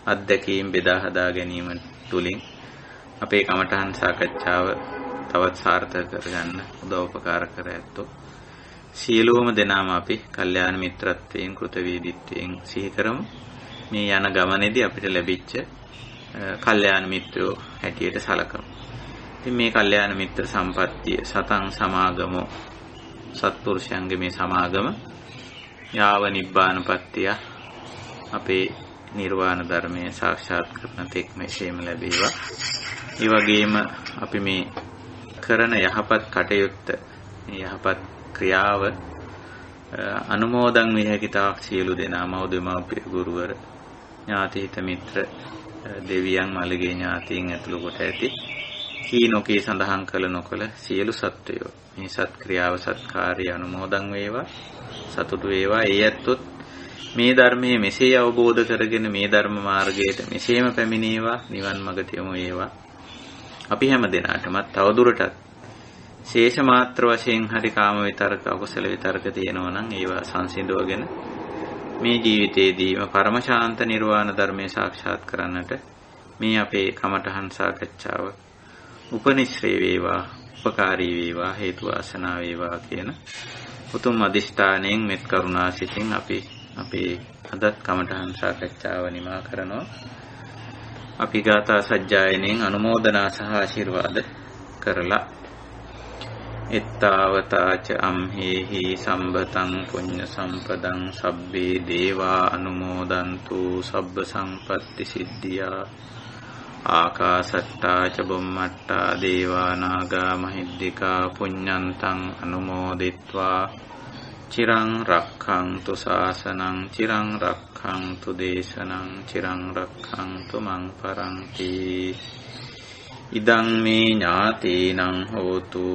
අත්දැකීම් බෙදා හදා ගැනීම තුලින් අපේ කමඨහන් සාකච්ඡාව තවත් සාර්ථක කරගන්න උදව්පකාර කර ඇත්තෝ සියලුම දෙනාම අපි කල්යාණ මිත්‍රත්වයෙන් කෘතවේදීත්වයෙන් සිහි කරමු. මේ යන ගමනේදී අපිට ලැබිච්ච කල්යාණ මිත්‍රයෝ හැටියට සලකමු. ඉතින් මේ කල්යාණ මිත්‍ර සම්පත්තිය සතං සමාගම සත්පුරුෂයන්ගේ මේ සමාගම යාව නිබ්බානපත්තිය අපේ නිර්වාණ ධර්මයේ සාක්ෂාත් කරන තෙක් මෙසේම ලැබේවා. ඒ වගේම අපි මේ කරන යහපත් කටයුත්ත යහපත් ක්‍රියාව අනුමෝදන් විය හැකි තාක් සියලු දෙනා මව්දෙමව්පිය ගුරුවර ඥාති හිත මිත්‍ර දෙවියන් මළගේ ඥාතීන් ඇතුළු කොට ඇති කීනෝකේ සඳහන් කළ නොකළ සියලු සත්වයෝ මේ සත් ක්‍රියාව සත්කාරය අනුමෝදන් වේවා සතුටු වේවා. ඒ ඇත්තොත් මේ ධර්මයේ මෙසේ අවබෝධ කරගෙන මේ ධර්ම මාර්ගයට මෙසේම පැමිණේවා නිවන් මඟට යමු වේවා. අපි හැම දිනාටමත් තවදුරටත් ශේෂ මාත්‍ර වශයෙන් හරි කාම විතරක අකුසල විතරක තියෙනවා නම් ඒවා සංසිඳවගෙන මේ ජීවිතයේදීම පරම ශාන්ත නිර්වාණ ධර්මයේ සාක්ෂාත් කරන්නට මේ අපේ කමඨහන් සාකච්ඡාව උපනිශ්‍රේ වේවා උපකාරී වේවා හේතු වාසනා වේවා කියන උතුම් අදිෂ්ඨානයෙන් මෙත් කරුණාසිතින් අපි අපේ අදත් කමඨහන් සාකච්ඡාව නිමා කරනවා. අපි ගාථා සජ්ජායනෙන් අනුමෝදනා සහ ආශිර්වාද කරලා එත්තාවතාච අම්හෙහි සම්බතං පුඤ්ඤ සම්පදං සබ්බේ දේවා අනුමෝදන්තු සබ්බ සම්පත්ති සිද්ධියා ආකාසට්ටා ච බුම්මට්ටා දේවා නාග මහිද්దికා පුඤ්ඤන්තං අනුමෝදිත්වා චිරං රක්ඛන්තු ශාසනං චිරං රක්ඛන්තු දේශනං චිරං රක්ඛන්තු මං පරන්ති ඉදං මේ ඥාතීනං හෝතු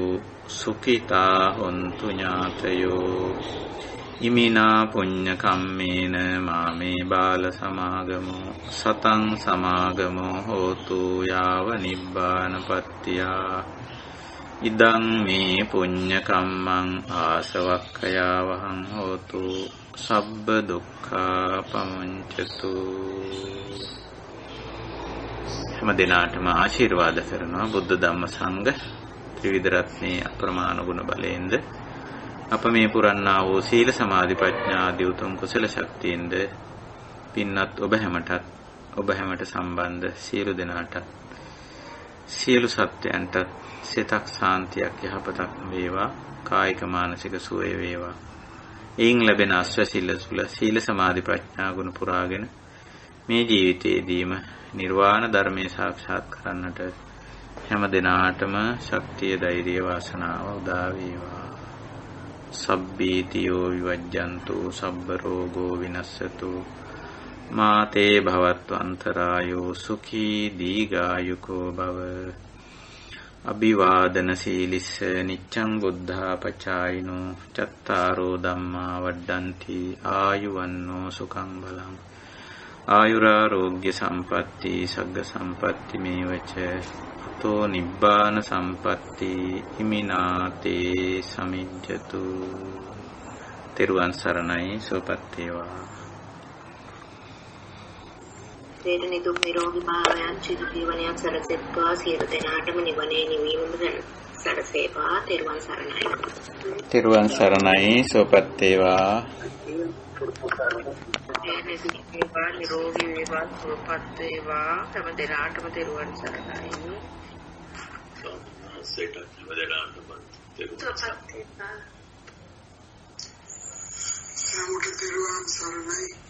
සුඛිතා හොන්තු ඥාතයෝ ඉමිනා පුඤ්ඤ කම්මේන මාමේ බාල සමාගමෝ සතං සමාගමෝ හෝතු යාව නිබ්බානපත්තියා ඉදං මේ පුඤ්ඤ කම්මං ආසවක්ඛයා වහං හෝතු සබ්බ දුක්ඛා පමුඤ්චතු. හැම දිනාටම ආශිර්වාද කරනවා බුද්ධ ධම්ම සංඝ ත්‍රිවිධ රත්නේ අප්‍රමාණ ගුණ බලයෙන්ද අප මේ පුරන්නා වූ සීල සමාධි ප්‍රඥා ආදී උතුම් කුසල ශක්තියින්ද පින්වත් ඔබ හැමට සම්බන්ධ සියලු දෙනාට සියලු සත්‍යයන්ට සිතක් සාන්තියක් යහපතක් වේවා කායික මානසික සුවය වේවා. එයින් ලැබෙන අස්වැසිල්ල සුල සීල සමාධි ප්‍රඥා ගුණ පුරාගෙන මේ ජීවිතයේදීම නිර්වාණ ධර්මයේ සාක්ෂාත් කරන්නට හැම දිනාටම ශක්තිය ධෛර්ය වාසනාව උදා වේවා. සබ්බීතියෝ විවජ්ජන්තු සබ්බ රෝගෝ විනස්සතු මාතේ භවත්වන්තරායෝ සුඛී දීඝායුකෝ භව. අභිවාදන සීලිස්ස නිච්ඡං බුද්ධාපචායිනෝ චත්තාරෝ ධම්මා වඩ්ඩಂತಿ ආයුවන්නෝ සුඛං බලං ආයුරාෝග්‍ය සම්පatti සග්ග සම්පatti මේවච අතෝ නිබ්බාන සම්පatti හිමිනාතේ සමිජ්ජතු. තෙරුවන් සරණයි. සුවපත් වේවා. නිදුක් නිරෝගී භාවයන් චිර ජීවනයන් සැලසෙත්වා සියලු දෙනාටම නිවනේ නිවීමම සැලසේවා. තෙරුවන් සරණයි. තෙරුවන් සරණයි. සුවපත් වේවා. නිරෝගී වේවා. සුවපත් වේවා. හැම දෙනාටම තෙරුවන් සරණයි. හැම දෙනාටම සුවපත් වේවා. තෙරුවන් සරණයි.